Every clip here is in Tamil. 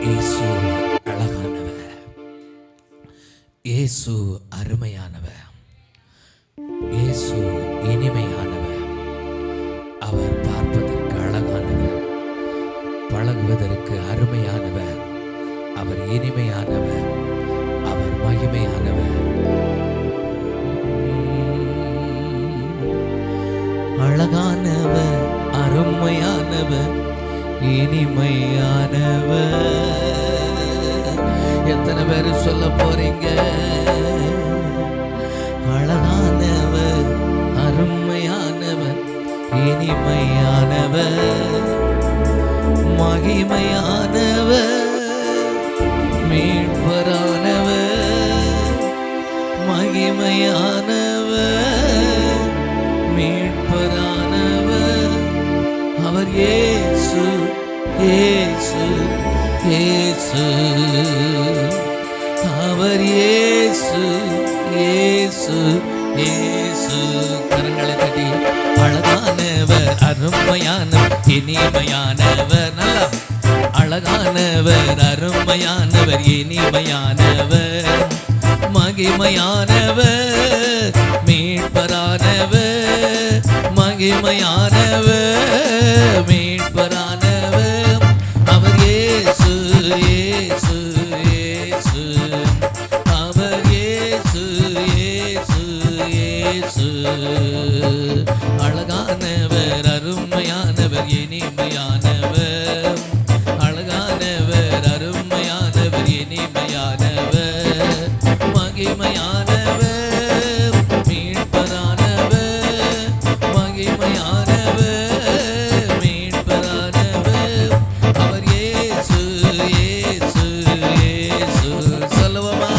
இயேசு அழகானவர், இயேசு அருமையானவர், இயேசு இனிமையானவர். அவர் பார்ப்பதற்கு அழகானவர், பழகுவதற்கு அருமையானவர், அவர் இனிமையானவர், அவர் மகிமையானவர். அழகானவர், அருமையானவர், இனிமையானவர். எத்தனை பேர் சொல்ல போறீங்க? அழகானவர், அருமையானவர், இனிமையானவர், மகிமையானவர், மீட்பரானவர், மகிமையானவர், மீட்பரானவர். அவர் இயேசு, இயேசு, இயேசு. அவர் இயேசு, இயேசு, இயேசு. கரங்களை தட்டி அழகானவர், அருமையானவர், இனிமையானவர். நல்லா அழகானவர், அருமையானவர், இனிமையானவர், மகிமையானவர், மீட்பரானவர், மகிமையானவர், மீட்பரானவர். அவர் இயேசு, இயேசு, இயேசு. அவர் இயேசு, இயேசு, இயேசு. அழகானவர், அருமையானவர், இனிமையானவர். அழகானவர், அருமையானவர், இனிமையானவர், மகிமையானவர், மீட்பரானவர், மகிமையானவர், மீட்பரானவர். அவர் இயேசு, இயேசு, இயேசு. சொல்லுவோமா?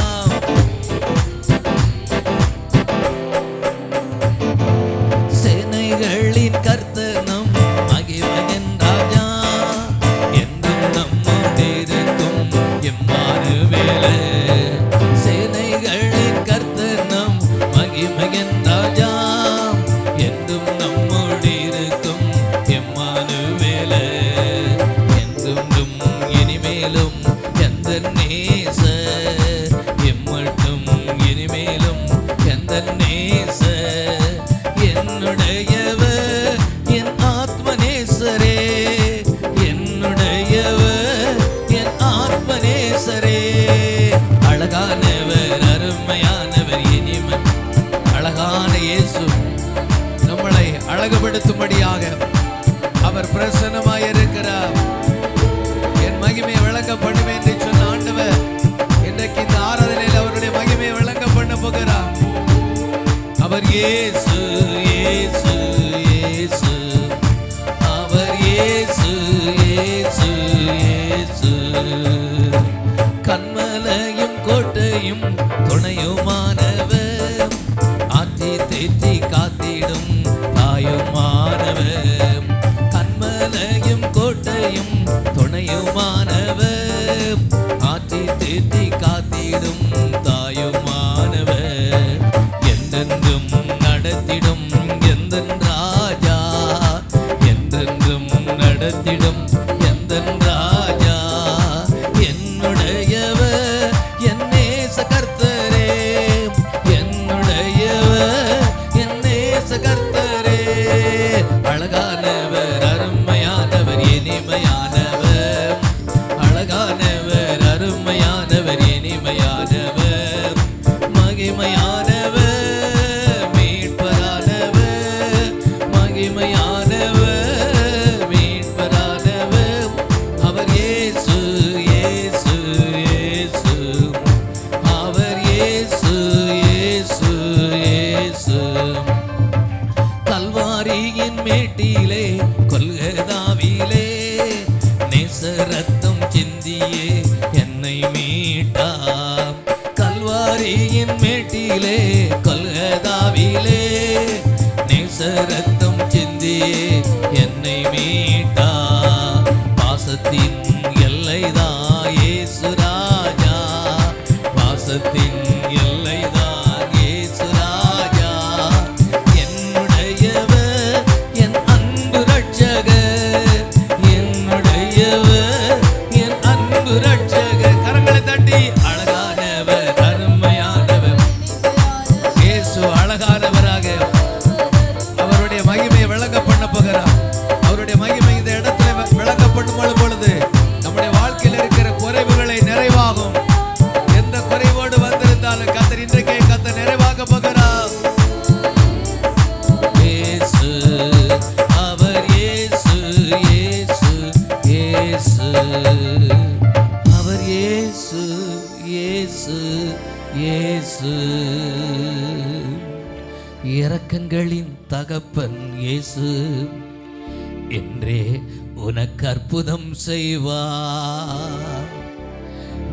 சேனைகளின் கர்த்தர் நம் மகிமையின் ராஜா, என்றும் நம்மோடு இருக்கும் எம்மானுவேலே. சேனைகளின் கர்த்தர் நம் மகிமையின் ராஜா, என்றும் நம்மோடு இருக்கும் எம்மானுவேலே. என்றும் இனிமேலும் எந்த நேச, எம்மட்டும் இனிமேலும் எந்த நேச, என்னுடையவர் என் ஆத்மநேசரே, என்னுடையவர் என் ஆத்மநேசரே. அழகானவர், அருமையானவர், இனிமை. அழகான இயேசு நம்மளை அழகுபடுத்தும்படியாக அவர் பிரசன்னமாயிருக்கிறார். என் மகிமை விளங்க பண்ணுவேன் என்று சொன்ன ஆண்டவர் இன்றைக்கு இந்த ஆராதனையில் அவருடைய மகிமையை விளங்க பண்ண போகிறார். அவர் இயேசு, இயேசு, இயேசு. அவர் இயேசு, இயேசு, இயேசு. கண்மலையும் கோட்டையும் துணையுமானவர், ஆற்றி தேற்றி காத்திடும் தாயுமானவர். கண்மலையும் கோட்டையும் துணையுமானவர், ஆற்றி தேற்றி காத்திடும் தாயுமானவர். என்றென்றும் நடத்திடும் எந்தன் ராஜா, என்றென்றும் நடத்திடும் எந்தன் ராஜா. என்னுடையவர் என் நேச கர்த்தரே, என்னுடையவர் என் நேச கர்த்தரே. அழகானவர், அருமையானவர், இனிமையானவர். அழகானவர், அருமையானவர், இனிமையானவர், மகிமையானவர், மீட்பரானவர், மகிமையானவர், மீட்பரானவர். அவர் இயேசு, இயேசு, இயேசு. அவர் இயேசு, இயேசு, இயேசு. கல்வாரியின் மேட்டிலே கொல்கதாவிலே நேச ரத்தம் சிந்தியே என்னை மீட்டார். கல்வாரியின் மேட்டிலே கொல்கதாவிலே நேச ரத்தம் சிந்தியே என்னை மீட்டார். பாசத்தின் எல்லைதான் இயேசு ராஜா, பாசத்தின் எல்லைதான் இயேசு ராஜா. என்னுடையவர் என் அன்பு ரட்சகர், என்னுடையவர் என் அன்பு ரட்சகர். இயேசு, அவர் இயேசு, இயேசு, இயேசு. இரக்கங்களின் தகப்பன் இயேசு என்றே உனக்கு அற்புதம் செய்வார்.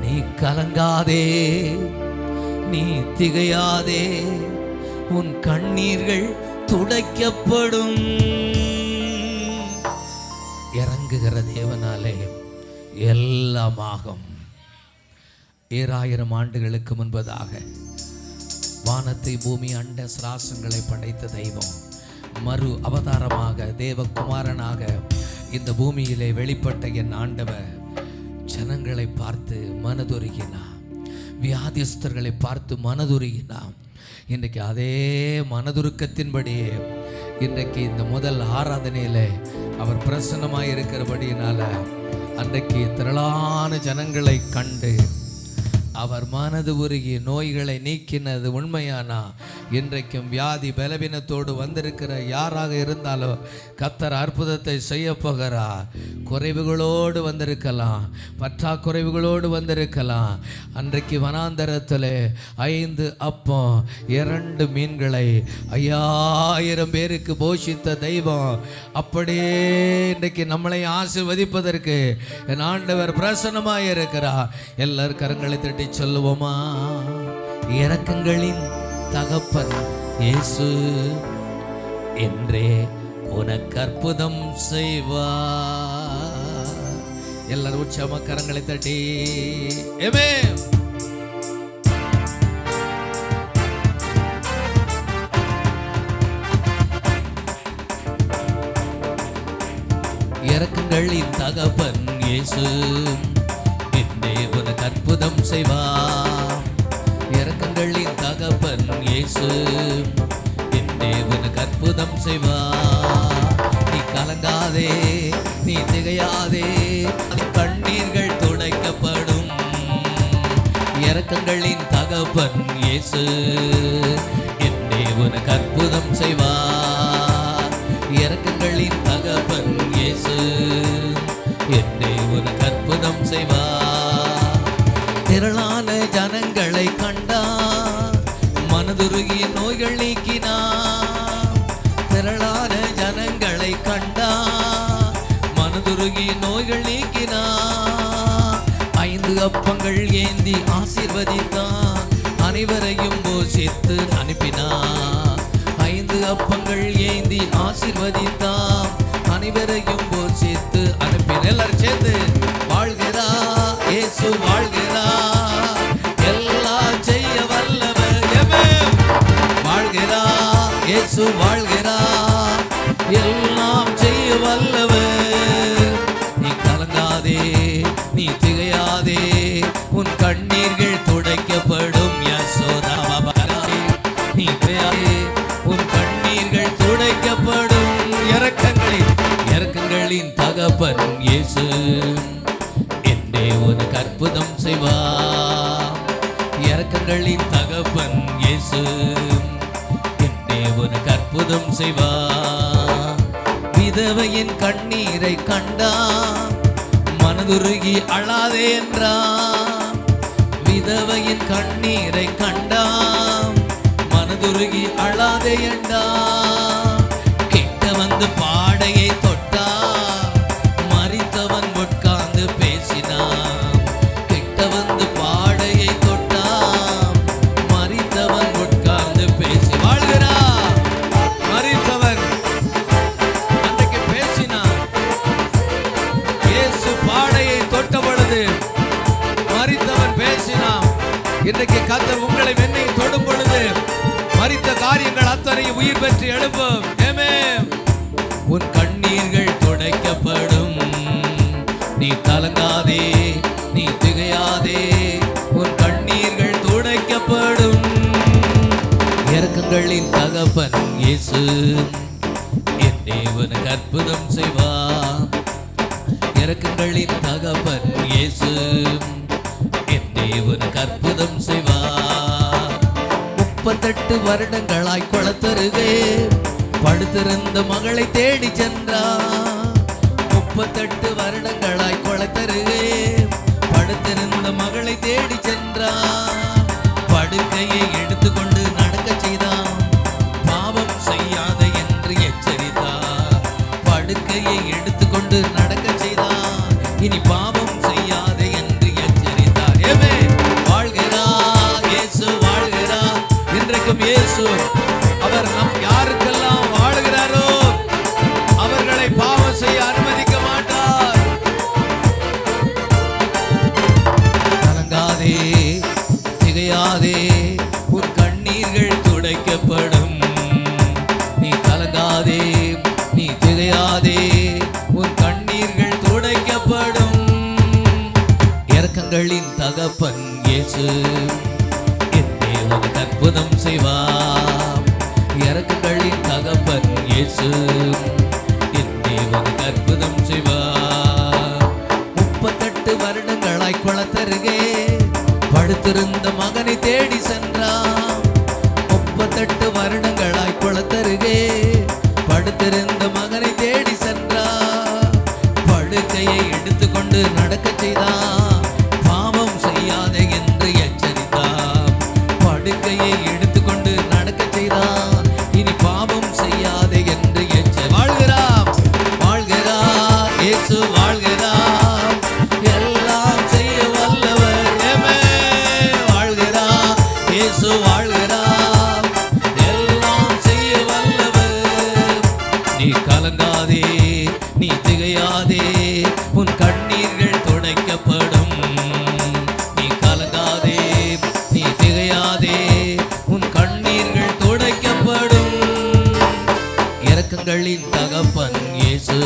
நீ கலங்காதே, நீ திகையாதே, உன் கண்ணீர்கள் துடைக்கப்படும். இறங்குகிற தேவனாலே எல்லாமாகும். 7000 ஆண்டுகளுக்கு முன்பதாக வானத்தை பூமி அண்ட சிராசங்களை படைத்த தெய்வம் மறு அவதாரமாக தேவகுமாரனாக இந்த பூமியிலே வெளிப்பட்ட என் ஆண்டவர் ஜனங்களை பார்த்து மனதுருகினார், வியாதிஸ்தர்களை பார்த்து மனதுருகினார். இன்றைக்கு அதே மனதுருக்கத்தின்படியே இன்றைக்கு இந்த முதல் ஆராதனையில் அவர் பிரசன்னமாக இருக்கிறபடியினால அன்றைக்கு திரளான ஜனங்களை கண்டு அவர் மனது உருகி நோய்களை நீக்கினது உண்மையானா இன்றைக்கும் வியாதி பலவீனத்தோடு வந்திருக்கிற யாராக இருந்தாலும் கர்த்தர் அற்புதத்தை செய்ய போகிறார். குறைவுகளோடு வந்திருக்கலாம், பற்றாக்குறைவுகளோடு வந்திருக்கலாம். அன்றைக்கு வனாந்தரத்தில் 5 அப்பம் 2 மீன்களை 5000 பேருக்கு போஷித்த தெய்வம் அப்படியே இன்றைக்கு நம்மளை ஆசீர்வதிப்பதற்கு என் ஆண்டவர் பிரசன்னமாக இருக்கிறார். எல்லார் கரங்களை தட்டி சொல்லுவோமா? இரக்கங்களின் தகப்பன் இயேசு என்றே உனக்கு அற்புதம் செய்வார். எல்லாரும் உற்சாகமா கரங்களை தட்டி ஆமென். இரக்கங்களின் தகப்பன் இயேசு என்றே உனக்கு அற்புதம் செய்வார். இரக்கங்களின் தகப்பன் இயேசு என்றே உனக்கு அற்புதம் செய்வார். நீ கலங்காதே, நீ திகையாதே, கண்ணீர்கள் துடைக்கப்படும். இரக்கங்களின் தகப்பன் இயேசு என்றே உனக்கு அற்புதம் செய்வார். இரக்கங்களின் தகப்பன் இயேசு என்றே உனக்கு அற்புதம் செய்வார். திரளான ஜனங்களை கண்டார், மனதுருகிய நோய்கள் நீக்கினார். திரளான ஜனங்களை கண்டார், மனதுருகிய நோய்கள் நீக்கினார். 5 அப்பங்கள் ஏந்தி ஆசீர்வதித்தார், அனைவரையும் போஷித்து அனுப்பினார். 5 அப்பங்கள் ஏந்தி ஆசீர்வதித்தார், அனைவரையும் போஷித்து அனுப்பினார். எல்லாரும் சேர்ந்து வாழ்கிறார் இயேசு வாழ்கிறார், எல்லாம் செய்ய வல்லவர். வாழ்கிறார் இயேசு வாழ்கிறார், எல்லாம் செய்ய வல்லவர். நீ கலங்காதே, நீ திகையாதே, உன் கண்ணீர்கள் துடைக்கப்படும். யசோதாவே நீ திகையாதே, உன் கண்ணீர்கள் துடைக்கப்படும். இரக்கங்களின் தகப்பன் இயேசு என்றே உனக்கு அற்புதம் செய்வார். இரக்கங்களின் தகப்பன் இயேசு என்றே உனக்கு அற்புதம் செய்வார். விதவையின் கண்ணீரை கண்டார், மனதுருகி அழாதே என்றார். விதவையின் கண்ணீரை கண்டார், மனதுருகி அழாதே என்றார். கிட்ட வந்து பாடையை தொட்டார், மரித்தவன் உட்கார்ந்து பேசினான். கிட்ட வந்து பாடையை தொட்டார், மரித்தவன் உட்கார்ந்து பேசி வாழ்கிறார். மரித்தவன் அன்றைக்கு பேசினான். இயேசு பாடையை தொட்ட பொழுது மரித்தவன் பேசினான். இன்றைக்கு கர்த்தர் உங்களை வெண்ணை தொடும் பொழுது மரித்த காரியங்கள் அத்தனையும் உயிர் பெற்று எழுப்பும். ஆமென். உன் கண்ணீர்கள் துடைக்கப்படும். நீ கலங்காதே, நீ திகையாதே, உன் கண்ணீர்கள் துடைக்கப்படும். இரக்கங்களின் தகப்பன் இயேசு என்றே உனக்கு அற்புதம் செய்வார். இரக்கங்களின் தகப்பன் இயேசு என்றே உனக்கு அற்புதம் செய்வார். 38 வருடங்களாய் குளத்தருகே படுத்திருந்த மகளை தேடி சென்றார். 38 வருடங்களாய் கொலைத்தருகே படுத்திருந்த மகளை தேடி சென்றான். படுக்கையை எடுத்துக்கொண்டு நடக்க செய்தான். பாவம் செய்யாத என்று எச்சரித்தார். படுக்கையை எடுத்துக்கொண்டு நடக்க செய்தான். இனி பாவம் செய்யாத என்று எச்சரித்தார். ஏமே வாழ்கிறார், இயேசு வாழ்கிறார். இன்றைக்கும் இயேசு அவர் நம் யாருக்கெல்லாம் வாழ்கிறாரோ அவர்களை பாவம் செய்ய அனுமதிக்க மாட்டார். கலங்காதே, திகையாதே, உன் கண்ணீர்கள் துடைக்கப்படும். நீ கலங்காதே, நீ திகையாதே, உன் கண்ணீர்கள் துடைக்கப்படும். இரக்கங்களின் தகப்பன் இயேசு என்னே உனக்கு அற்புதம் செய்வார். இரக்கங்களின் தகப்பன் இயேசு என்னே உனக்கு அற்புதம் செய்வார். 38 வருடங்களாய் குளத்தருகே படுத்திருந்த மகனை தேடி சென்றான். 38 வருடங்களாய் குளத்தருகே படுத்திருந்த மகனை தேடி சென்றான். படுக்கையை எடுத்துக்கொண்டு நடக்க செய்தான். பாவம் செய்யாதே என்று எச்சரித்தான். படுக்கையை எடுத்துக்கொண்டு நடக்க செய்தான். இனி பாவம் செய்யாதே என்று வாழ்கிறார், வாழ்கிறார், இயேசு வாழ்கிறார். எல்லாம் செய்ய வல்லவர். ஏமே வாழ்கிறார், இயேசு வாழ்கிறார். எல்லாம் செய்ய வல்லவர். நீ கலங்காதே, நீ திகையாதே, உன் கண்ணீர்கள் துடைக்கப்படும். நீ கலங்காதே, நீ திகையாதே, உன் கண்ணீர்கள் துடைக்கப்படும். இரக்கங்களின் தகப்பன் இயேசு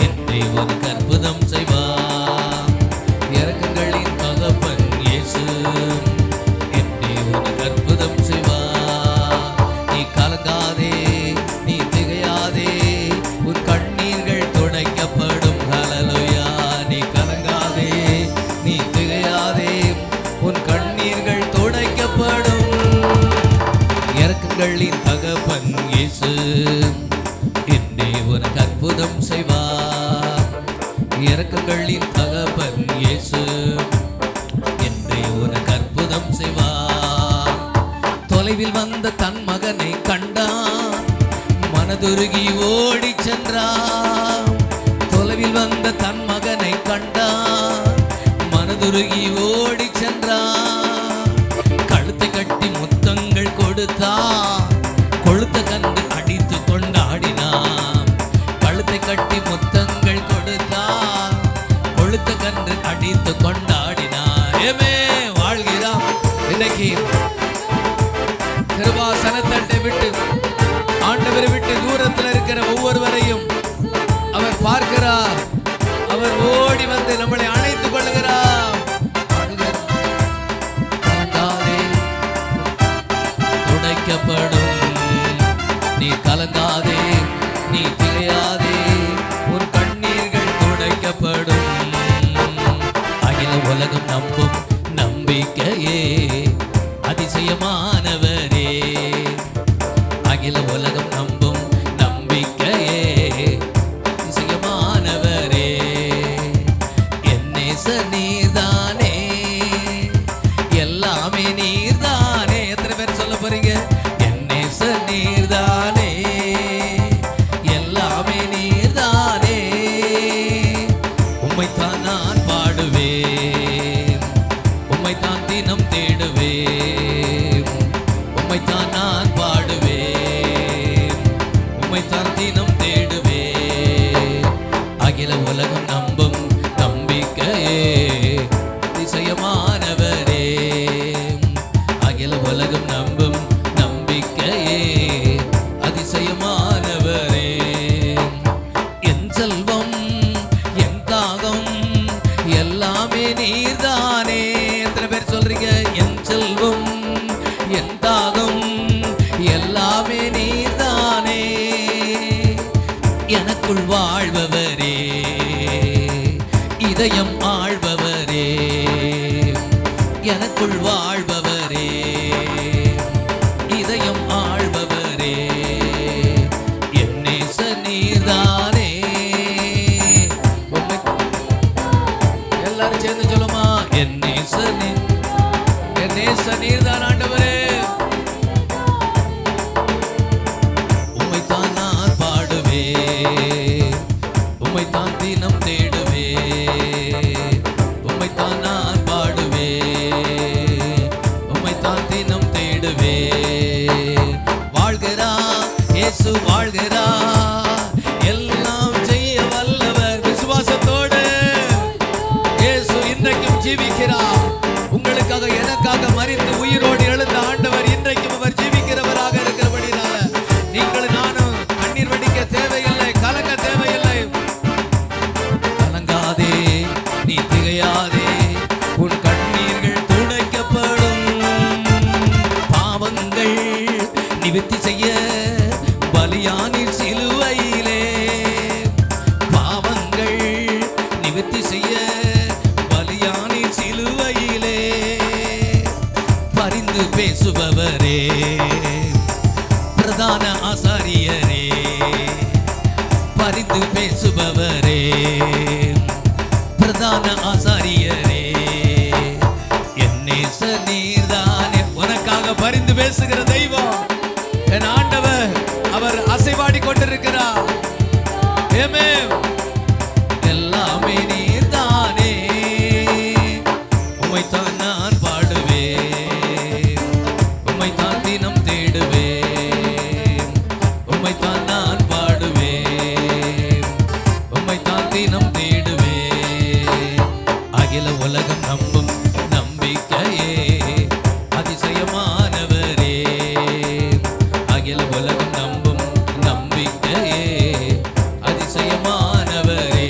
என்னை உனக்கு அற்புதம் செய்வார். இரக்கங்களின் தகப்பன் இயேசு என்னை உனக்கு அற்புதம் செய்வார். நீ கலங்காதே, நீ திகையாதே, உன் கண்ணீர்கள் துடைக்கப்படும். ஹல்லேலூயா. நீ கலங்காதே, நீ திகையாதே, உன் கண்ணீர்கள் துடைக்கப்படும். இரக்கங்களின் தகப்பன் இயேசு என்னே உனக்கு அற்புதம் செய்வார். இரக்கங்களின் தகப்பன் இயேசு என்னே உனக்கு அற்புதம் செய்வார். தொலைவில் வந்த தன் மகனை கண்டான். மனதுருகி ஓடி சென்றான். தொலைவில் வந்த தன் மகனை கண்டான். மனதுருகி ஓடி சென்றான். கழுத்தை கட்டி முத்தங்கள் கொடுத்தான். கொழுத்த கண்டு அடித்து கொண்டாடினான். கழுத்தை கட்டி முத்தங்கள் கொடுத்தான். கொழுத்த கண்டு அடித்து கொண்டாடினான். ஏமே வாழ்கிறான். இன்னைக்கு கிருபாசனத்தட்டை விட்டு ஆண்டவரை விட்டு தூரத்தில் இருக்கிற ஒவ்வொருவரையும் அவர் பார்க்கிறார். அவர் ஓடி வந்து நம்மளை அணைத்துக் கொள்ளுகிறார். துடைக்கப்படும். நீ கலங்காதே, நீ திகையாதே, உன் கண்ணீர்கள் துடைக்கப்படும். அகில உலகம் நம்பும் நம்பிக்கையே அதிசயமானவரே. அகில உலகம் நம்பும் நம்பிக்கையே அதிசயமானவரே. என் நேசர் நீர்தானே, எல்லாமே நீர்தானே. எத்தனை பேர் சொல்ல போறீங்க? என் நேசர் நீர்தானே, எல்லாமே நீர்தானே. உம்மைத்தான் நான் பாடுவேன், உம்மைத்தான் தினம் தேடுவேன். உம்மைத்தான் நான் பாடுவேன், உம்மைத்தான் தினம் தேடுவேன். அகில உலகம் நம்பும் நம்பிக்கையே அதிசயமானவரே. அகில உலகம் நம்பும் நம்பிக்கையே அதிசயமானவரே. என் செல்வம், என் தாகம், எல்லாமே நீர்தானே. எத்தனை பேர் சொல்றீங்க? என் செல்வம், என் தாகம், எல்லாமே நீர்தானே. எனக்குள் வாழ்பவரே, இதயம் ஆள்பவரே. எனக்குள் வாழ்பவரே, இதயம் ஆள்பவரே. என் நேசர் நீர்தானே, எல்லாரும் சேர்ந்து சொல்லுமா, என் நேச நீர்தான் ஆண்டவரே, உம்மைத்தான் நான் பாடுவே, உம்மைத்தான் தினம் தேடுவே, உம்மைத்தான் நான் பாடுவே, உம்மைத்தான் தினம் தேடுவே. வாழ்கிறா இயேசு வாழ்கிறா, எல்லாம் செய்ய வல்லவர். விசுவாசத்தோடு இயேசு இன்றைக்கும் ஜீவிக்கிறார். உங்களுக்காக எனக்காக மரித்து உயிரோடு எழுந்த ஆண்டவர் இன்றைக்கும் அவர் ஜீவிக்கிறவராக இருக்கிறபடினால நீங்கள் நானும் கண்ணீர் வடிக்க தேவையில்லை, கலங்க தேவையில்லை. கலங்காதே, நீ திகையாதே, உன் கண்ணீர்கள் துடைக்கப்படும். பாவங்கள் நிவர்த்தி செய்ய பலியானீர் சிலுவையிலே, பாவங்கள் நிவர்த்தி செய்ய பலியானீர் சிலுவையிலே. பரிந்து பேசுபவரே, பிரதான ஆசாரியரே, பரிந்து பேசுபவரே, பிரதான ஆசாரியரே, என் நேச நீர்தானே. உனக்காக பரிந்து பேசுகிற தெய்வம் என் ஆண்டவர், அவர் அசைவாடி கொண்டிருக்கிறார். ஆமென். எல்லாமே நீர்தானே, உம்மைத்தான் நான் பாடுவே, உம்மைத்தான் தினம் தேடுவே, உம்மைத்தான் நான் பாடுவே, உம்மைத்தான் தினம் தேடுவே. அகில உலகம் நம்பும் நம்பிக்கையே அதிசயமானவரே, அகில உலகம் நம்பும் நம்பிக்கையே அதிசயமானவரே.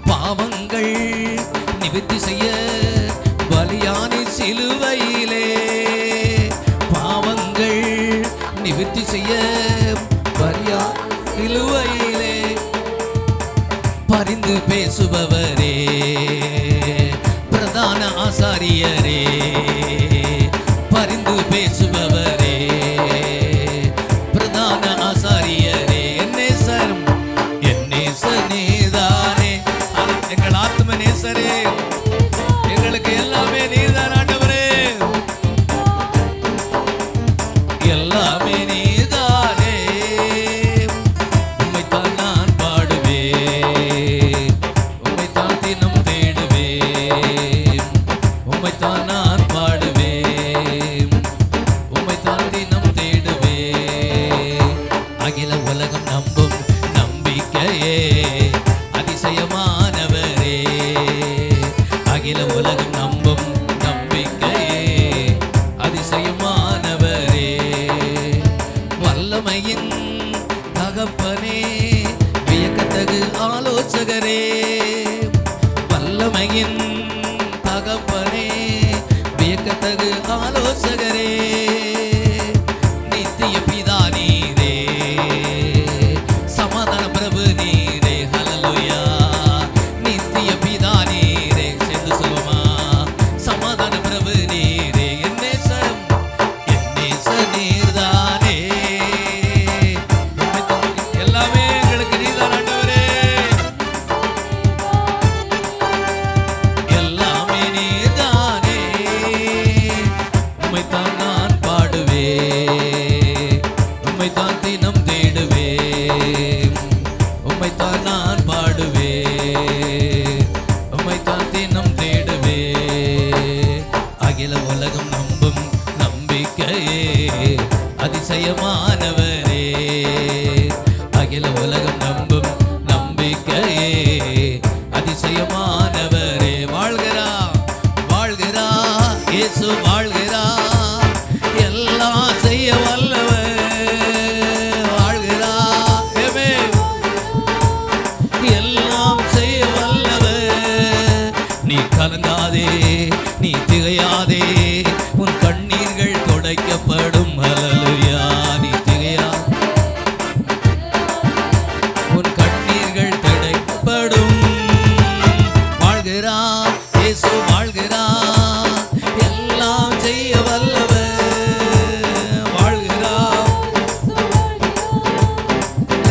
பாவங்கள் நிவர்த்தி செய்ய பலியானீர் சிலுவையிலே, பாவங்கள் நிவர்த்தி செய்ய பலியானீர் சிலுவையிலே. பரிந்து பேசுபவரே, பிரதான ஆசாரியரே, பரிந்து பேசுபவரே, பிரதான ஆசாரியரே, என் நேச நீர்தானே. எங்கள் ஆத்ம நேசரே, எங்களுக்கு எல்லாமே நீர்தான் ஆண்டவரே, எல்லாமே நீர்தானே. உம்மைத்தான் நான் பாடுவே, உம்மைத்தான் தினம் தேடுவே, உம்மைத்தான் நான் பாடுவே, உம்மைத்தான் தினம் தேடுவே. அகில உலகம் நம்பும் நம்பிக்கையே அதிசயமானவரே, அகில உலகம் நம்பும் நம்பிக்கையே அதிசயமானவரே. வல்லமையின் தகப்பனே, வியக்கத்தகு ஆலோசகரே, வல்லமையின் தகப்பனே, வியக்கத்தகு ஆலோசகரே, நித்திய பிதா நீரே, சமாதான பிரபு நீரே. ஹல்லேலூயா. நித்திய பிதா நீரே, சேர்ந்து சொல்லுமா, சமாதான பிரபு நீரே. என் நேச நீர்தானே, எல்லாமே எங்களுக்கு நீர்தான் ஆண்டவரே, எல்லாமே நீர்தானே. உம்மைத்தான் நான் பாடுவே, உம்மைத்தான் தினம் தேடுவே, உம்மைத்தான் நான் பாடுவே, உம்மைத்தான் தினம் தேடுவே. அகில உலகம் நம்பும் நம்பிக்கையே அதிசயமானவரே, அகில உலகம் நம்பும் நம்பிக்கையே அதிசயமானவரே. வாழ்கிறா வாழ்கிறா இயேசு வாழ்கிறா, எல்லாம் செய்ய வல்லவர். வாழ்கிறா, ஆமென். எல்லாம் செய்ய வல்லவர். நீ கலங்காதே, நீ திகையாதே, உன் கண்ணீர்கள் துடைக்கப்படும். ஹல்லேலூயா. நீ திகையா, உன் கண்ணீர்கள் துடைக்கப்படும். வாழ்கிறா இயேசு வாழ்கிறா, எல்லாம் செய்ய வல்லவர். வாழ்கிறா,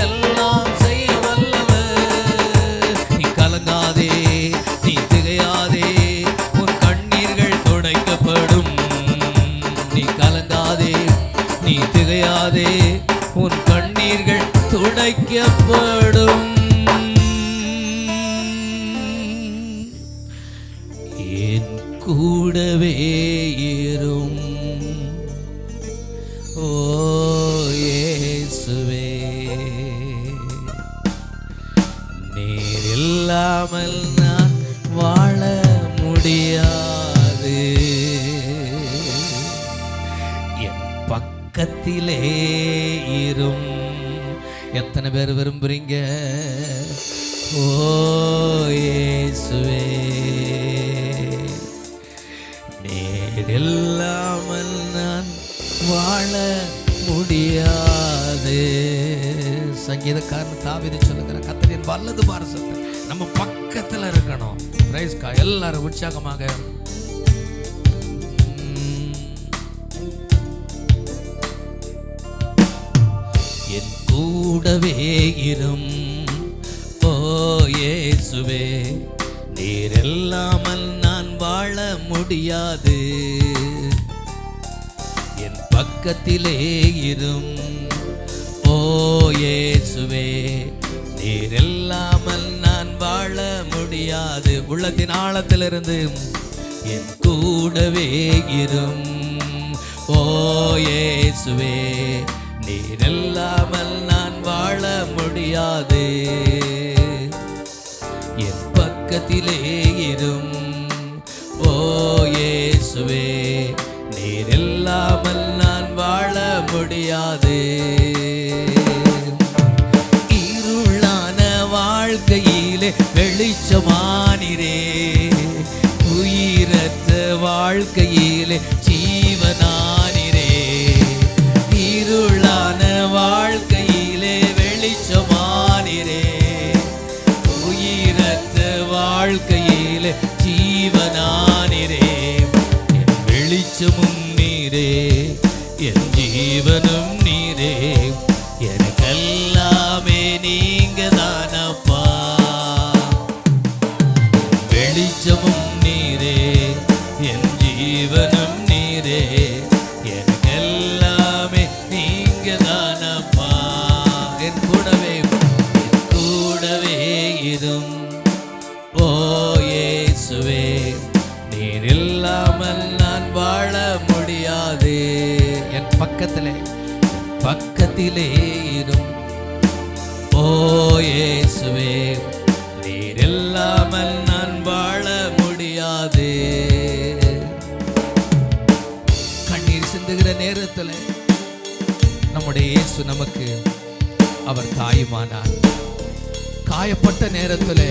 எல்லாம் செய்ய வல்லவர். நீ கலங்காதே, நீ வைக்கப்படும். என் கூடவே இரும் ஓ இயேசுவே, நீர் இல்லாமல் நான் வாழ முடியாது. என் பக்கத்திலே இரும். எத்தனை பேர் விரும்புறீங்க? ஓ இயேசுவே, நீர் இல்லாமல் நான் வாழ முடியாது. சங்கீதக்காரன் தாவீது சொல்லுகிற கர்த்தரின் வலது பாரசத்தை நம்ம பக்கத்துல இருக்கணும். பிரைஸ் கா எல்லாரும் உற்சாகமாக என் கூடவே இரும் ஓ இயேசுவே, நீர் இல்லாமல் நான் வாழ முடியாது. என் பக்கத்திலே இரும் ஓ இயேசுவே, நீர் இல்லாமல் நான் வாழ முடியாது. உள்ளத்தின் ஆழத்திலிருந்து என் கூடவே இரும் ஓ இயேசுவே, நீர் இல்லாமல் நான் வாழ முடியாது. என் பக்கத்திலே இரும் ஓ இயேசுவே, நீர் இல்லாமல் நான் வாழ முடியாது. இருளான வாழ்க்கையிலே வெளிச்சமானிரே, உயிரற்ற வாழ்க்கையிலே ஜீவனானிரே. இருளான வாழ்க்கையிலே வெளிச்சமானிரே, உயிரற்ற வாழ்க்கையிலே ஜீவனானிரே. என் வெளிச்சமும் நீரே, என் ஜீவனும் நீரே, எனக்கெல்லாமே நீங்க தானப்பா. வெளிச்சமும் நீரே, என் ஜீவனும் நீரே, எனக்கெல்லாமே நீங்க தானப்பா. என் கூடவே இரும் ஓ இயேசுவே, நீர் இல்லாமல் நான் வாழ முடியாது. என் பக்கத்திலே இரும் ஓ இயேசுவே, நீர் இல்லாமல் நான் வாழ முடியாது. கண்ணீர் சிந்துகிற நேரத்தில் நம்முடைய இயேசு நமக்கு அவர் தாயுமானார். காயப்பட்ட நேரத்தில்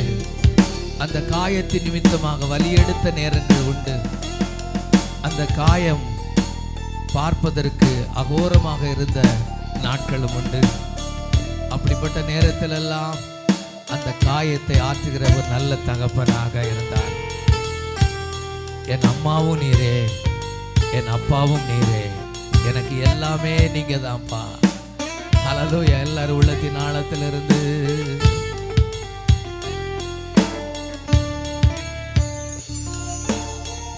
அந்த காயத்தின் நிமித்தமாக வலியெடுத்த நேரங்கள் உண்டு. அந்த காயம் பார்ப்பதற்கு அகோரமாக இருந்த நாட்களும் உண்டு. அப்படிப்பட்ட நேரத்திலெல்லாம் அந்த காயத்தை ஆற்றுகிற ஒரு நல்ல தகப்பனாக இருந்தார். என் அம்மாவும் நீரே, என் அப்பாவும் நீரே, எனக்கு எல்லாமே நீங்க தான்ப்பா. ஹல்லேலூயா. எல்லாரும் உள்ளத்தின் ஆழத்திலிருந்து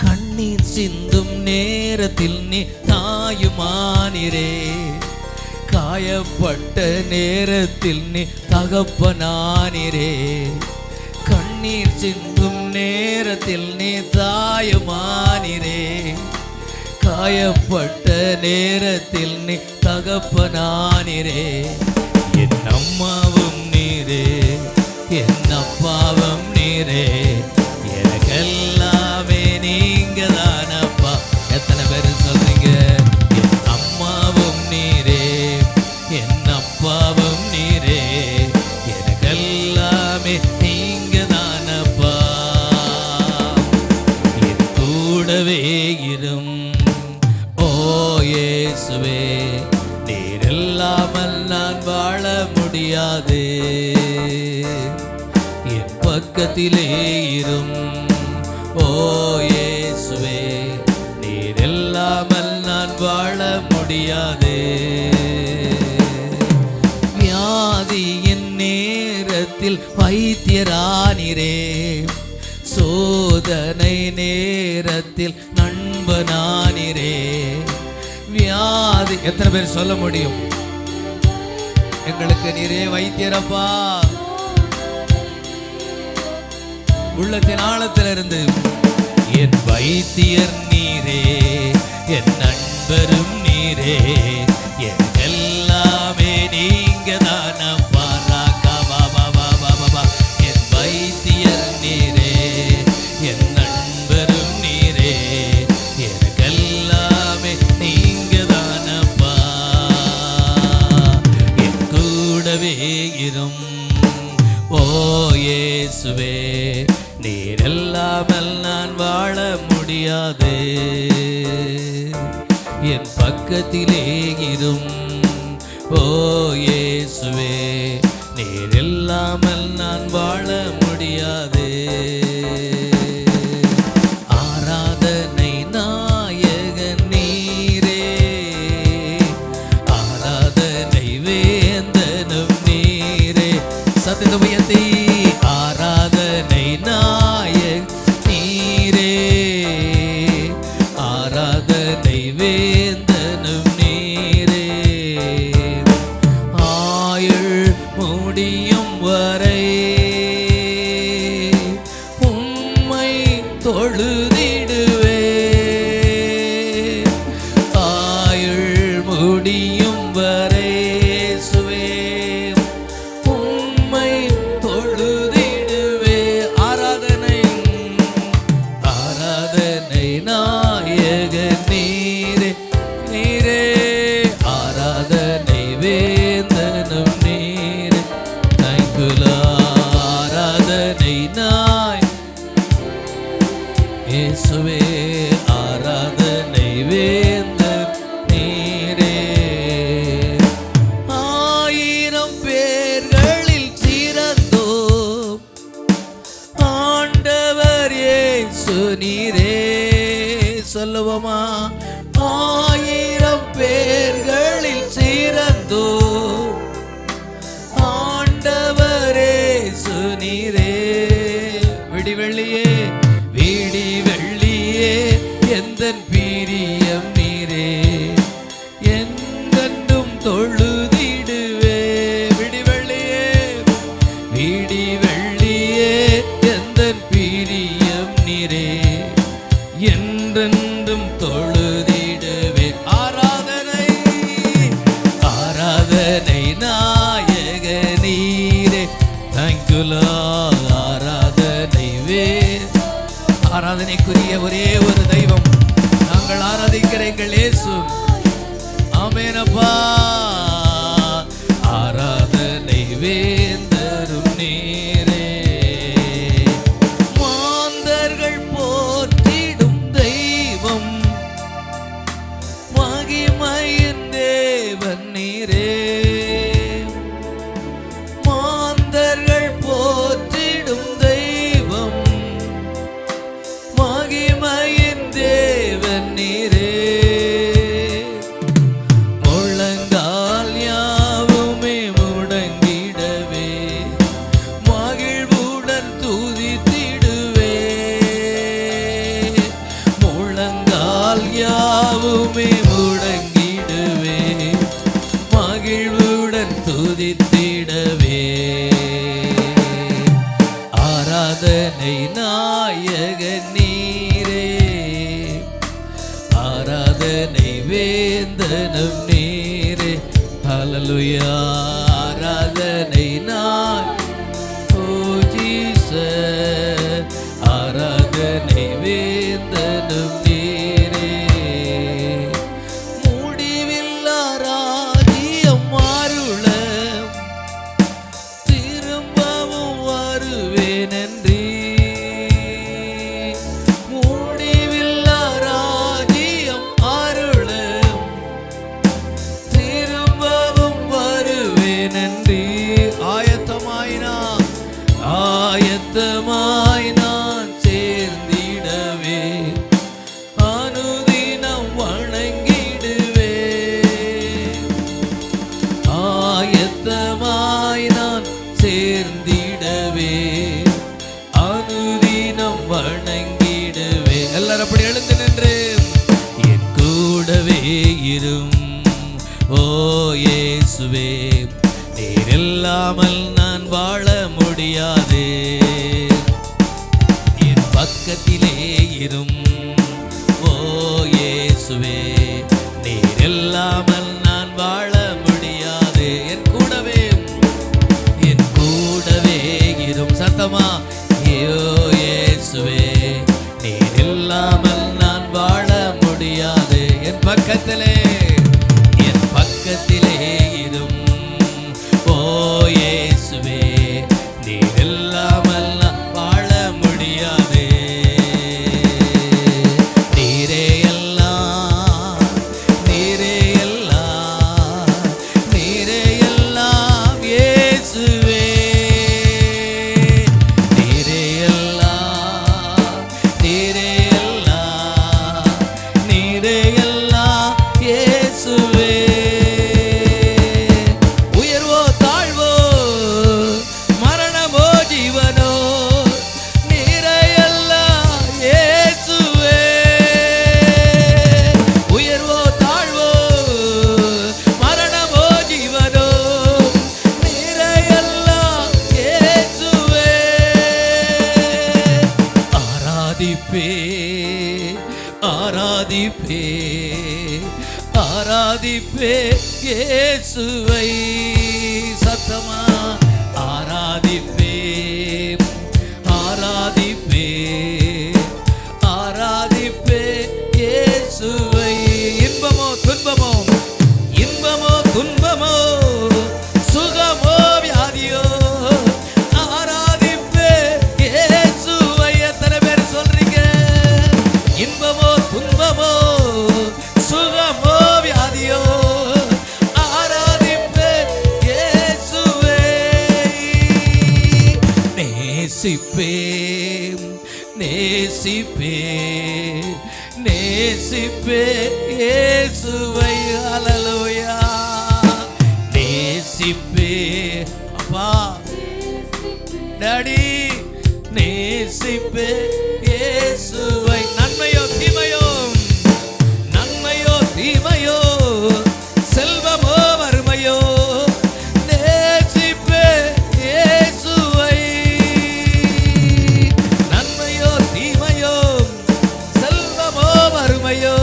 கண்ணீர் சிந்தும் நேரத்தில் நீ தாயுமானிரே, காயப்பட்ட நேரத்தில் நீ தகப்பனானிரே. கண்ணீர் சிந்தும் நேரத்தில் நீ தாயுமானிரே, காயப்பட்ட நேரத்தில் நீ தகப்பனானிரே. என் அம்மாவும் நீரே, என் அப்பாவும் நீரே, எனக்கெல்லாமே நீங்க தானப்பா. எத்தனை பேர் சொல்றீங்க? என் அம்மாவும் நீரே, என் அப்பாவும் நீரே, எனக்கெல்லாமே நீங்க தானப்பா. என் கூடவே இரும் ஓ இயேசுவே, நீர் இல்லாமல் நான் வாழ முடியாது. என் பக்கத்திலே இரும் ஓ இயேசுவே, நீர் இல்லாமல் நான் வாழ முடியாது. வியாதியின் நேரத்தில் வைத்தியரானிரே, சோதனை நேரத்தில் நண்பனானிரே. வியாதி எத்தனை பேர் சொல்ல முடியும்? எங்களுக்கு நீரே வைத்தியரப்பா. உள்ளத்தின் ஆழத்திலிருந்து என் வைத்தியர் நீரே, என் நண்பரும் நீரே, என் எல்லாமே நீங்க தானப்பா. என் வைத்தியர் நீரே, என் நண்பரும் நீரே, எனக்கெல்லாமே நீங்க தானப்பா. என் கூடவே இரும் ஓ இயேசுவே, நீர் இல்லாமல் நான் வாழ முடியாது. என் பக்கத்திலே இரும் ஓ இயேசுவே, நீர் இல்லாமல் நான் வாழ முடியாது. ஆராதனை நாயகன் நீரே, ஆராதனை வேந்தனும் நீரே. சத்தத்தை உயர்த்தி ஆராதனை நாயகன் நீரே, ஆராதனை வேந்தனும் நீரே. ஆயுள் முடியும் வரை உம்மை தொழுதிடுவே. ஆயுள் முடியும் வரை இயேசுவே உம்மை தொழுதிடுவே. ஆராதனை ஆராதனை நாயகன் நீரே, நீரே, ஆராதனை வேந்தனும் நீரே. தேங்க்யூலா. ஆராதனை நாய் இயேசுவே, ஆராதனை வேந்தன் நீரே. ஆயிரம் பேர்களில் சிறந்தோம் ஆண்டவர் இயேசு நீரே. சொல்லுவோமா? ஆயிரம் பேர்களில் சிறந்தோம் ஆண்டவர் இயேசு நீரே. விடிவெள்ளியே, விடிவெள்ளியே, எந்தன் பிரியம் நீரே, எங்கென்றும் தொழுதிடுவே. விடிவெள்ளியே, விடிவெள்ளியே, எந்தன் பிரியம் நீரே, என்றென்றும் தொழுதிடுவே. ஆராதனை ஆராதனை நாயக நீரே. தேங்க்யூலா. ஆராதனை ஆராதனைக்குரிய ஒரே ஒரு தெய்வம் நாங்கள் ஆராதிக்கிற எங்கள் இயேசு. ஆமெனப்பா. ஆராதனை வேந்தரும் நீரே, மாந்தர்கள் போற்றிடும் தெய்வம், மகிமையின் தேவன் நீரே. மாந்தர்கள் போற்றிடும் தெய்வம், மகிமையின் தேவன் நீரே. முழங்கால் யாவுமே முடங்கிடவே, மகிழ்வுடன் துதித்திடுவே. முழங்கால் யாவுமே முடங்கிடுவே, மகிழ்வுடன் துதித்திடவே. ஆராதனை நாயகன் நீரே, ஆராதனை வேந்தனும் நீரே. ஹல்லேலூயா. ஆராதனை ஓ ஜீசஸ், ஆராதனை வேந்தனும் நீரே. முடிவில்லா ராஜ்யம் அருள திரும்பவும் வருவேன் என்றீ. முடிவில்லா ராஜ்யம் அருள திரும்பவும் வருவேன் என்றீ. ஆயத்தமாய் நான் சேர்ந்திடவே, அனுதினம் வணங்கிடுவே. ஆயத்தமாய் நான் சேர்ந்திடவே, அனுதினம் வணங்கிடுவே. எல்லாரும் அப்படி எழுந்து நின்று என் கூடவே இரும் ஓ இயேசுவே, நீ இல்லாமல் நான் வாழ முடியாது. என் பக்கத்திலே இரும் ஓ இயேசுவே, நீர் இல்லாமல் நான் வாழ முடியாது. என் கூடவே இரும். சத்தமா ஐயோ இயேசுவே, நீர் இல்லாமல் நான் வாழ முடியாது. என் பக்கத்திலே இரும் ஓ இயேசுவே, நீர் இல்லாமல் நான் வாழ முடியாது. நீரே எல்லாம், நீரே எல்லாம், நீரே எல்லாம் இயேசுவே, நீரே எல்லாம், நீரே எல்லாம், நீரே எல்லாம் இயேசுவே. ஆராதிப்பே ஆராதிப்பே இயேசுவை. சத்தமா ஆராதிப்பே ஆராதிப்பே ஆராதிப்பே இயேசுவை. இன்பமோ துன்பமோ, இன்பமோ துன்பமோ, சுகமோ வியாதியோ, ஆராதிப்பே இயேசுவை. எத்தனை பேர் சொல்றீங்க? இன்பமோ துன்பமோ, சுகமோ வியாதியோ, ஆராதிப்பே இயேசுவே. நேசிப்பே நேசிப்பே நேசிப்பே இயேசுவை. ஹல்லேலூயா. நேசிப்பே அப்பா டாடி, நேசிப்பே இயேசுவை. நன்மையோ தீமையோ, நன்மையோ தீமையோ, செல்வமோ வறுமையோ, நேசிப்பே இயேசுவை. நன்மையோ தீமையோ, செல்வமோ வறுமையோ,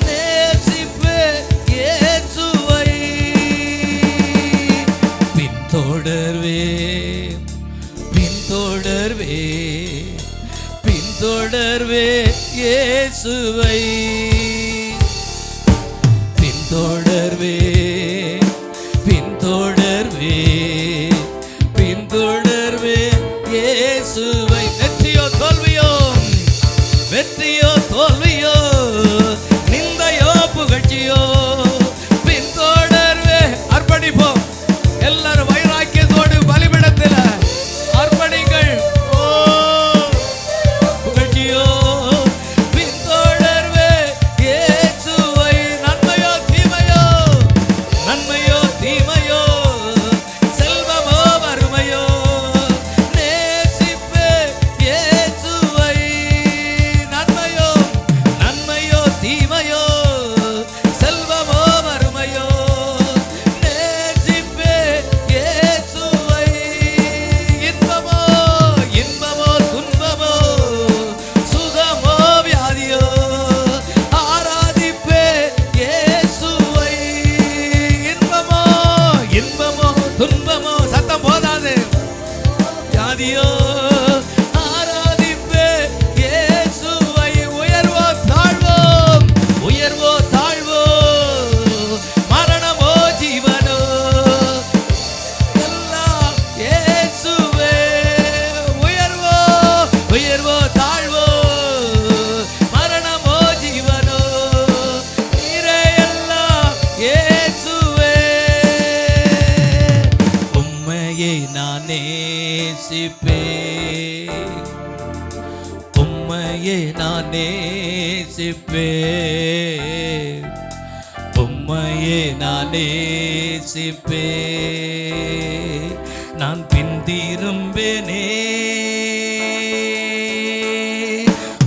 நேசிப்பே இயேசுவை. பின்தொடர்வே பின்தொடர்வே பின்தொடர்வே இயேசுவை. பின்தொடர்வே பின்தொடர்வே பின்தொடர்வே இயேசுவை. வெற்றியோ தோல்வியோ, வெற்றியோ தோல்வியோ, நிந்தையோ புகழ்ச்சியோ, பின்தொடர்வே. அர்ப்பணிப்போம் எல்லாரும் வைராக்கியத்தோடு பலிபீடத்தில் அர்ப்பணிங்கள். புகழ்ச்சியோ பின்தொடர்வே இயேசுவை. நன்மையோ தீமையோ, நன்மையோ தீமையோ, செல்வமோ வறுமையோ, நேசிப்பே இயேசுவை. நன்மையோ நன்மையோ தீமையோ, செல்வமோ வறுமையோ, நேசிப்பே இயேசுவை. இன்பமோ இன்பமோ துன்பமோ, சுகமோ வியாதியோ, ஆராதிப்பே இயேசுவை. இன்பமோ இன்பமோ துன்பமோ, சத்தம் போதாது, வியாதியோ, ஆராதிப்பே இயேசுவை. உயர்வோ தாழ்வோ, உயர்வோ தாழ்வோ, மரணமோ ஜீவனோ, எல்லாம் இயேசுவே. உயர்வோ உயர்வோ தாழ்வோ, மரணமோ ஜீவனோ, நீரே எல்லாம் இயேசுவே. உம்மையே நான் நேசிப்பேன், உம்மையே நான் நேசிப்பேன், உம்மையே நான் நேசிப்பேன். நான் பின்திரும்பேனே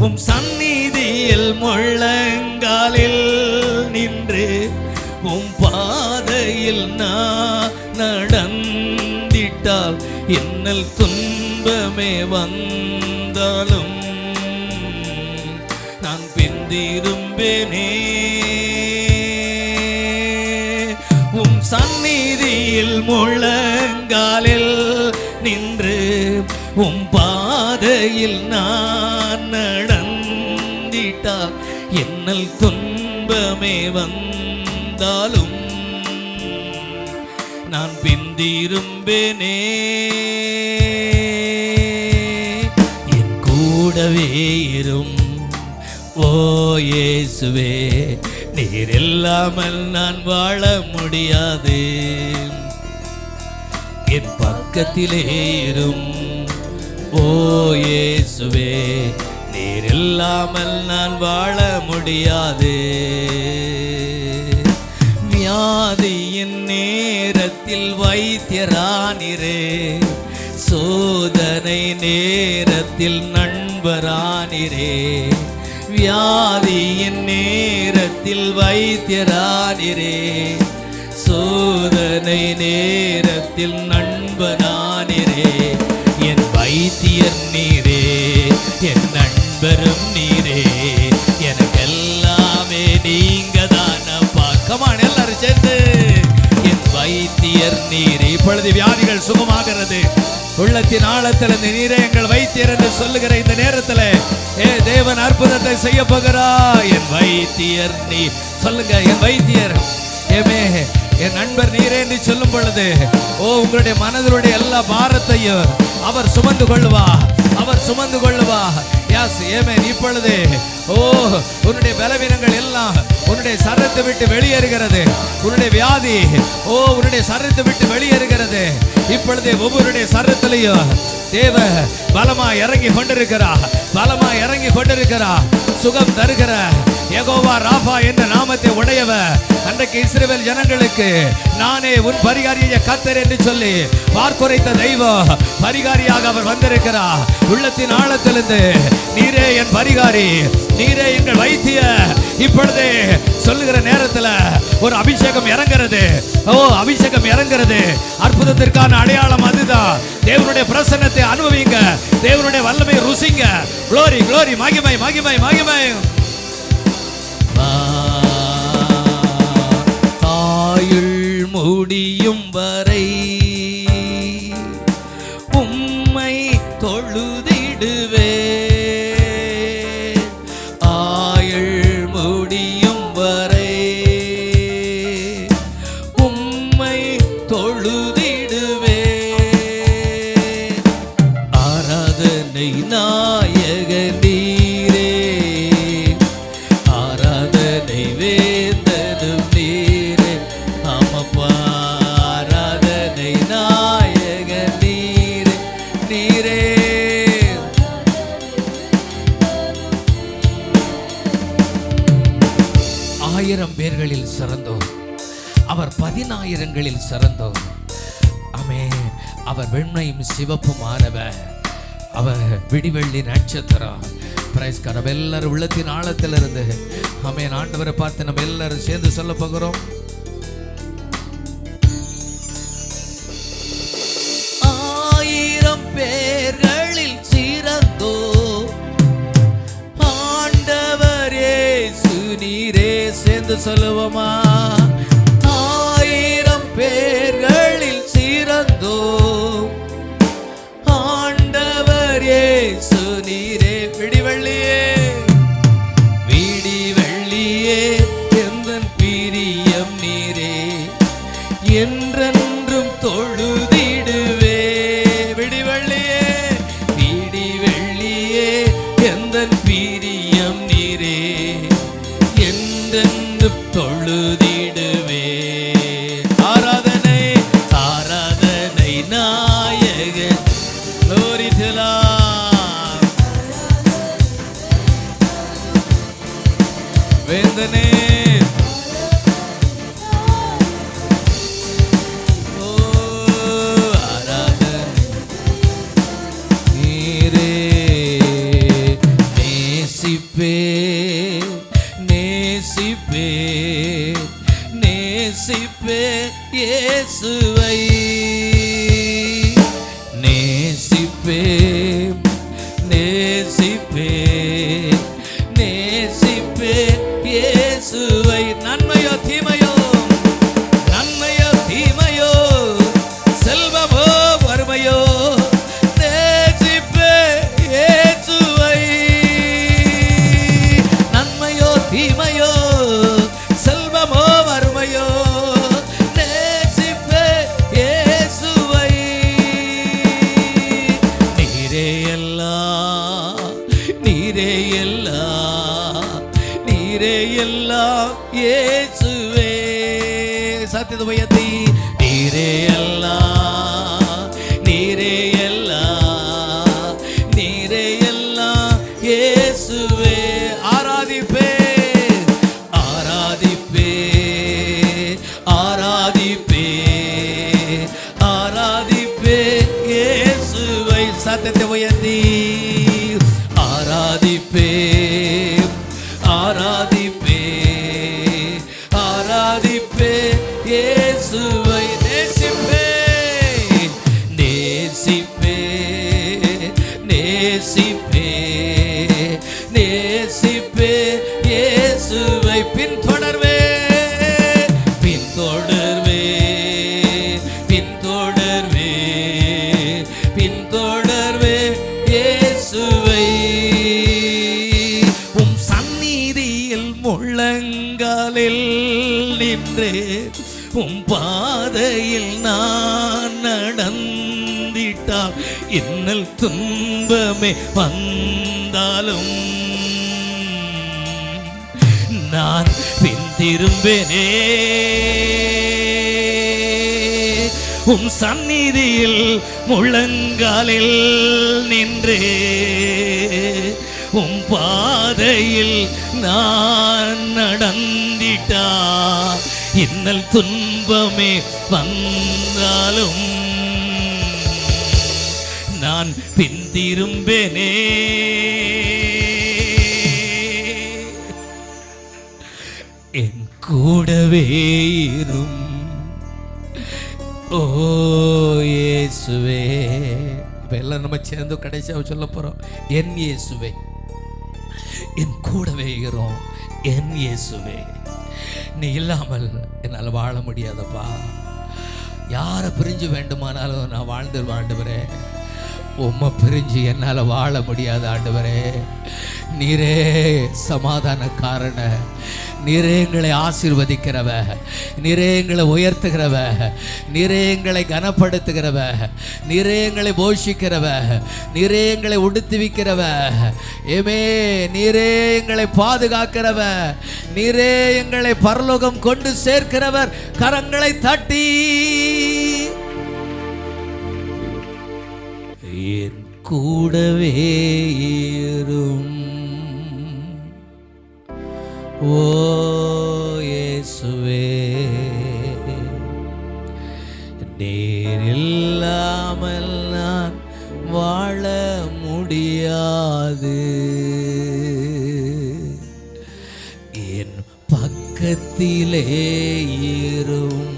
உம் சந்நிதியில் முழங்காலில் நின்று, உம் பாதையில் நான் நடந்து தொழுதிட்டால் இன்னல் துன்பமே வந்தாலும் நான் பிந்திரும்பேனே. உம் சந்நிதியில் முழங்காலில் நின்று உம் பாதையில் நான் நடந்திட்டால் இன்னல் துன்பமே வந்தாலும் நான் பிந்திரும்பேனே. என் கூடவே இரும் ஓ இயேசுவே, நீர் இல்லாமல் நான் வாழ முடியாது. என் பக்கத்திலே இரும் ஓ இயேசுவே, நீர் இல்லாமல் நான் வாழ முடியாது. வியாதியின் நேரத்தில் வைத்தியரானிரே, சோதனை நேரத்தில் நண்பரானிரே. வியாதியின் நேரத்தில் வைத்தியரானிரே, சோதனை நேரத்தில் நண்பரானிரே. என் வைத்தியர் நீரே, என் நண்பரும் நீரே, எனக்கெல்லாமே நீங்க தானப்பா. கமான் எல்லாரும் சேர்ந்து என் வைத்தியர் நீரே. இப்பொழுது வியாதிகள் சுகமாகிறது. உள்ளத்தின் ஆழத்தில் நீரே எங்கள் வைத்தியர் என்று சொல்லுகிற இந்த நேரத்தில் தேவன் அற்புதத்தை செய்ய போகிறா. என் வைத்தியர் நீ சொல்லுங்க. என் வைத்தியர் ஏமே என் நண்பர் நீரே என்று சொல்லும் பொழுது உங்களுடைய மனதிலுடைய எல்லா பாரத்தையும் அவர் சுமந்து கொள்ளுவா. அவர் சுமந்து கொள்ளுவா. இப்பொழுது உன்னுடைய பலவீனங்கள் எல்லாம் உன்னுடைய சரீரத்தை விட்டு வெளியேறுகிறது. உன்னுடைய வியாதி உன்னுடைய சரீரத்தை விட்டு வெளியேறுகிறது. இப்பொழுது ஒவ்வொருடைய சரீரத்திலையும் தேவ பலமா இறங்கி கொண்டிருக்கிறா. பலமா இறங்கி கொண்டிருக்கிறா. சுகம் தருகிற யெகோவா ராபா என்ற நாமத்தை உடையவ அன்றைக்கு இஸ்ரவேல் ஜனங்களுக்கு நானே உன் பரிகாரிய கர்த்தர் என்று சொல்லி வார்க்குரைத்த தெய்வம் பரிகாரியாக அவர் வந்திருக்கிறார். உள்ளத்தின் ஆழத்திலிருந்து நீரே என் பரிகாரி, நீரே எங்கள் வைத்திய. இப்பொழுது சொல்லுகிற நேரத்தில் ஒரு அபிஷேகம் இறங்கிறது. அபிஷேகம் இறங்கிறது. அற்புதத்திற்கான அடையாளம் அதுதான். தேவனுடைய பிரசன்னத்தை அனுபவிங்க. தேவனுடைய வல்லமை ருசிங்க. க்ளோரி க்ளோரி, மகிமை மகிமை மகிமை. ஆயுள் முடியும் வரை உம்மை தொழுதிடுவே. ஆயுள் முடியும் வரை உம்மை தொழுதிடுவே. ஆராதனை நாயக நீரே, ஆராதனை வேந்தனும் நீரே. ஆமப்பா, ஆராதனை நாயக நீரே, நீரே. ஆயிரம் பேர்களில் சிறந்தோர், அவர் 10,000ங்களில் சிறந்தோர். ஆமென். அவர் வெண்மையும் சிவப்பும் ஆனவர். அவர் விடிவெள்ளி நட்சத்திரம். Praise God. நம்ம எல்லாரும் உள்ளத்தின் ஆழத்தில் இருந்து ஆமென் ஆண்டவரை பார்த்து நம்ம எல்லாரும் சேர்ந்து சொல்ல போகிறோம். ஆயிரம் பேர்களில் சிறந்தோ ஆண்டவர் இயேசு நீரே. சேர்ந்து சொல்லுவோமா? ஆயிரம் பேர்களில் சிறந்தோ ஆண்டவர் இயேசு நீரே. விடிவெள்ளியே, விடிவெள்ளியே, எந்தன் பிரியம் நீரே. என்றென்றும் தொழுதிடுவே. விடிவெள்ளியே, விடிவெள்ளியே, எந்தன் பிரியம் நீரே. என்றென்றும் தொழுதிடுவே. ஆராதனை ஆராதனை நாயகன். Glory to Lord. வேந்தனே, ஆராதனை நீரே. நேசிப்பே நேசிப்பே நேசிப்பே இயேசுவை. நேசிப்பேன் நேசிப்பேன் இயேசுவை. நன்மையோ தீமையோ, நன்மையோ தீமையோ, செல்வமோ வறுமையோ, நேசிப்பேன் இயேசுவை. நன்மையோ தீமையோ, செல்வமோ வறுமையோ, நேசிப்பேன் இயேசுவை. நீரே எல்லாம், நீரே எல்லாம், நீரே எல்லாம் இயேசுவே. சத்தியத்தை உயர்த்தி நீரே எல்லாம், நீரே எல்லாம், நீரே எல்லாம் இயேசுவே. ஆராதிப்பே ஆராதிப்பே ஆராதிப்பே ஆராதிப்பே இயேசுவை. சத்தியத்தை உயர்த்தி ஆராதிப்பே ஆராதிப்பே ஆராதிப்பே இயேசுவை. நேசிப்பே நேசிப்பே நேசிப்பே நேசிப்பே இயேசுவை. பின்தொடர்வே பின்தொடர்வே பின்தொடர்வே பின்தொடர்வே இயேசுவை. உம் சந்நிதியில் முழங்காலில் நின்று உம் பாதையில் நான் நடந்திட்டால் இன்னல் துன்பமே வந்தாலும் நான் பின் திரும்பேனே. உம் சந்நிதியில் முழங்காலில் நின்று உம் பாதையில் நான் நடந்திட்டா இன்னல் துன்பமே வந்தாலும் நான் பின் திரும்பேனே. என் கூடவே இரும் ஓ இயேசுவே. இப்ப எல்லாம் நம்ம சேர்ந்து கடைசியாக சொல்ல போறோம். என் இயேசுவே, என் கூடவே இரும். என் இயேசுவே, நீ இல்லாமல் என்னால் வாழ முடியாதப்பா. யாரை பிரிஞ்சு வேண்டுமானாலும் நான் வாழ்ந்துருவேன் ஆண்டவரே. உம்மை பிரிஞ்சு என்னால் வாழ முடியாத ஆண்டவரே. நீரே சமாதான காரண, நீரே எங்களை ஆசீர்வதிக்கிறவ, நீரே எங்களை உயர்த்துகிறவ, நீரே எங்களை கனப்படுத்துகிறவ, நீரே எங்களை போஷிக்கிறவ, நீரே எங்களை உடுத்துவிக்கிறவ. ஏமே நீரே எங்களை பாதுகாக்கிறவ, நீரே எங்களை பரலோகம் கொண்டு சேர்க்கிறவர். கரங்களை தட்டி என் கூடவே இரும் ஓ இயேசுவே. நீர் இல்லாமல் நான் வாழ முடியாது. என் பக்கத்திலே இரும்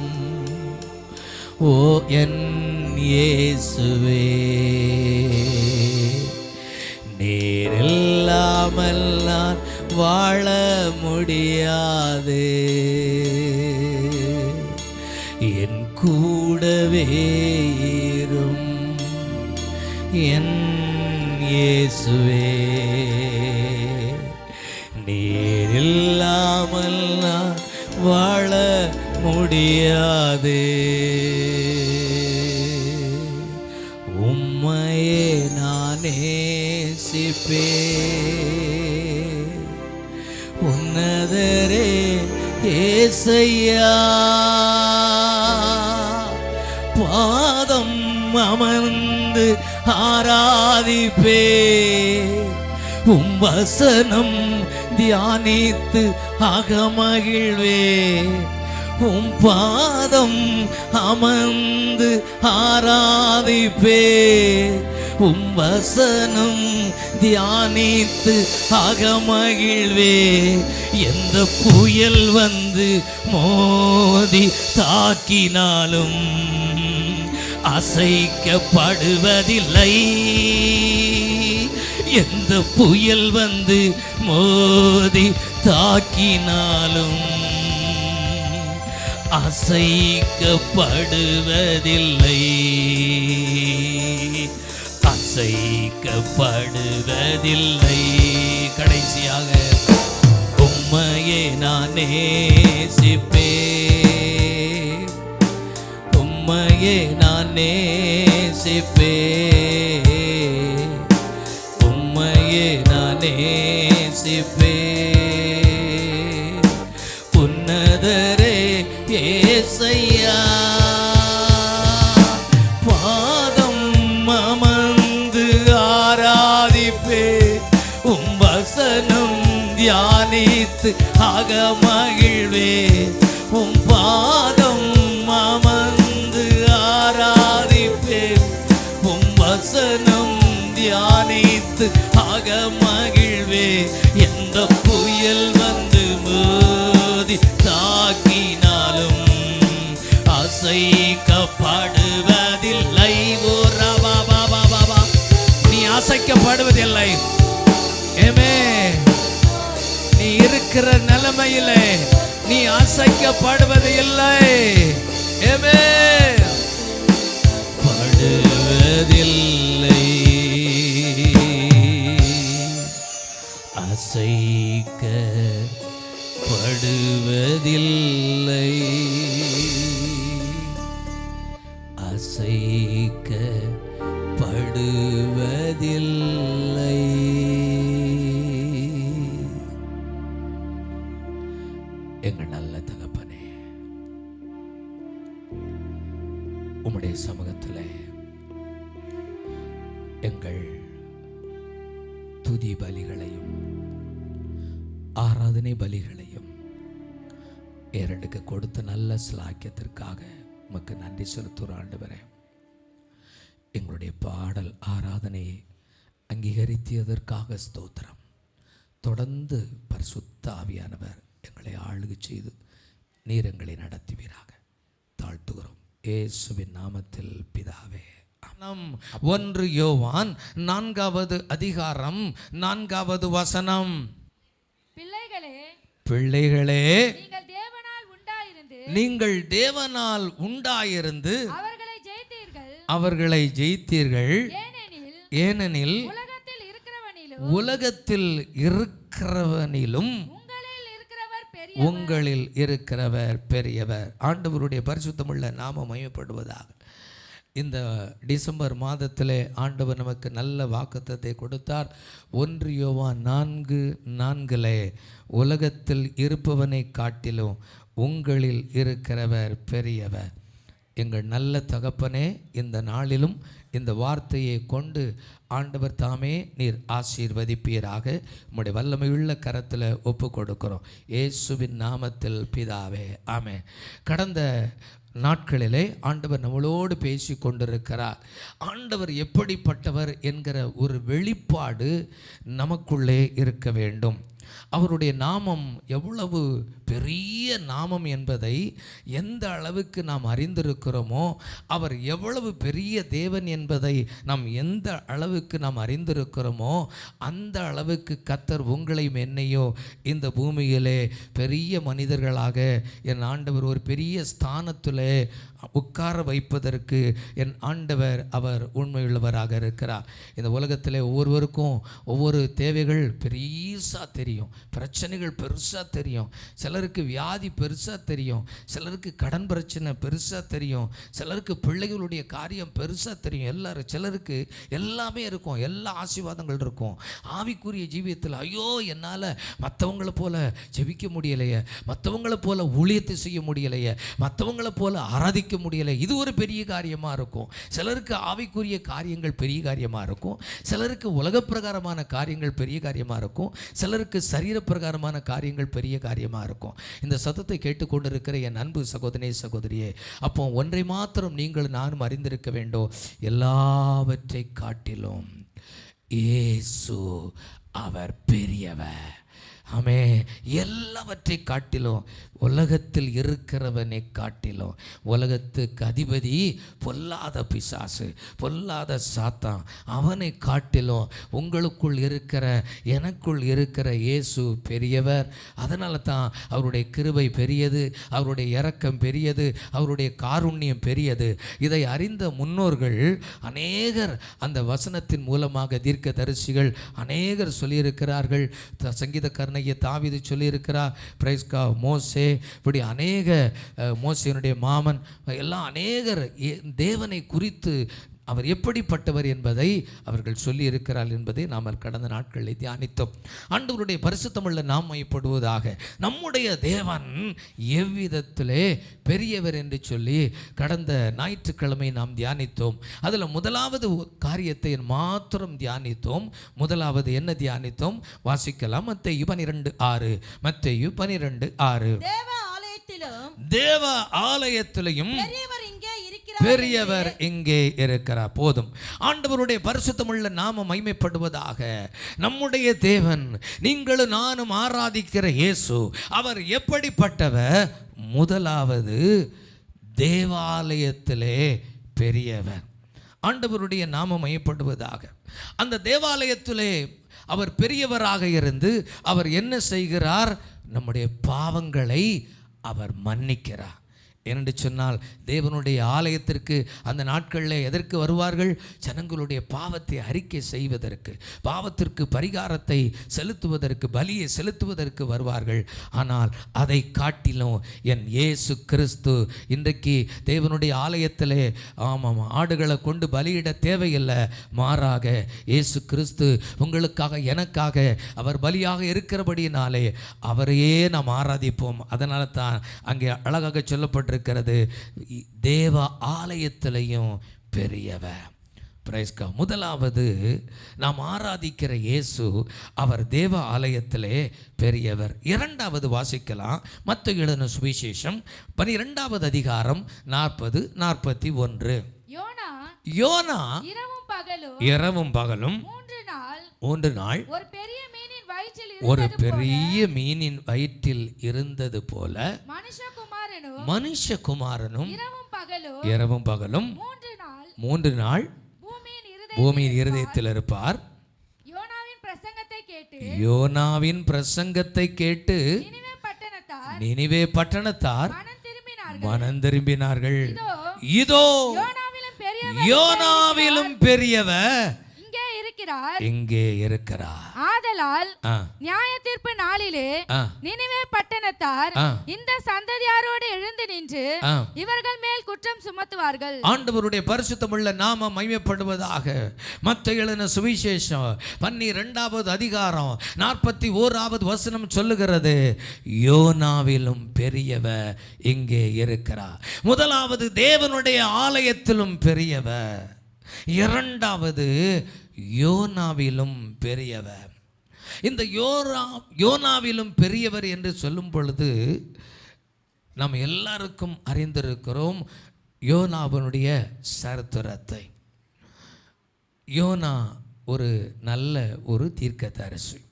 ஓ என் இயேசுவே. நீர் இல்லாமல் நான் வாழ முடியாது. என் கூடவே இரும் என் இயேசுவே. நீர் இல்லாமல் நான் வாழ முடியாது. உம்மையே நான் நேசிப்பேன். உன்னதரே ஏசையா, பாதம் அமர்ந்து ஆராதிப்பே. உம் வசனம் தியானித்து அகமகிழ்வே. உம் பாதம் அமர்ந்து ஆராதிப்பே. உம் வசனம் தியானித்து அகமகிழ்வே. எந்த புயல் வந்து மோதி தாக்கினாலும் அசைக்கப்படுவதில்லை. எந்த புயல் வந்து மோதி தாக்கினாலும் அசைக்கப்படுவதில்லை, அசைக்கப்படுவதில்லை. கடைசியாக உம்மையே நான் நேசிப்பேன், உம்மையே நான் நேசிப்பேன், உம்மையே நான் நேசிப்பேன். உன்னதரே ஏசையா பாதம் அமர்ந்து ஆராதிப்பே, உம் வசனம் தியானித்து அகமகிழ்வே. உம் பாதம் அமர்ந்து ஆராதிப்பே, உம் வசனம் தியானித்து அகமகிழ்வே. எந்த புயல் வந்து மோதி தாக்கினாலும் அசைக்கப்படுவதில்லை. ஓ ரபா பாபா பாபா, நீ அசைக்கப்படுவதில்லை. ஏமே, நீ இருக்கிற நிலைமையிலே நீ அசைக்கப்படுவது இல்லை. ஏமே, படுவதில்லை, அசைக்கப்படுவதில்லை, அசைக்கப்படுவதில்லை. எங்கள் நல்ல தகப்பனே, உம்முடைய சமூகத்திலே எங்கள் துதி பலிகளையும் ஆராதனை பலிகளையும் ஏறெடுக்க கொடுத்த நல்ல சிலாக்கியத்திற்காக உமக்கு நன்றி செலுத்துகிற ஆண்டவரே. எங்களுடைய பாடல் ஆராதனையை அங்கீகரித்ததற்காக ஸ்தோத்திரம். தொடர்ந்து பரிசுத்த ஆவியானவர் எங்களை ஆளுகை செய்து நீர் எங்களை நடத்துவீராக தாழ்த்துகிறோம் இயேசுவின் நாமத்தில் பிதாவே. 1 யோவான் 4வது அதிகாரம் 4வது வசனம். பிள்ளைகளே, நீங்கள் தேவனால் உண்டாயிருந்து அவர்களை ஜெயித்தீர்கள். ஏனெனில் உலகத்தில் இருக்கிறவனிலும் உங்களில் இருக்கிறவர் பெரியவர். ஆண்டவருடைய பரிசுத்தமுள்ள நாமம் மகிமைப்படுவதாக. இந்த டிசம்பர் மாதத்திலே ஆண்டவர் நமக்கு நல்ல வாக்குத்தத்தை கொடுத்தார். 1 யோவான் 4:4 உலகத்தில் இருப்பவனை காட்டிலும் உங்களில் இருக்கிறவர் பெரியவர். எங்கள் நல்ல தகப்பனே, இந்த நாளிலும் இந்த வார்த்தையை கொண்டு ஆண்டவர் தாமே நீர் ஆசீர்வதிப்பீராக. உம்முடைய வல்லமையுள்ள கரத்தில் ஒப்பு கொடுக்கிறோம் இயேசுவின் நாமத்தில் பிதாவே, ஆமென். கடந்த நாட்களிலே ஆண்டவர் நம்மளோடு பேசி கொண்டிருக்கிறார். ஆண்டவர் எப்படிப்பட்டவர் என்கிற ஒரு வெளிப்பாடு நமக்குள்ளே இருக்க வேண்டும். அவருடைய நாமம் எவ்வளவு பெரிய நாமம் என்பதை எந்த அளவுக்கு நாம் அறிந்திருக்கிறோமோ, அவர் எவ்வளவு பெரிய தேவன் என்பதை நாம் எந்த அளவுக்கு நாம் அறிந்திருக்கிறோமோ, அந்த அளவுக்கு கர்த்தர் உங்களையும் என்னையோ இந்த பூமியிலே பெரிய மனிதர்களாக என் ஆண்டவர் ஒரு பெரிய ஸ்தானத்தில் உட்கார வைப்பதற்கு என் ஆண்டவர் அவர் உண்மையுள்ளவராக இருக்கிறார். இந்த உலகத்தில் ஒவ்வொருவருக்கும் ஒவ்வொரு தேவைகள் பெருசாக தெரியும், பிரச்சனைகள் பெருசாக தெரியும். சிலருக்கு வியாதி பெருசாக தெரியும், சிலருக்கு கடன் பிரச்சனை பெருசாக தெரியும், சிலருக்கு பிள்ளைகளுடைய காரியம் பெருசாக தெரியும். சிலருக்கு எல்லாமே இருக்கும், எல்லா ஆசீர்வாதங்கள் இருக்கும். ஆவிக்குரிய ஜீவியத்தில் ஐயோ என்னால் மற்றவங்களை போல ஜெபிக்க முடியலையே, மற்றவங்களை போல ஊழியத்தை செய்ய முடியலையே, மற்றவங்களை போல ஆராதிக்க முடியலை, இது ஒரு பெரிய காரியமாக இருக்கும். சிலருக்கு ஆவிக்குரிய காரியங்கள் பெரிய காரியமாக இருக்கும், சிலருக்கு உலக பிரகாரமான காரியங்கள் பெரிய காரியமாக இருக்கும், சிலருக்கு சரீர பிரகாரமான காரியங்கள் பெரிய காரியமாக இருக்கும். இந்த சத்தத்தை கேட்டுக்கொண்டிருக்கிற என் அன்பு சகோதரனே சகோதரியே, அப்போ ஒன்றை மாத்திரம் நீங்கள் நானும் அறிந்திருக்க வேண்டும். எல்லாவற்றை காட்டிலும் இயேசு அவர் பெரியவர். ஆமே. எல்லாவற்றை காட்டிலும் உலகத்தில் இருக்கிறவனை காட்டிலும் உலகத்துக்கு அதிபதி பொல்லாத பிசாசு, பொல்லாத சாத்தான், அவனை காட்டிலும் உங்களுக்குள் இருக்கிற எனக்குள் இருக்கிற இயேசு பெரியவர். அதனால தான் அவருடைய கிருபை பெரியது, அவருடைய இரக்கம் பெரியது, அவருடைய காருண்யம் பெரியது. இதை அறிந்த முன்னோர்கள் அநேகர் அந்த வசனத்தின் மூலமாக தீர்க்கதரிசிகள் அநேகர் சொல்லியிருக்கிறார்கள். சங்கீதக்காரனாகிய தாவீது சொல்லியிருக்கிறார். பிரைஸ்கா மோசே, இப்படி அநேக மோசேனுடைய மாமன் எல்லாம் அநேகர் தேவனை குறித்து அவர் எப்படிப்பட்டவர் என்பதை அவர்கள் சொல்லி இருக்கிறார் என்பதை நாம் கடந்த நாட்களில் தியானித்தோம். ஆண்டவருடைய பரிசுத்தமுள்ள நாம் மையப்படுவதாக. நம்முடைய தேவன் எவ்விதத்திலே பெரியவர் என்று சொல்லி கடந்த ஞாயிற்றுக்கிழமை நாம் தியானித்தோம். அதில் முதலாவது காரியத்தை மாத்திரம் தியானித்தோம். முதலாவது என்ன தியானித்தோம்? வாசிக்கலாம். மத்தேயு 12:6. மத்தேயு 12:6. தேவ ஆலயத்திலும் பெரியவர் இங்கே இருக்கிறார். போதும். ஆண்டவருடைய பரிசுத்தமுள்ள நாம மகிமைப்படுவதாக. நம்முடைய தேவன், நீங்களும் நானும் ஆராதிக்கிற இயேசு, அவர் எப்படிப்பட்டவர்? முதலாவது தேவாலயத்திலே பெரியவர். ஆண்டவருடைய நாமம் மகிமைப்படுவதாக. அந்த தேவாலயத்திலே அவர் பெரியவராக இருந்து அவர் என்ன செய்கிறார்? நம்முடைய பாவங்களை அவர் மன்னிக்கிறார். என்று சொன்னால் தேவனுடைய ஆலயத்திற்கு அந்த நாட்களில் எதற்கு வருவார்கள்? ஜனங்களுடைய பாவத்தை அறிக்கை செய்வதற்கு, பாவத்திற்கு பரிகாரத்தை செலுத்துவதற்கு, பலியை செலுத்துவதற்கு வருவார்கள். ஆனால் அதை காட்டிலும் என் இயேசு கிறிஸ்து இன்றைக்கு தேவனுடைய ஆலயத்திலே ஆடுகளை கொண்டு பலியிட தேவையில்லை. மாறாக இயேசு கிறிஸ்து உங்களுக்காக எனக்காக அவர் பலியாக இருக்கிறபடியினாலே அவரையே நாம் ஆராதிப்போம். அதனால தான் அங்கே அழகாக சொல்லப்பட்டு இருக்கிறது, தேவ ஆலயத்திலையும் பெரியவர். பிரைஸ்கா. முதலாவது நாம் ஆராதிக்கிற இயேசு, அவர் தேவ ஆலயத்திலே பெரியவர். இரண்டாவது வாசிக்கலாம். மத்தேயு எழுதின சுவிசேஷம் 12வது அதிகாரம் 40-41. யோனா இரவும் பகலும் 3 நாள் ஒரு பெரிய மீனின் வயிற்றில் இருந்தது போல மனுஷகுமாரனும் இரவும் பகலும் 3 நாள் பூமியின் இருதயத்தில் இருப்பார். யோனாவின் பிரசங்கத்தை கேட்டு நினிவே பட்டணத்தார் மனம் திரும்பினார்கள். இதோ யோனாவிலும் பெரியவர் இங்கே இருக்கிறார். ஆதலால் நியாய தீர்ப்பு நாளிலே நினிவே பட்டணத்தார் இந்த சந்ததியாரோடு எழுந்து நின்று இவர்கள் மேல் குற்றம் சுமத்துவார்கள். ஆண்டவருடைய பரிசுத்தமுள்ள நாமம் மகிமைப்படுவதாக. மத்தேயு எழுதின சுவிசேஷம் 12வது அதிகாரம் 41வது வசனம் சொல்லுகிறது, யோனாவிலும் பெரியவர் இங்கே இருக்கிறார். முதலாவது தேவனுடைய ஆலயத்திலும் பெரியவர், இரண்டாவது யோனாவிலும் பெரியவர். இந்த யோனாவிலும் பெரியவர் என்று சொல்லும் பொழுது நாம் எல்லாருக்கும் அறிந்திருக்கிறோம் யோனாவினுடைய சரித்திரத்தை. யோனா ஒரு நல்ல ஒரு தீர்க்கதரிசி.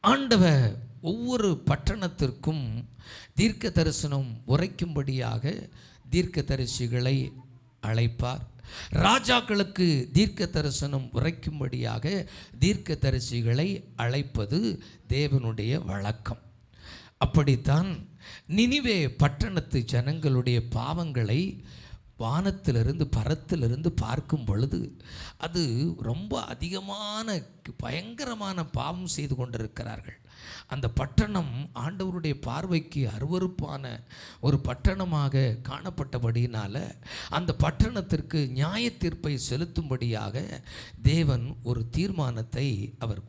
ஆண்டவர் ஒவ்வொரு பட்டணத்திற்கும் தீர்க்க தரிசனம் உரைக்கும்படியாக தீர்க்கதரிசிகளை அழைப்பார். ராஜாக்களுக்கு தீர்க்க தரிசனம் உரைக்கும்படியாக தீர்க்கதரிசிகளை அழைப்பது தேவனுடைய வழக்கம். அப்படித்தான் நினிவே பட்டணத்து ஜனங்களுடைய பாவங்களை வானத்திலிருந்து பரத்திலிருந்து பார்க்கும் பொழுது அது ரொம்ப அதிகமான பயங்கரமான பாவம் செய்து கொண்டிருக்கிறார்கள். அந்த பட்டணம் ஆண்டவருடைய பார்வைக்கு அருவருப்பான ஒரு பட்டணமாக காணப்பட்டபடியினால அந்த பட்டணத்திற்கு நியாய தீர்ப்பை செலுத்தும்படியாக தேவன் ஒரு தீர்மானத்தை அவர்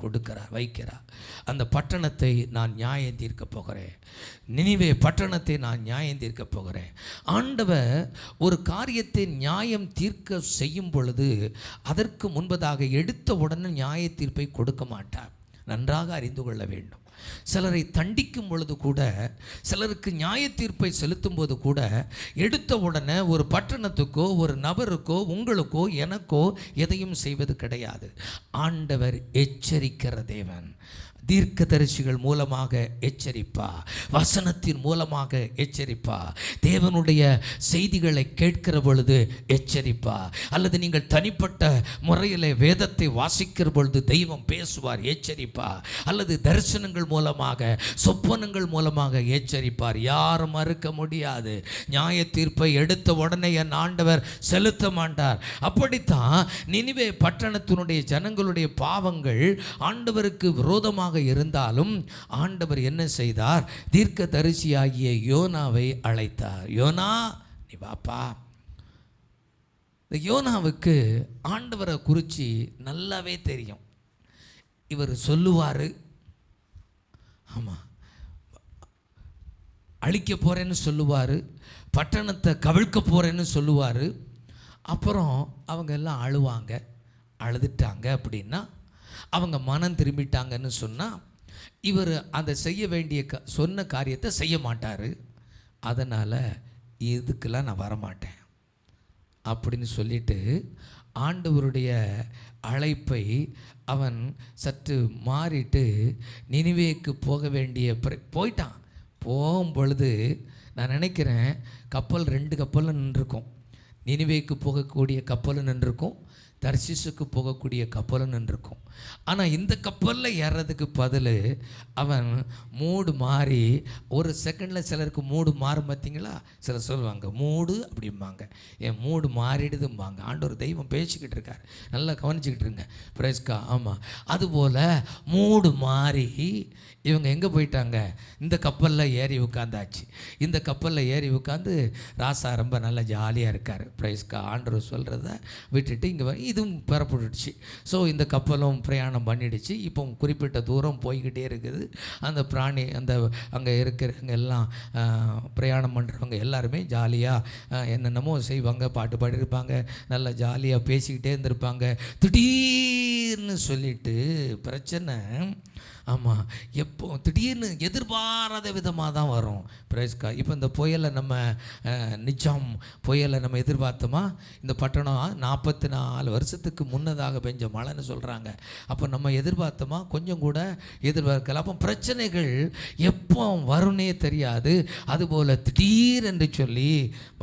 வைக்கிறார். அந்த பட்டணத்தை நான் நியாயம் தீர்க்க போகிறேன், நினிவே பட்டணத்தை நான் நியாயம் தீர்க்க போகிறேன். ஆண்டவர் ஒரு காரியத்தை நியாயம் தீர்க்க செய்யும் பொழுது அதற்கு முன்பதாக எடுத்த உடனே நியாய தீர்ப்பை கொடுக்க மாட்டார். நன்றாக அறிந்து கொள்ள வேண்டும். சிலரை தண்டிக்கும் பொழுது கூட, சிலருக்கு நியாய தீர்ப்பை செலுத்தும் போது கூட எடுத்த உடனே ஒரு பட்டணத்துக்கோ ஒரு நபருக்கோ உங்களுக்கோ எனக்கோ எதையும் செய்வது கிடையாது. ஆண்டவர் எச்சரிக்கிற தேவன். தீர்க்கதரிசிகள் மூலமாக எச்சரிப்பா, வசனத்தின் மூலமாக எச்சரிப்பா, தேவனுடைய செய்திகளை கேட்கிற பொழுது எச்சரிப்பா, அல்லது நீங்கள் தனிப்பட்ட முறையில் வேதத்தை வாசிக்கிற பொழுது தெய்வம் பேசுவார் எச்சரிப்பா, அல்லது தரிசனங்கள் மூலமாக சொப்பனங்கள் மூலமாக எச்சரிப்பார். யாரும் மறுக்க முடியாது. நியாய தீர்ப்பை எடுத்த உடனே என் ஆண்டவர் செலுத்த மாட்டார். அப்படித்தான் நினிவே பட்டணத்தினுடைய ஜனங்களுடைய பாவங்கள் ஆண்டவருக்கு விரோதமாக இருந்தாலும் ஆண்டவர் என்ன செய்தார்? தீர்க்கதரிசியாகிய யோனாவை அழைத்தார். யோனா, நீ வாப்பா. இந்த யோனாவுக்கு ஆண்டவரை குறித்து நல்லாவே தெரியும். இவர் சொல்லுவார், ஆமாம் அழிக்க போகிறேன்னு சொல்லுவார், பட்டணத்தை கவிழ்க்க போகிறேன்னு சொல்லுவார். அப்புறம் அவங்க எல்லாம் அழுவாங்க. அழுதுட்டாங்க அப்படின்னா அவங்க மனம் திரும்பிட்டாங்கன்னு சொன்னால் இவர் அந்த செய்ய வேண்டிய சொன்ன காரியத்தை செய்ய மாட்டார். அதனால் இதுக்கெல்லாம் நான் வரமாட்டேன் அப்படின்னு சொல்லிட்டு ஆண்டவருடைய அழைப்பை அவன் சற்று மாறிட்டு நினிவேக்கு போக வேண்டிய போயிட்டான். போகும் பொழுது நான் நினைக்கிறேன் கப்பல் 2 கப்பல் நின்றுருக்கும். நினிவேக்கு போகக்கூடிய கப்பல் நின்றுருக்கும், தர்சிசுக்கு போகக்கூடிய கப்பலும் நின்றுருக்கும். ஆனால் இந்த கப்பலில் ஏறதுக்கு பதில் அவன் மூடு மாறி, ஒரு செகண்டில் சிலருக்கு மூடு மாறும் பார்த்தீங்களா? சிலர் சொல்லுவாங்க மூடு அப்படிம்பாங்க, என் மூடு மாறிடுதும்பாங்க. ஆண்டவர் தெய்வம் பேசிக்கிட்டு இருக்கார், நல்லா கவனிச்சுக்கிட்டு இருங்க. பிரேஸ்கா. ஆமாம், அதுபோல் மூடு மாறி இவங்க எங்கே போயிட்டாங்க? இந்த கப்பலில் ஏறி உட்காந்தாச்சு. இந்த கப்பலில் ஏறி உட்காந்து ராசா ரொம்ப நல்லா ஜாலியாக இருக்கார். பிரைஸ்கா. ஆண்டவர் சொல்கிறத விட்டுட்டு இங்கே இதுவும் பெறப்பட்டுடுச்சு. ஸோ இந்த கப்பலும் பிரயாணம் பண்ணிடுச்சு. இப்போ குறிப்பிட்ட தூரம் போய்கிட்டே இருக்குது. அந்த பிராணி அந்த அங்கே இருக்கிறவங்க எல்லாம் பிரயாணம் பண்ணுறவங்க எல்லாருமே ஜாலியாக என்னென்னமோ செய்வாங்க, பாட்டு பாடியிருப்பாங்க, நல்லா ஜாலியாக பேசிக்கிட்டே இருந்திருப்பாங்க. திடீர்னு சொல்லிட்டு பிரச்சனை. ஆமாம், எப்போ திடீர்னு எதிர்பாராத விதமாக தான் வரும். பிரேஸ்கா. இப்போ இந்த புயலை நம்ம நிஜம் புயலை நம்ம எதிர்பார்த்தோமா? இந்த பட்டணம் 44 வருஷத்துக்கு முன்னதாக பெஞ்ச மழைன்னு சொல்கிறாங்க. அப்போ நம்ம எதிர்பார்த்தோமா? கொஞ்சம் கூட எதிர்பார்க்கல. அப்போ பிரச்சனைகள் எப்போ வரும்னே தெரியாது. அதுபோல் திடீர் என்று சொல்லி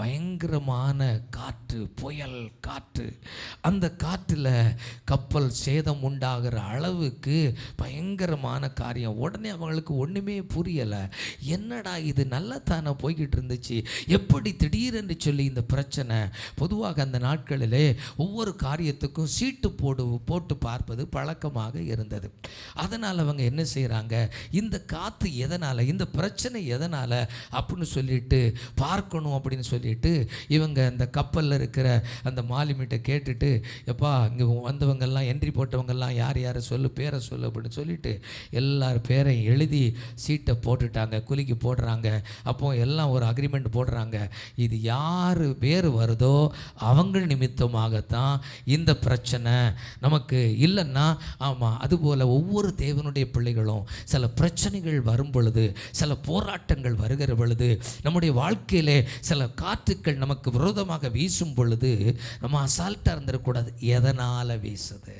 பயங்கரமான காற்று, புயல் காற்று. அந்த காற்றில் கப்பல் சேதம் உண்டாகிற அளவுக்கு பயங்கரமான காரியம். உடனே அவங்களுக்கு ஒன்றுமே புரியலை. என்னடா இது நல்லா தானே போய்கிட்டு இருந்துச்சு, எப்படி திடீரென்று சொல்லி இந்த பிரச்சனை? பொதுவாக அந்த நாட்களிலே ஒவ்வொரு காரியத்துக்கும் சீட்டு போட்டு பார்ப்பது பழக்கமாக இருந்தது. அதனால் அவங்க என்ன செய்கிறாங்க? இந்த காற்று எதனால், இந்த பிரச்சனை எதனால் அப்படின்னு சொல்லிட்டு பார்க்கணும் அப்படின்னு சொல்லிட்டு இவங்க அந்த கப்பலில் இருக்கிற அந்த மாலுமிகிட்ட கேட்டுட்டு, எப்பா இங்கே வந்தவங்கெல்லாம் என்ட்ரி போட்டவங்கெல்லாம் யார் யாரை சொல்லு, பேரை சொல்லு அப்படின்னு சொல்லிட்டு எல்லார் பேரையும் எழுதி சீட்டை போட்டுட்டாங்க, குலுக்கி போடுறாங்க. அப்போ எல்லாம் ஒரு அக்ரிமெண்ட் போடுறாங்க, இது யார் பேர் வருதோ அவங்க நிமித்தமாகத்தான் இந்த பிரச்சனை நமக்கு இல்லைன்னா. ஆமாம், அதுபோல் ஒவ்வொரு தேவனுடைய பிள்ளைகளும் சில பிரச்சனைகள் வரும் பொழுது, சில போராட்டங்கள் வருகிற பொழுது, நம்முடைய வாழ்க்கையிலே சில காற்றுக்கள் நமக்கு விரோதமாக வீசும் பொழுது நம்ம அசால்ட்டாக இருந்துடக்கூடாது. எதனால் வீசுது,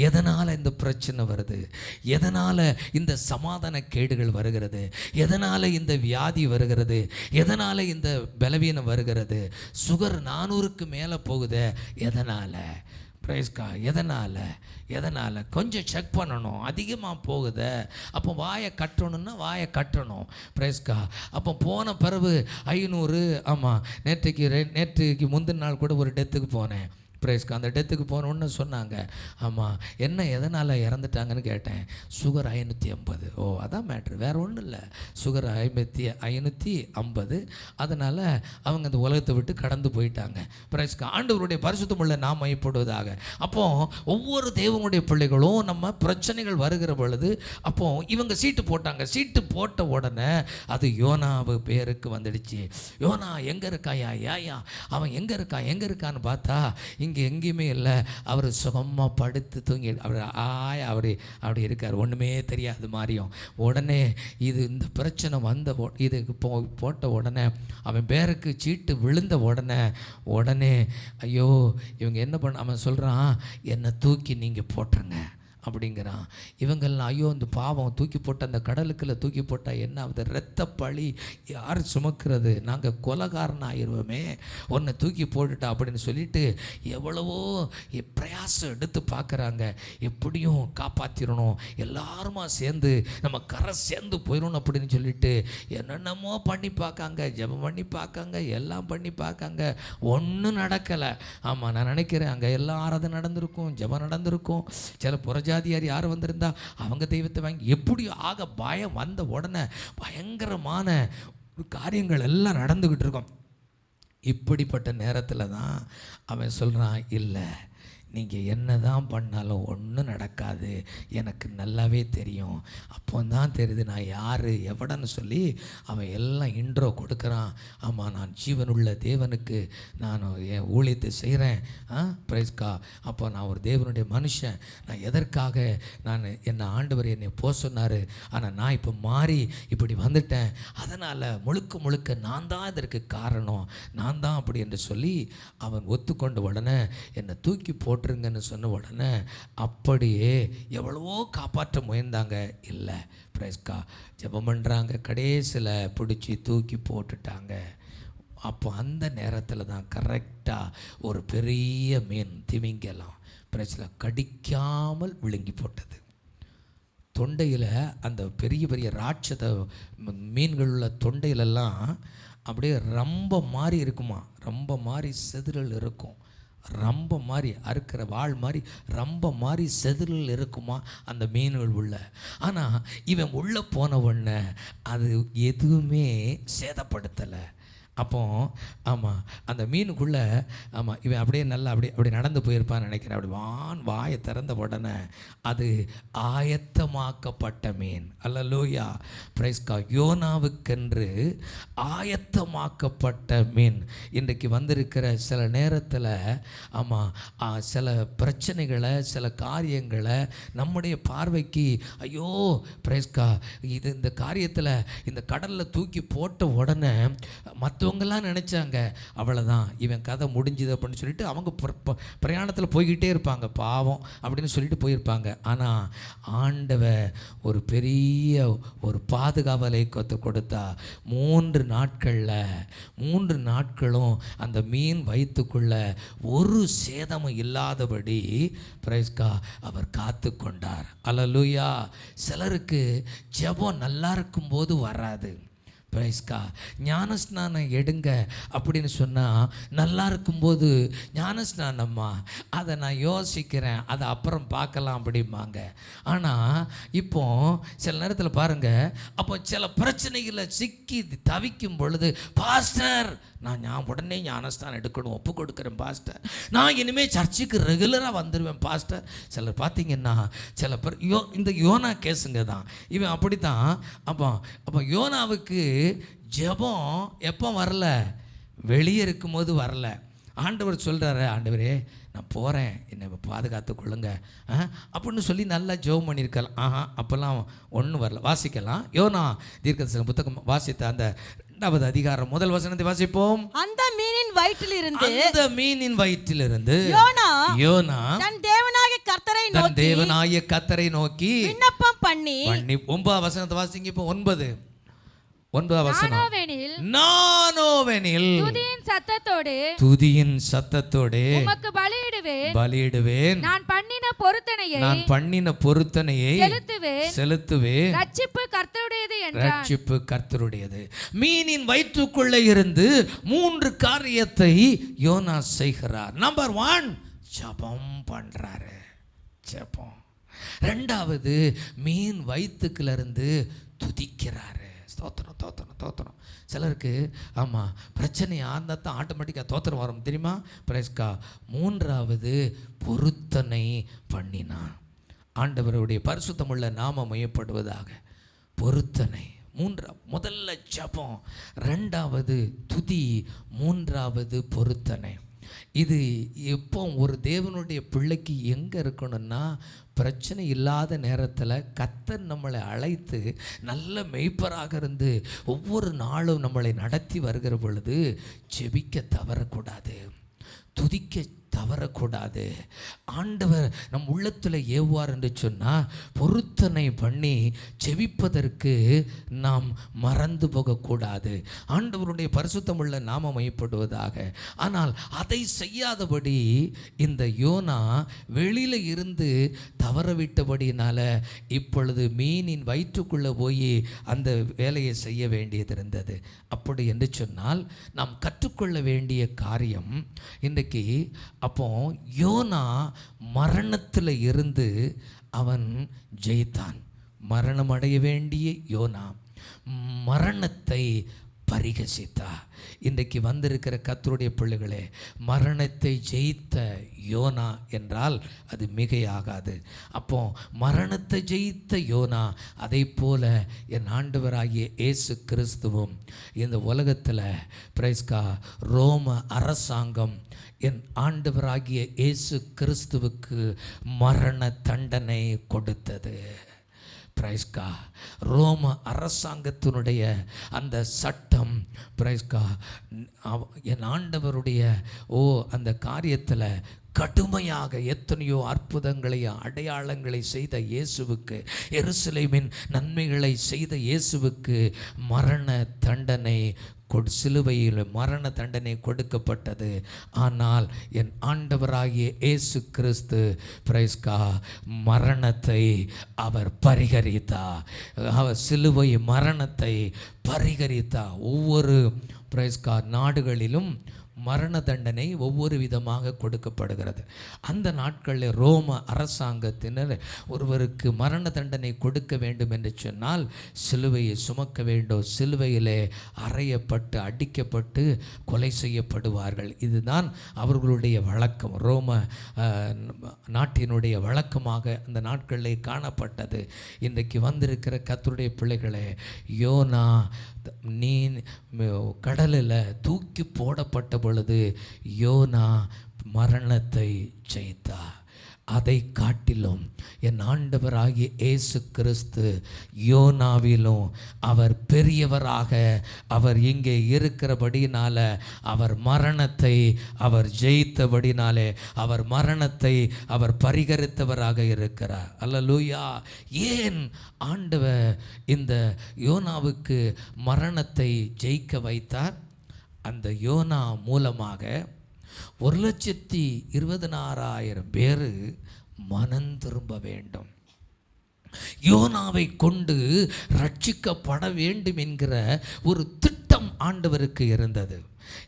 எதனால் இந்த பிரச்சனை வருது, எதனால் இந்த சமாதான கேடுகள் வருகிறது, எதனால் இந்த வியாதி வருகிறது, எதனால் இந்த பலவீனம் வருகிறது, சுகர் 400க்கு மேலே போகுது, எதனால்? பிரைஸ்கா. எதனால் கொஞ்சம் செக் பண்ணணும். அதிகமாக போகுது, அப்போ வாயை கட்டணுன்னா வாயை கட்டணும். பிரைஸ்கா. அப்போ போன பிறகு 500. ஆமாம், நேற்றுக்கு முந்தின நாள் கூட ஒரு டெத்துக்கு போனேன். பிரேஸ்க்கு. அந்த டெத்துக்கு போனோன்னு சொன்னாங்க. ஆமாம், என்ன எதனால் இறந்துட்டாங்கன்னு கேட்டேன். சுகர் 550. ஓ, அதான் மேட்ரு, வேறு ஒன்றும் இல்லை. சுகர் 550. அதனால் அவங்க அந்த உலகத்தை விட்டு கடந்து போயிட்டாங்க. பிரேஸ்க்கு. ஆண்டவருடைய பரிசுத்தமுள்ள நாம் மையப்படுவதாக. அப்போ ஒவ்வொரு தேவனுடைய பிள்ளைகளும் நம்ம பிரச்சனைகள் வருகிற பொழுது, அப்போ இவங்க சீட்டு போட்டாங்க. சீட்டு போட்ட உடனே அது யோனாவு பேருக்கு வந்துடுச்சு. யோனா எங்கே இருக்காயா, ஏயா அவன் எங்கே இருக்கான்னு பார்த்தா இங்கே எங்கேயுமே இல்லை. அவர் சுகமாக படுத்து தூங்கி அப்படி இருக்கார், ஒன்றுமே தெரியாது மாதிரியும். உடனே இந்த பிரச்சனை வந்த இதுக்கு போட்ட உடனே அவன் பேருக்கு சீட்டு விழுந்த உடனே ஐயோ இவங்க என்ன பண்ண, அவன் சொல்கிறான், என்னை தூக்கி நீங்கள் போட்டுருங்க அப்படிங்கிறான். இவங்கெல்லாம் ஐயோ இந்த பாவம் தூக்கி போட்ட அந்த கடலுக்குள்ள தூக்கி போட்டால் என்ன ஆகுது, இரத்த பழி யார் சுமக்கிறது, நாங்கள் கொலைகாரன் ஆயிடுவோமே, ஒன்றை தூக்கி போட்டுட்டா அப்படின்னு சொல்லிட்டு எவ்வளவோ பிரயாசம் எடுத்து பார்க்குறாங்க. எப்படியும் காப்பாற்றிடணும், எல்லாருமா சேர்ந்து நம்ம கரை சேர்ந்து போயிடணும் அப்படின்னு சொல்லிட்டு என்னென்னமோ பண்ணி பார்க்காங்க, ஜெபம் பண்ணி பார்க்காங்க, எல்லாம் பண்ணி பார்க்காங்க, ஒன்றும் நடக்கலை. ஆமாம், நான் நினைக்கிறேன் அங்கே எல்லாம் ஆராதனை நடந்திருக்கும், ஜெபம் நடந்திருக்கும், சில புறஜாதியார் யார் வந்திருந்தா அவங்க தெய்வத்தை வாங்கி எப்படி ஆக பயம் வந்த உடனே பயங்கரமான காரியங்கள் எல்லாம் நடந்துக்கிட்டு இருக்கோம். இப்படிப்பட்ட நேரத்தில் தான் அவன் சொல்கிறான், இல்லை நீங்கள் என்ன தான் பண்ணாலும் ஒன்றும் நடக்காது, எனக்கு நல்லாவே தெரியும். அப்போ தான் தெரியுது நான் யார் எவடன்னு சொல்லி அவன் எல்லாம் இன்ட்ரோ கொடுக்குறான். ஆமாம், நான் ஜீவனுள்ள தேவனுக்கு நான் என் ஊழியத்தை செய்கிறேன். பிரைஸ்கா, அப்போ நான் ஒரு தேவனுடைய மனுஷன், நான் எதற்காக நான் என்னை ஆண்டவர் என்னை போக சொன்னார், ஆனால் நான் இப்போ மாறி இப்படி வந்துட்டேன், அதனால் முழுக்க முழுக்க நான் தான் இதற்கு காரணம், நான் தான் அப்படி என்று சொல்லி அவன் ஒத்துக்கொண்ட உடனே என்னை தூக்கி போட்டுருங்கன்னு சொன்ன உடனே அப்படியே எவ்வளவோ காப்பாற்ற முயன்றாங்க. இல்லை, பிரைஸ்கா, ஜெபம் பண்ணுறாங்க, கடைசியில் பிடிச்சி தூக்கி போட்டுட்டாங்க. அப்போ அந்த நேரத்தில் தான் கரெக்டாக ஒரு பெரிய மீன் திமிங்கலம் பிரைஸில் கடிக்காமல் விழுங்கி போட்டது. தொண்டையில் அந்த பெரிய பெரிய ராட்சத மீன்கள் உள்ள தொண்டையிலெல்லாம் அப்படியே ரொம்ப மாதிரி இருக்குமா, ரொம்ப மாதிரி செதிரல் இருக்கும், ரொம்ப மாதிரி அறுக்கிற வாள் மாதிரி ரொம்ப மாதிரி செதிரில் இருக்குமா அந்த மீன்கள் உள்ள. ஆனால் இவன் உள்ளே போன உடனே அது எதுவுமே சேதப்படுத்தலை. அப்போ ஆமாம், அந்த மீனுக்குள்ளே ஆமாம் இவன் அப்படியே நல்லா அப்படி நடந்து போயிருப்பான்னு நினைக்கிறேன். அப்படி வாயை திறந்த உடனே அது ஆயத்தமாக்கப்பட்ட மீன். அல்லேலூயா, பிரைஸ்கா, யோனாவுக்கென்று ஆயத்தமாக்கப்பட்ட மீன். இன்றைக்கு வந்திருக்கிற சில நேரத்தில் ஆமாம் சில பிரச்சனைகளை, சில காரியங்களை நம்முடைய பார்வைக்கு ஐயோ பிரைஸ்கா இந்த காரியத்தில் இந்த கடலில் தூக்கி போட்ட உடனே மற்றவங்கெல்லாம் நினச்சாங்க அவ்வளோதான் இவன் கதை முடிஞ்சுது அப்படின்னு சொல்லிட்டு அவங்க பிரயாணத்தில் போய்கிட்டே இருப்பாங்க, பாவம் அப்படின்னு சொல்லிட்டு போயிருப்பாங்க. ஆனால் ஆண்டவர் ஒரு பெரிய ஒரு பாதுகாவலை கொடுத்தா 3 நாட்களும் அந்த மீன் வயிற்றுக்குள்ள ஒரு சேதமும் இல்லாதபடி பிரைஸ்கா அவர் காத்து கொண்டார். அல்லேலூயா. சிலருக்கு ஜெபம் நல்லா இருக்கும்போது வராது. பிரைஸ்கா, ஞானஸ்நானம் எடுங்க அப்படின்னு சொன்னால் நல்லா இருக்கும்போது ஞானஸ்நானம்மா அதை நான் யோசிக்கிறேன், அதை அப்புறம் பார்க்கலாம் அப்படிம்பாங்க. ஆனால் இப்போ சில நேரத்தில் பாருங்கள், அப்போ சில பிரச்சனைகளை சிக்கி தவிக்கும் பொழுது பாஸ்டர் நான் உடனே ஞானஸ்தானம் எடுக்கணும், ஒப்பு கொடுக்குறேன் பாஸ்டர், நான் இனிமேல் சர்ச்சுக்கு ரெகுலராக வந்துடுவேன் பாஸ்டர். சிலர் பார்த்தீங்கன்னா சில பேர் இந்த யோனா கேஸுங்க தான் இவன் அப்படி தான். அப்போ யோனாவுக்கு ஜெபம் எப்போ வரல, வெளியே இருக்கும்போது வரல. ஆண்டவர் சொல்கிறாரு, ஆண்டவரே நான் போகிறேன், என்னை பாதுகாத்து கொள்ளுங்க அப்படின்னு சொல்லி நல்லா ஜெபம் பண்ணியிருக்கலாம். அப்போல்லாம் ஒன்றும் வரல. வாசிக்கலாம், யோனா தீர்க்கதரிசன புத்தகம் வாசித்த அந்த 2வது அதிகாரம் 1 வசனத்தை வாசிப்போம். அந்த மீனின் வயிற்றிலிருந்து யோனா தன் தேவனாகிய கர்த்தரை நோக்கி விண்ணப்பம் பண்ணி 9 வசனத்தை வாசிங்க. இப்போ 9 நானோவெனில் துதியின் சத்தத்தோடு உமக்கு பலியிடுவேன், நான் பண்ணின பொருத்தனையை செலுத்துவேன், ரட்சிப்பு கர்த்தருடையது. மீனின் வயிற்றுக்குள்ளே இருந்து 3 காரியத்தை யோனா செய்கிறார். நம்பர் 1, ஜெபம் பண்றாரு, ஜெபம். 2வது, மீன் வயிற்றுக்குள்ள இருந்து துதிக்கிறாரு, தோத்திரம். சிலருக்கு ஆமாம் பிரச்சனை ஆஇருந்தால் ஆட்டோமேட்டிக்காக தோத்திரம் வரும் தெரியுமா, பிரைஸ்கா. 3வது, பொருத்தனை பண்ணினான். ஆண்டவருடைய பரிசுத்தமுள்ள நாமம் மையப்படுவதாக. பொருத்தனை. முதல்ல ஜெபம், 2வது துதி, 3வது பொருத்தனை. இது எப்போ ஒரு தேவனுடைய பிள்ளைக்கு எங்கே இருக்கணும்னா, பிரச்சனை இல்லாத நேரத்தில் கர்த்தர் நம்மளை அழைத்து நல்ல மெய்ப்பராக இருந்து ஒவ்வொரு நாளும் நம்மளை நடத்தி வருகிற பொழுது ஜெபிக்க தவறக்கூடாது, துதிக்க தவறக்கூடாது. ஆண்டவர் நம் உள்ளத்தில் ஏவுவார் என்று சொன்னால் பொருத்தனை பண்ணி ஜெபிப்பதற்கு நாம் மறந்து போகக்கூடாது. ஆண்டவருடைய பரிசுத்தமுள்ள நாமம் மையப்படுவதாக. ஆனால் அதை செய்யாதபடி இந்த யோனா வெளியில் இருந்து தவறவிட்டபடியினால இப்பொழுது மீனின் வயிற்றுக்குள்ளே போய் அந்த வேலையை செய்ய வேண்டியது இருந்தது. அப்படி என்று சொன்னால் நாம் கற்றுக்கொள்ள வேண்டிய காரியம் இன்றைக்கு, அப்போ யோனா மரணத்தில் இருந்து அவன் ஜெயித்தான். மரணம் அடைய வேண்டிய யோனா மரணத்தை பரிகசித்தா. இன்றைக்கு வந்திருக்கிற கர்த்தருடைய பிள்ளைகளே, மரணத்தை ஜெயித்த யோனா என்றால் அது மிகையாகாது. அப்போ மரணத்தை ஜெயித்த யோனா, அதை போல என் ஆண்டவராகிய இயேசு கிறிஸ்துவும் இந்த உலகத்தில் பிரைஸ்கா ரோம அரசாங்கம் என் ஆண்டவராகிய இயேசு கிறிஸ்துவுக்கு மரண தண்டனை கொடுத்தது. பிரைஸ்கா ரோம அரசாங்கத்தினுடைய அந்த சட்டம் பிரைஸ்கா என் ஆண்டவருடைய அந்த காரியத்தில் கடுமையாக எத்தனையோ அற்புதங்களையும் அடையாளங்களை செய்த இயேசுவுக்கு, எருசலேமின் நன்மைகளை செய்த இயேசுவுக்கு மரண தண்டனை சிலுவையில் மரண தண்டனை கொடுக்கப்பட்டது. ஆனால் என் ஆண்டவராகிய இயேசு கிறிஸ்து பிரைஸ்கா மரணத்தை அவர் பரிகரித்தார். அவர் சிலுவை மரணத்தை பரிகரித்தார். ஒவ்வொரு பிரைஸ்கா நாடுகளிலும் மரண தண்டனை ஒவ்வொரு விதமாக கொடுக்கப்படுகிறது. அந்த நாட்களில் ரோம அரசாங்கத்தினர் ஒருவருக்கு மரண தண்டனை கொடுக்க வேண்டும் என்று சொன்னால் சிலுவையை சுமக்க வேண்டும். சிலுவையிலே அறையப்பட்டு அடிக்கப்பட்டு கொலை செய்யப்படுவார்கள். இதுதான் அவர்களுடைய வழக்கம். ரோம நாட்டினுடைய வழக்கமாக அந்த நாட்களில் காணப்பட்டது. இன்றைக்கு வந்திருக்கிற கர்த்தருடைய பிள்ளைகளே, யோனா நீ கடலில் தூக்கி போடப்பட்ட பொழுது யோனா மரணத்தை ஜெயித்தார். அதை காட்டிலும் என் ஆண்டவராகிய இயேசு கிறிஸ்து யோனாவிலும் அவர் பெரியவராக அவர் இங்கே இருக்கிறபடினால, அவர் மரணத்தை அவர் ஜெயித்தபடினாலே, அவர் மரணத்தை அவர் பரிகரித்தவராக இருக்கிறார். அல்லேலூயா. ஏன் ஆண்டவர் இந்த யோனாவுக்கு மரணத்தை ஜெயிக்க வைத்தார்? அந்த யோனா மூலமாக 1,20,000 பேர் மனம் திரும்ப வேண்டும். யோனாவை கொண்டு ரட்சிக்கப்பட வேண்டும் என்கிற ஒரு திட்டம் ஆண்டவருக்கு இருந்தது.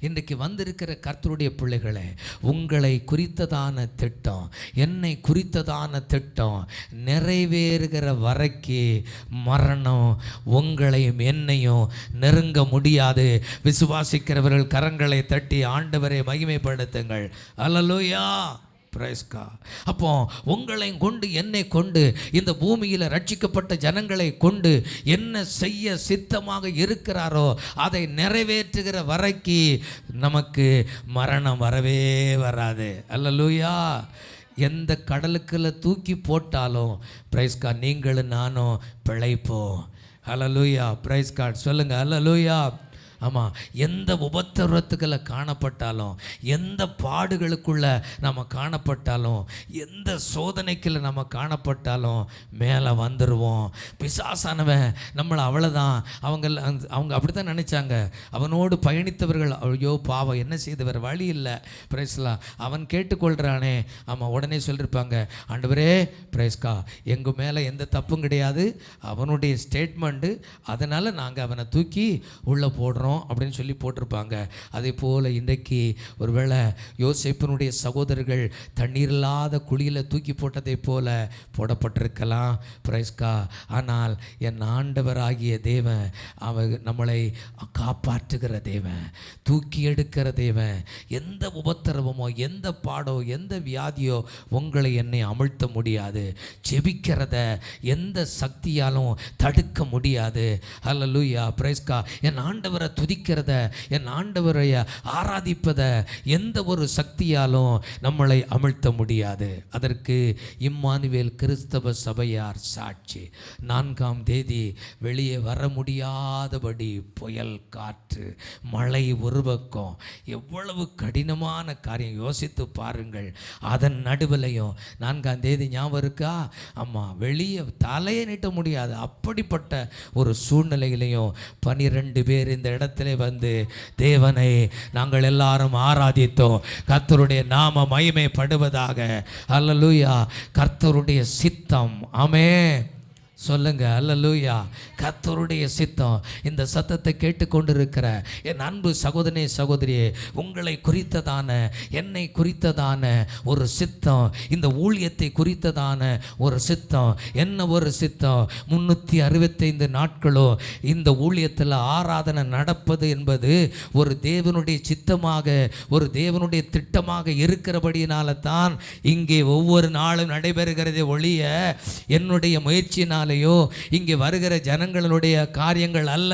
இன்றைக்கு வந்திருக்கிற கர்த்தருடைய பிள்ளைகளே, உங்களை குறித்ததான திட்டம், என்னை குறித்ததான திட்டம் நிறைவேறுகிற வரைக்கும் மரணம் உங்களையும் என்னையும் நெருங்க முடியாது. விசுவாசிக்கிறவர்கள் கரங்களை தட்டி ஆண்டவரை மகிமைப்படுத்துங்கள். அல்லேலூயா. பிரைஸ்கா. அப்போ உங்களையும் கொண்டு என்னை கொண்டு இந்த பூமியில் ரட்சிக்கப்பட்ட ஜனங்களை கொண்டு என்ன செய்ய சித்தமாக இருக்கிறாரோ அதை நிறைவேற்றுகிற வரைக்கும் நமக்கு மரணம் வரவே வராது. அல்லேலூயா. எந்த கடலுக்குள்ள தூக்கி போட்டாலும் பிரைஸ்கா நீங்களும் நானும் பிழைப்போம். அல்லேலூயா. பிரைஸ்கா சொல்லுங்க. அல்லேலூயா. ஆமாம், எந்த உபத்திரவத்துக்களை காணப்பட்டாலும், எந்த பாடுகளுக்குள்ள நம்ம காணப்பட்டாலும், எந்த சோதனைக்குள்ள நம்ம காணப்பட்டாலும் மேலே வந்துடுவோம். பிசாசானவன் நம்மளை அவ்வளோதான், அவங்க அப்படி தான் நினச்சாங்க. அவனோடு பயணித்தவர்கள் ஐயோ பாவம் என்ன செய்தவர் வழி இல்லை பிரைஸ்லா அவன் கேட்டுக்கொள்கிறானே. ஆமாம், உடனே சொல்லியிருப்பாங்க, ஆண்டவரே பிரைஸ்கா எங்கள் மேலே எந்த தப்பும் கிடையாது, அவனுடைய ஸ்டேட்மெண்ட்டு, அதனால் நாங்கள் அவனை தூக்கி உள்ளே போடுறோம் அப்படின்னு சொல்லி போட்டிருப்பாங்க. அதே போல் இன்றைக்கு ஒருவேளை யோசேப்பினுடைய சகோதரர்கள் தண்ணீர் இல்லாத குழியில் தூக்கி போட்டதை போல போடப்பட்டிருக்கலாம் பிரைஸ்கா. ஆனால் என் ஆண்டவராகிய தேவன் அவர் நம்மளை காப்பாற்றுகிற தேவன், தூக்கி எடுக்கிற தேவன். எந்த உபத்திரவமோ எந்த பாடோ எந்த வியாதியோ உங்களை என்னை அமிழ்த்த முடியாது. ஜெபிக்கிறத எந்த சக்தியாலும் தடுக்க முடியாது. அல்லேலூயா. பிரைஸ்கா. என் ஆண்டவரை துதிக்கிறத, என் ஆண்டவரை ஆராதிப்பத எந்த ஒரு சக்தியாலும் நம்மளை அமிழ்த்த முடியாது. அதற்கு இம்மானுவேல் கிறிஸ்தவ சபையார் சாட்சி. 4ஆம் தேதி வெளியே வர முடியாதபடி புயல், காற்று, மழை ஒரு பக்கம், எவ்வளவு கடினமான காரியம் யோசித்து பாருங்கள். அதன் நடுவிலையும் 4ஆம் தேதி ஞாபகம் இருக்கா? அம்மா வெளியே தலையை நீட்ட முடியாது. அப்படிப்பட்ட ஒரு சூழ்நிலையிலையும் 12 பேர் இந்த இடத்துல வந்து தேவனை நாங்கள் எல்லாரும் ஆராதித்தோம். கர்த்தருடைய நாம மகிமைப்படுவதாக. அல்லேலூயா. கர்த்தருடைய சித்தம். ஆமென். சொல்லுங்க அல்லேலூயா. கர்த்தருடைய சித்தம். இந்த சத்தத்தை கேட்டுக்கொண்டிருக்கிற என் அன்பு சகோதரனே, சகோதரியே, உங்களை குறித்ததான, என்னை குறித்ததான ஒரு சித்தம், இந்த ஊழியத்தை குறித்ததான ஒரு சித்தம். என்ன ஒரு சித்தம்? 365 நாட்களும் இந்த ஊழியத்தில் ஆராதனை நடப்பது என்பது ஒரு தேவனுடைய சித்தமாக, ஒரு தேவனுடைய திட்டமாக இருக்கிறபடியினால தான் இங்கே ஒவ்வொரு நாளும் நடைபெறுகிறதே ஒழிய என்னுடைய முயற்சியினால் இங்கே வருகிற ஜனங்களுடைய காரியங்கள் அல்ல.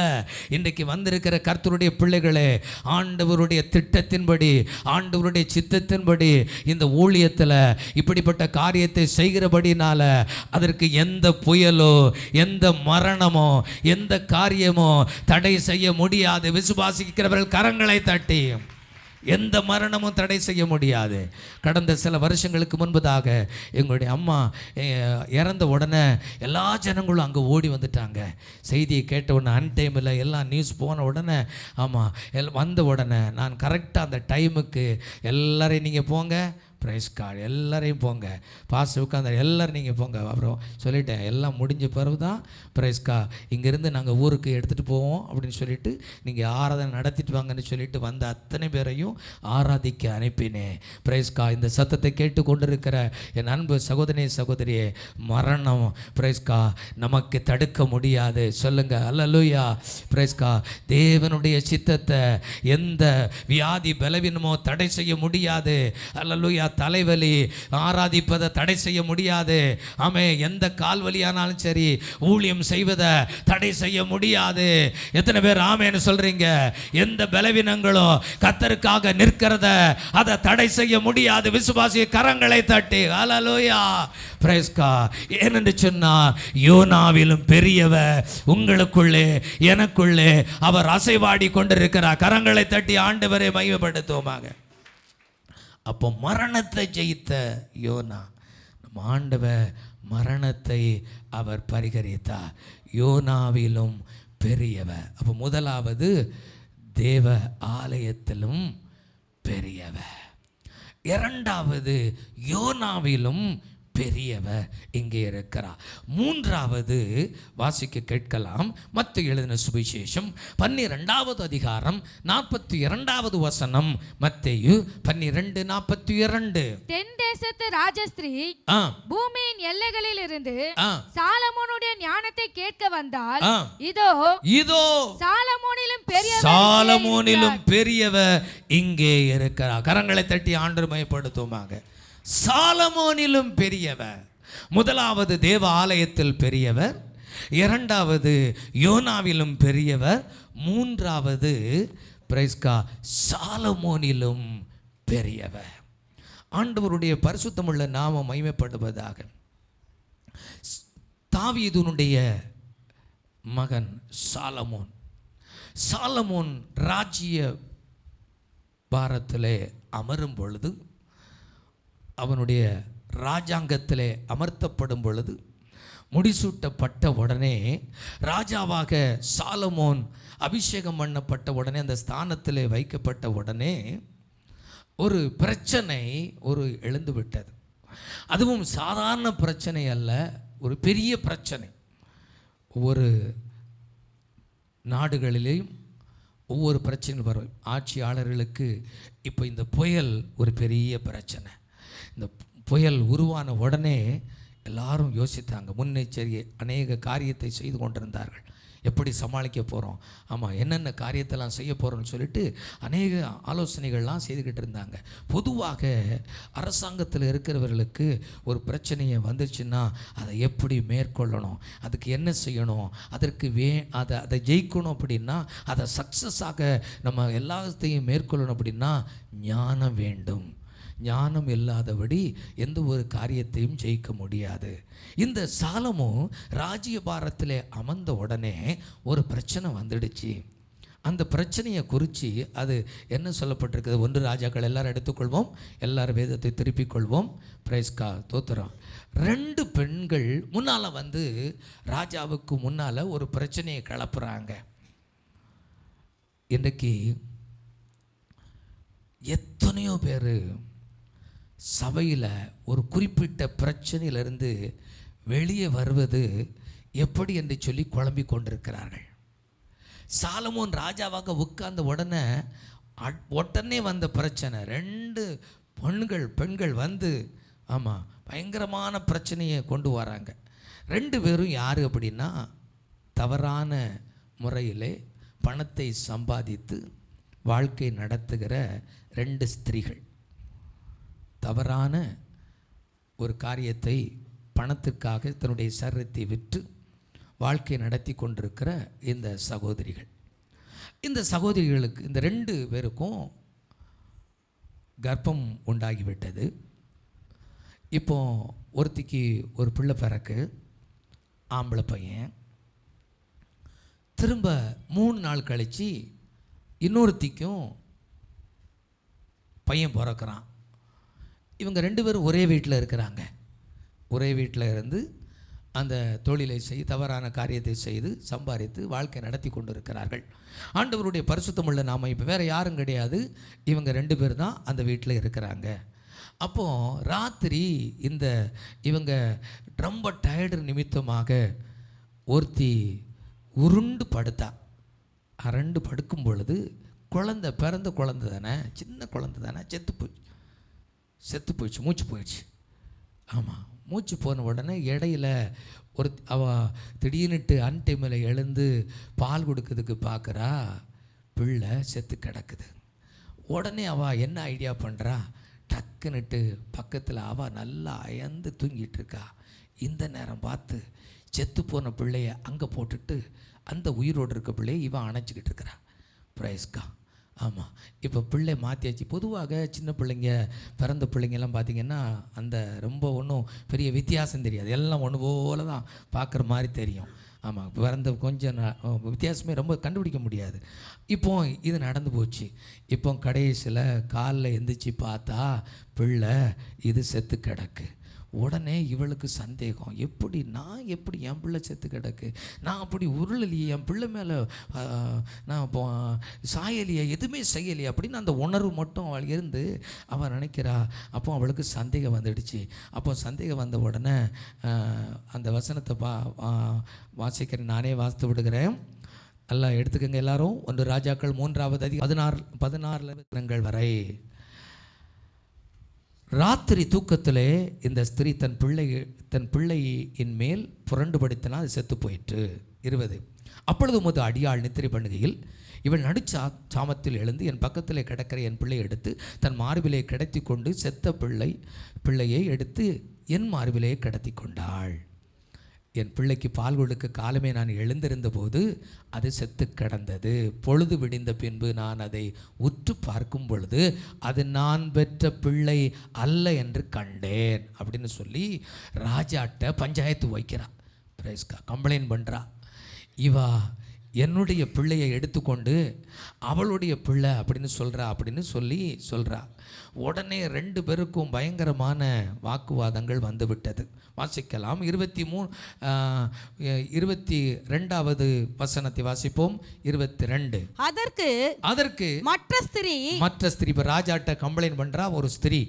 இன்றைக்கு வந்திருக்கிற கர்த்தருடைய பிள்ளைகளே, ஆண்டவருடைய திட்டத்தின்படி, ஆண்டவருடைய சித்தத்தின்படி இந்த ஊழியத்தில் இப்படிப்பட்ட காரியத்தை செய்கிறபடினால அதற்கு எந்த புயலோ, எந்த மரணமோ, எந்த காரியமோ தடை செய்ய முடியாது. விசுவாசிக்கிறவர்கள் கரங்களை தட்டி. எந்த மரணமும் தடை செய்ய முடியாது. கடந்த சில வருஷங்களுக்கு முன்பதாக எங்களுடைய அம்மா இறந்த உடனே எல்லா ஜனங்களும் அங்கே ஓடி வந்துட்டாங்க. செய்தியை கேட்ட உடனே அன்டைமில் எல்லாம் நியூஸ் போன உடனே, ஆமாம், வந்த உடனே நான் கரெக்டாக அந்த டைமுக்கு எல்லாரையும் நீங்கள் போங்க, ப்ரைஸ் கார்டு எல்லாரையும் போங்க, பாஸ் உட்காந்து எல்லோரும் நீங்கள் போங்க. அப்புறம் சொல்லிட்டேன், எல்லாம் முடிஞ்ச பிறகு தான் ப்ரைஸ் கா இங்கேருந்து நாங்கள் ஊருக்கு எடுத்துகிட்டு போவோம் அப்படின்னு சொல்லிட்டு நீங்கள் ஆராதனை நடத்திட்டு வாங்கன்னு சொல்லிட்டு வந்த அத்தனை பேரையும் ஆராதிக்க அனுப்பினேன். ப்ரைஸ் கா. இந்த சத்தத்தை கேட்டு கொண்டிருக்கிற என் அன்பு சகோதரனே, சகோதரியே, மரணம் ப்ரைஸ் கா நமக்கு தடுக்க முடியாது. சொல்லுங்க அல்லேலூயா. ப்ரைஸ் கா. தேவனுடைய சித்தத்தை எந்த வியாதி பலவீனமோ தடை செய்ய முடியாது. அல்லேலூயா. தலைவலி ஆராதிப்பதை தடை செய்ய முடியாது. ஆமே. எந்த கால் வலியானாலும் சரி ஊழியம் செய்வதை தடை செய்ய முடியாது. எத்தனை பேர் ஆமேன்னு சொல்றீங்க? எந்த பலவீனங்களும் கர்த்தருக்காக நிற்கிறத அதை தடை செய்ய முடியாது. விசுவாசி கரங்களை தட்டி ஹல்லேலூயா. Price God. ஏனென்று சொன்னா யோனாவிலும் பெரியவர் உங்களுக்குள்ளே எனக்குள்ளே அவர் அசைவாடி கொண்டிருக்கிறார். கரங்களை தட்டி ஆண்டவரை மகிமைப்படுத்துவோமாக. அப்போ மரணத்தை ஜெயித்த யோனா, நம்ம ஆண்டவர் மரணத்தை அவர் பரிகரித்தார். யோனாவிலும் பெரியவர். அப்போ முதலாவது தேவ ஆலயத்திலும் பெரியவர். இரண்டாவது யோனாவிலும் பெரியவர் இங்கே இருக்கிறார். மூன்றாவது வாசிக்க கேட்கலாம். மத்தேயு எழுதின சுவிசேஷம் 12வது அதிகாரம் 42வது வசனம். மத்தேயு 12:42. தென் தேசத்து ராஜஸ்திரீ பூமியின் எல்லைகளில் இருந்து சாலமோனுடைய ஞானத்தை கேட்க வந்தால், இதோ சாலமோனிலும் பெரியவர் இங்கே இருக்கிறார். கரங்களை தட்டி ஆண்டவரை மகிமைப்படுத்துவோமாக. சாலமோனிலும் பெரியவர். முதலாவது தேவ ஆலயத்தில் பெரியவர், இரண்டாவது யோனாவிலும் பெரியவர், மூன்றாவது பிரைஸ்கா சாலமோனிலும் பெரியவர். ஆண்டவருடைய பரிசுத்தமுள்ள நாமம் மகிமைப்படுவதாக. தாவீதுனுடைய மகன் சாலமோன். சாலமோன் ராஜ்ய பாரத்திலே அமரும் பொழுது, அவனுடைய ராஜாங்கத்திலே அமர்த்தப்படும் பொழுது, முடிசூட்டப்பட்ட உடனே, ராஜாவாக சாலமோன் அபிஷேகம் பண்ணப்பட்ட உடனே, அந்த ஸ்தானத்திலே வைக்கப்பட்ட உடனே ஒரு பிரச்சனை எழுந்து விட்டது. அதுவும் சாதாரண பிரச்சனை அல்ல, ஒரு பெரிய பிரச்சனை. ஒவ்வொரு நாடுகளிலேயும் ஒவ்வொரு பிரச்சனை வரும். ஆட்சியாளர்களுக்கு இப்போ இந்த புயல் ஒரு பெரிய பிரச்சனை. இந்த புயல் உருவான உடனே எல்லாரும் யோசித்தாங்க. முன்னெச்சரிக்கை அநேக காரியத்தை செய்து கொண்டிருந்தார்கள். எப்படி சமாளிக்க போகிறோம், ஆமாம் என்னென்ன காரியத்தெல்லாம் செய்ய போகிறோம்னு சொல்லிட்டு அநேக ஆலோசனைகள்லாம் செய்துக்கிட்டு இருந்தாங்க. பொதுவாக அரசாங்கத்தில் இருக்கிறவர்களுக்கு ஒரு பிரச்சனையை வந்துச்சுன்னா அதை எப்படி மேற்கொள்ளணும், அதுக்கு என்ன செய்யணும், அதற்கு அதை ஜெயிக்கணும் அப்படின்னா, அதை சக்ஸஸாக நம்ம எல்லாத்தையும் மேற்கொள்ளணும் அப்படின்னா ஞானம் வேண்டும். ஞானம் இல்லாதபடி எந்த ஒரு காரியத்தையும் ஜெயிக்க முடியாது. இந்த சாலமும் ராஜ்யபாரத்தில் அமர்ந்த உடனே ஒரு பிரச்சனை வந்துடுச்சு. அந்த பிரச்சனையை குறித்து அது என்ன சொல்லப்பட்டிருக்குது? 1 ராஜாக்கள் எல்லாரும் எடுத்துக்கொள்வோம், எல்லாரும் வேதத்தை திருப்பிக் கொள்வோம். பிரைஸ்கா தோத்திரம். 2 பெண்கள் முன்னால் வந்து ராஜாவுக்கு முன்னால் ஒரு பிரச்சனையை கிளப்புறாங்க. இன்றைக்கு எத்தனையோ பேர் சபையில் ஒரு குறிப்பிட்ட பிரச்சனையிலிருந்து வெளியே வருவது எப்படி என்று சொல்லி குழம்பி கொண்டிருக்கிறார்கள். சாலமோன் ராஜாவாக உட்கார்ந்த உடனே வந்த பிரச்சனை, 2 பெண்கள் வந்து ஆமாம் பயங்கரமான பிரச்சனையை கொண்டு வராங்க. 2 பேரும் யார் அப்படின்னா, தவறான முறையிலே பணத்தை சம்பாதித்து வாழ்க்கை நடத்துகிற 2 ஸ்திரீகள். தவறான ஒரு காரியத்தை பணத்திற்காக தன்னுடைய சரீரத்தை விற்று வாழ்க்கை நடத்தி கொண்டிருக்கிற இந்த சகோதரிகள். இந்த சகோதரிகளுக்கு இந்த 2 பேருக்கும் கர்ப்பம் உண்டாகிவிட்டது. இப்போ ஒருத்திக்கு ஒரு பிள்ளை பிறக்கு, ஆம்பளை பையன். திரும்ப 3 நாள் கழித்து இன்னொருத்திக்கும் பையன் பிறக்கிறான். இவங்க 2 பேரும் ஒரே வீட்டில் இருக்கிறாங்க. ஒரே வீட்டில் இருந்து அந்த தொழிலை செய்து தவறான காரியத்தை செய்து சம்பாதித்து வாழ்க்கை நடத்தி கொண்டு இருக்கிறார்கள். ஆண்டவருடைய பரிசுத்தமுள்ள நாம இப்போ வேறு யாரும் கிடையாது, இவங்க 2 பேர் தான் அந்த வீட்டில் இருக்கிறாங்க. அப்போது ராத்திரி இவங்க ரொம்ப டயர்டு நிமித்தமாக ஒருத்தி உருண்டு படுத்தா. அரண்டு படுக்கும் பொழுது பிறந்த குழந்தை தானே, சின்ன குழந்தை தானே, செத்து போயிடுச்சு, மூச்சு போயிடுச்சு. ஆமாம், மூச்சு போன உடனே இடையில அவள் திடீர்னுட்டு அன்டைமில் எழுந்து பால் கொடுக்கறதுக்கு பார்க்குறா, பிள்ளை செத்து கிடக்குது. உடனே அவள் என்ன ஐடியா பண்ணுறா, டக்குன்னுட்டு பக்கத்தில் அவள் நல்லா அயர்ந்து தூங்கிட்டு இருக்கா. இந்த நேரம் பார்த்து செத்து போன பிள்ளைய அங்கே போட்டுட்டு அந்த உயிரோடு இருக்க பிள்ளையை இவன் அணைச்சிக்கிட்டு இருக்கிறா. பிரைஸ்கா. ஆமாம், இப்போ பிள்ளை மாற்றியாச்சு. பொதுவாக சின்ன பிள்ளைங்க, பிறந்த பிள்ளைங்கெல்லாம் பார்த்திங்கன்னா அந்த ரொம்ப ஒன்றும் பெரிய வித்தியாசம் தெரியாது, எல்லாம் ஒன்று போல தான் பார்க்குற மாதிரி தெரியும். ஆமாம், பிறந்த கொஞ்சம் வித்தியாசமே ரொம்ப கண்டுபிடிக்க முடியாது. இப்போ இது நடந்து போச்சு. இப்போ கடைசியில் காலில் எந்திரிச்சு பார்த்தா பிள்ளை இது செத்து கிடக்கு. உடனே இவளுக்கு சந்தேகம், நான் எப்படி என் பிள்ளை செத்து கிடக்கு, நான் அப்படி உருளலையே, என் பிள்ளை மேலே நான் சாயலியா, எதுவுமே செய்யலையே அப்படின்னு அந்த உணர்வு மட்டும் அவள் இருந்து அவள் நினைக்கிறா. அப்போ அவளுக்கு சந்தேகம் வந்துடுச்சு. அப்போ சந்தேகம் வந்த உடனே அந்த வசனத்தை வாசிக்கிறேன், நானே வாசித்து விடுகிறேன். நல்லா எடுத்துக்கங்க எல்லாரும். 1 ராஜாக்கள் 3ஆவது அதிகாரம் 16 வரை. ராத்திரி தூக்கத்திலே இந்த ஸ்திரீ தன் பிள்ளையின் மேல் புரண்டு படுத்தினால் அது செத்து போயிற்று. 20. அப்பொழுது உமது அடியாள் நித்திரை பண்ணுகையில் இவள் சாமத்தில் எழுந்து என் பக்கத்தில் கிடக்கிற என் பிள்ளையை எடுத்து தன் மார்பிலே கிடத்தி கொண்டு செத்த பிள்ளையை எடுத்து என் மார்பிலே கிடத்தி கொண்டாள். என் பிள்ளைக்கு பால் கொடுக்க காலமே நான் எழுந்திருந்த போது அது செத்து கிடந்தது. பொழுது விடிந்த பின்பு நான் அதை உற்று பார்க்கும் பொழுது அது நான் பெற்ற பிள்ளை அல்ல என்று கண்டேன் அப்படின்னு சொல்லி ராஜாட்ட பஞ்சாயத்து வைக்கிறா. பிரைஸ்கா, கம்ப்ளைண்ட் பண்ணுறா. இவா என்னுடைய பிள்ளையை எடுத்துக்கொண்டு அவளுடைய பிள்ளை அப்படின்னு சொல்கிறா. உடனே 2 பேருக்கும் பயங்கரமான வாக்குவாதங்கள் வந்து விட்டது. வாசிக்கலாம். 22வது வசனத்தை வாசிப்போம். 22. அதற்கு மற்ற ஸ்திரீ இப்ப ராஜாட்ட கம்ப்ளைண்ட் பண்றா ஒரு ஸ்திரீ.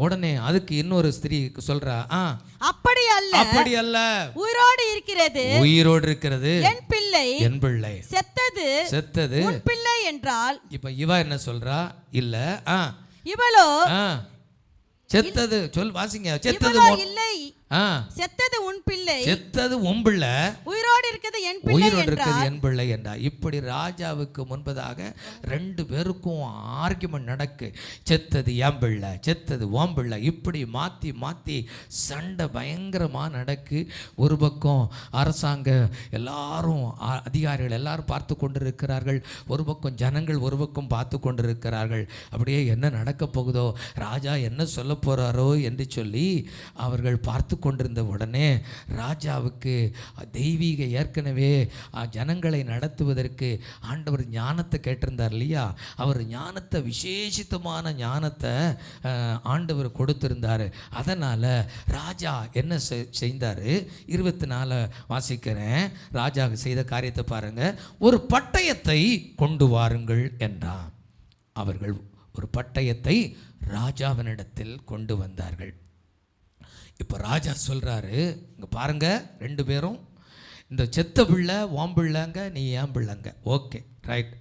உடனே அதுக்கு இன்னொரு ஸ்திரீ சொல்றா, அப்படி அல்ல, உயிரோடு இருக்கிறது என் பிள்ளை செத்தது உன் பிள்ளை என்றால். இப்ப இவ என்ன சொல்றா, இல்ல இவளோ செத்தது வாசிங்க, செத்தது இல்லை செத்தது உன் பிள்ளை, செத்தது உன் பிள்ளை, உயிரோடு இருக்கிறது என் பிள்ளை உயிரோடு இருக்கிறது என்றார். என் பிள்ளை என்றார். இப்படி ராஜாவுக்கு முன்பதாக 2 பேருக்கும் ஆர்கியுமெண்ட் நடக்கு. செத்தது என் பிள்ளை, செத்தது உன் பிள்ளை, இப்படி மாற்றி மாற்றி சண்டை பயங்கரமாக நடக்கு. ஒரு பக்கம் அரசாங்க எல்லாரும் அதிகாரிகள் எல்லாரும் பார்த்து கொண்டிருக்கிறார்கள், ஒரு பக்கம் ஜனங்கள் ஒரு பக்கம் பார்த்து கொண்டிருக்கிறார்கள். அப்படியே என்ன நடக்க போகுதோ, ராஜா என்ன சொல்ல போகிறாரோ என்று சொல்லி அவர்கள் பார்த்து கொண்டிருந்த உடனே ராஜாவுக்கு தெய்வீக ஏற்கனவே ஜனங்களை நடத்துவதற்கு ஆண்டவர் ஞானத்தை கேட்டிருந்தார் இல்லையா, அவர் ஞானத்தை விசேஷித்தமான ஞானத்தை ஆண்டவர் கொடுத்திருந்தார். அதனால் ராஜா என்ன செய்தார், 24 வாசிக்கிறேன். ராஜா செய்த காரியத்தை பாருங்க. ஒரு பட்டயத்தை கொண்டு வாருங்கள் என்றார். அவர்கள் ஒரு பட்டயத்தை ராஜாவினிடத்தில் கொண்டு வந்தார்கள். இப்போ ராஜா சொல்கிறாரு, இங்கே பாருங்க, 2 பேரும் இந்த செத்த பிள்ளை ஓம் பிள்ளைங்க, நீ ஏன் பிள்ளைங்க, ஓகே ரைட்.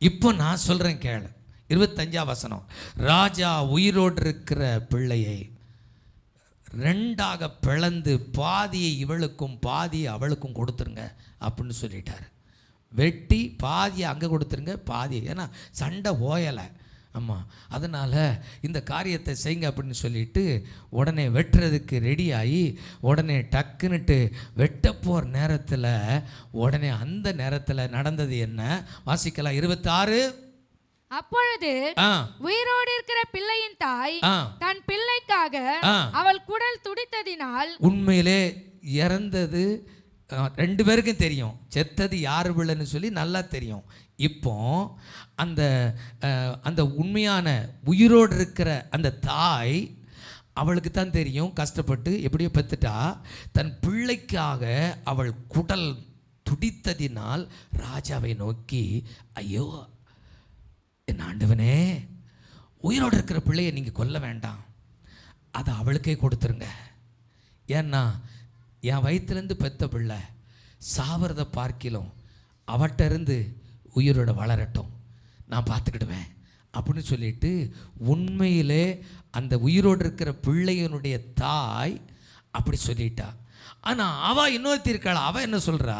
இப்போ நான் சொல்கிறேன் கேளு. 25ஆம் வசனம். ராஜா உயிரோடு இருக்கிற பிள்ளையை 2ஆக பிளந்து பாதியை இவளுக்கும் பாதியை அவளுக்கும் கொடுத்துருங்க அப்படின்னு சொல்லிட்டார். வெட்டி பாதியை அங்கே கொடுத்துருங்க, பாதியை, ஏன்னா சண்டை ஓயலை. ஆமாம், அதனால் இந்த காரியத்தை செய்யுங்க அப்படின்னு சொல்லிட்டு உடனே வெட்டுறதுக்கு ரெடியாகி உடனே டக்குன்னுட்டு வெட்ட போகிற நேரத்தில் உடனே அந்த நேரத்தில் நடந்தது என்ன வாசிக்கலாம். 26. அப்பொழுது உயிரோடு இருக்கிற பிள்ளையின் தாய் தன் பிள்ளைக்காக அவள் குடல் துடித்ததினால், உண்மையிலே இறந்தது 2 பேருக்கும் தெரியும், செத்தது யார் பிள்ளைன்னு சொல்லி நல்லா தெரியும். இப்போ அந்த அந்த உண்மையான உயிரோடு இருக்கிற அந்த தாய், அவளுக்கு தான் தெரியும் கஷ்டப்பட்டு எப்படியோ பெற்றுட்டா. தன் பிள்ளைக்காக அவள் குடல் துடித்ததினால் ராஜாவை நோக்கி, ஐயோ என் ஆண்டவனே, உயிரோடு இருக்கிற பிள்ளையை நீங்கள் கொல்ல வேண்டாம், அதை அவளுக்கே கொடுத்துருங்க. ஏன்னா என் வயிற்றுலேருந்து பெற்ற பிள்ளை சாவறதை பார்க்கிலும் அவட்ட இருந்து உயிரோட வளரட்டும், நான் பார்த்துக்கிடுவேன் அப்படின்னு சொல்லிட்டு உண்மையிலே அந்த உயிரோடு இருக்கிற பிள்ளையனுடைய தாய் அப்படி சொல்லிட்டா. ஆனால் அவள் இன்னொருத்தி இருக்காள், அவள் என்ன சொல்கிறா,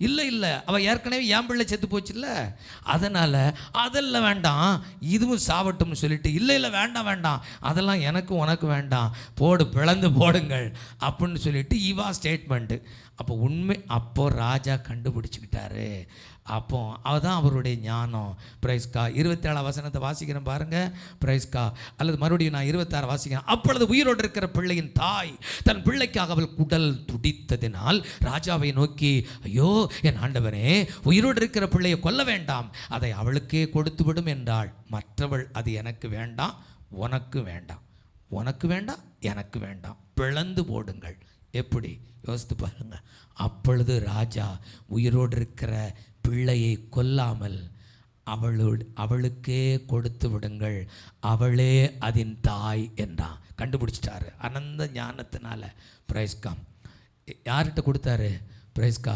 இல்லை இல்லை, அவள் ஏற்கனவே என் பிள்ளை செத்து போச்சு இல்லை, அதனால் அதெல்லாம் வேண்டாம், இதுவும் சாவட்டும்னு சொல்லிட்டு, இல்லை இல்லை வேண்டாம் வேண்டாம், அதெல்லாம் எனக்கும் உனக்கு வேண்டாம், போடு பிளந்து போடுங்கள் அப்படின்னு சொல்லிட்டு இவா ஸ்டேட்மெண்ட்டு. அப்போ உண்மை, அப்போ ராஜா கண்டுபிடிச்சிக்கிட்டாரு. அப்போ அதுதான் அவருடைய ஞானம். பிரைஸ்கா. 27ஆம் வசனத்தை வாசிக்கிறேன் பாருங்க. பிரைஸ்கா. அல்லது மறுபடியும் நான் 26 வாசிக்கிறேன். அப்பொழுது உயிரோடு இருக்கிற பிள்ளையின் தாய் தன் பிள்ளைக்காக அவள் குடல் துடித்ததினால் ராஜாவை நோக்கி, ஐயோ என் ஆண்டவனே, உயிரோடு இருக்கிற பிள்ளையை கொல்ல வேண்டாம், அதை அவளுக்கே கொடுத்து விடும் என்றாள். மற்றவள், அது எனக்கு வேண்டாம், உனக்கு வேண்டாம், உனக்கு வேண்டாம், எனக்கு வேண்டாம், பிளந்து போடுங்கள். எப்படி யோசித்து பாருங்க. அப்பொழுது ராஜா உயிரோடு இருக்கிற பிள்ளையை கொல்லாமல் அவளுக்கே கொடுத்து விடுங்கள், அவளே அதன் தாய் என்றான். கண்டுபிடிச்சிட்டாரு அனந்த ஞானத்தினால. பிரைஸ்கா. யார்கிட்ட கொடுத்தாரு? பிரைஸ்கா.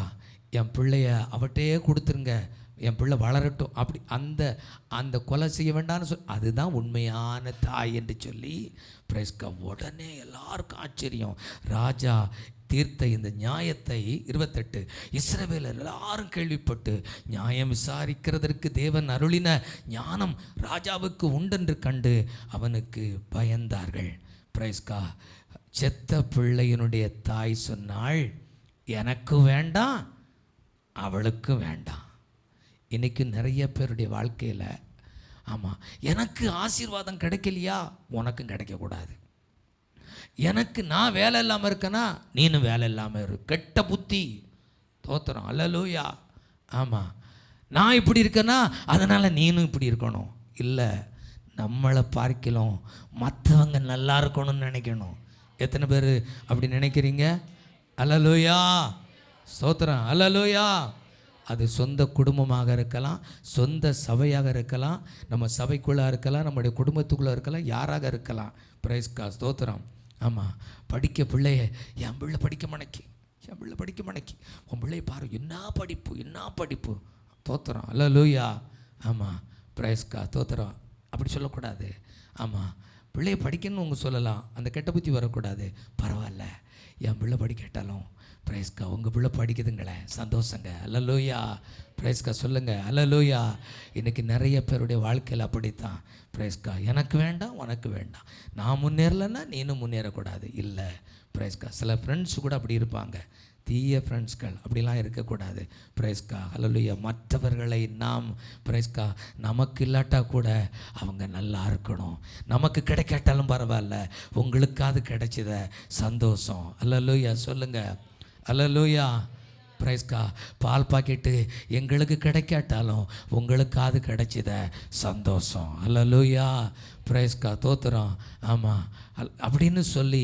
என் பிள்ளைய அவட்டே கொடுத்துருங்க, என் பிள்ளை வளரட்டும், அப்படி அந்த கொலை செய்ய வேண்டாம்னு அதுதான் உண்மையான தாய் என்று சொல்லி பிரைஸ்கா. உடனே எல்லாருக்கும் ஆச்சரியம். ராஜா தீர்த்த இந்த நியாயத்தை 28 இஸ்ரவேலர் எல்லாரும் கேள்விப்பட்டு நியாயம் விசாரிக்கிறதற்கு தேவன் அருளின ஞானம் ராஜாவுக்கு உண்டென்று கண்டு அவனுக்கு பயந்தார்கள். பிரைஸ்கா. செத்த பிள்ளையினுடைய தாய் சொன்னாள், எனக்கு வேண்டாம், அவளுக்கு வேண்டாம். இன்னைக்கு நிறைய பேருடைய வாழ்க்கையில், ஆமாம், எனக்கு ஆசீர்வாதம் கிடைக்கலையா, உனக்கும் கிடைக்கக்கூடாது. எனக்கு நான் வேலை இல்லாமல் இருக்கேனா, நீனும் வேலை இல்லாமல் இரு. கெட்ட புத்தி. தோத்திரம். அல்லேலூயா. ஆமாம், நான் இப்படி இருக்கேனா அதனால் நீனும் இப்படி இருக்கணும். இல்லை, நம்மளை பார்க்கலாம் மற்றவங்க நல்லா இருக்கணும்னு நினைக்கணும். எத்தனை பேர் அப்படி நினைக்கிறீங்க? அல்லேலூயா. ஸ்தோத்திரம். அல்லேலூயா. அது சொந்த குடும்பமாக இருக்கலாம், சொந்த சபையாக இருக்கலாம், நம்ம சபைக்குள்ளே இருக்கலாம், நம்முடைய குடும்பத்துக்குள்ளே இருக்கலாம், யாராக இருக்கலாம். பிரைஸ்கா. ஸ்தோத்திரம். ஆமாம், படிக்க பிள்ளைய, என் பிள்ளை படிக்க மனைக்கு, என் பிள்ளை படிக்க மனைக்கு, உன் பிள்ளைய பாரு, என்ன படிப்பு, என்ன படிப்பு. தோத்திரம். அல்லேலூயா. ஆமாம். பிரைஸ்கா. தோத்திரம். அப்படி சொல்லக்கூடாது. ஆமாம், பிள்ளைய படிக்கணும்னு உங்க சொல்லலாம், அந்த கெட்ட புத்தி வரக்கூடாது. பரவாயில்ல, என் பிள்ளை படிக்கட்டாலும் பிரைஸ்கா உங்கள் பிள்ளை படிக்குதுங்களே, சந்தோஷங்க. அல்லேலூயா. பிரைஸ்கா சொல்லுங்கள். அல்லேலூயா. இன்றைக்கி நிறைய பேருடைய வாழ்க்கையில் அப்படித்தான். பிரைஸ்கா எனக்கு வேண்டாம் உனக்கு வேண்டாம், நான் முன்னேறலைன்னா நீனும் முன்னேறக்கூடாது. இல்லை பிரைஸ்கா. சில ஃப்ரெண்ட்ஸ் கூட அப்படி இருப்பாங்க, தீய ஃப்ரெண்ட்ஸ்கள். அப்படிலாம் இருக்கக்கூடாது. பிரைஸ்கா. அல்லேலூயா. மற்றவர்களை நாம் பிரைஸ்கா நமக்கு இல்லாட்டா கூட அவங்க நல்லா இருக்கணும், நமக்கு கிடைக்காட்டாலும் பரவாயில்ல, உங்களுக்காவது கிடைச்சத சந்தோஷம். அல்லேலூயா. சொல்லுங்கள். அல்லேலூயா. பிரைஸ்கா. பால் பாக்கெட்டு எங்களுக்கு கிடைக்காட்டாலும் உங்களுக்காவது கிடைச்சத சந்தோஷம். அல்லேலூயா. பிரைஸ்கா. தோத்துறோம். ஆமாம் அப்படின்னு சொல்லி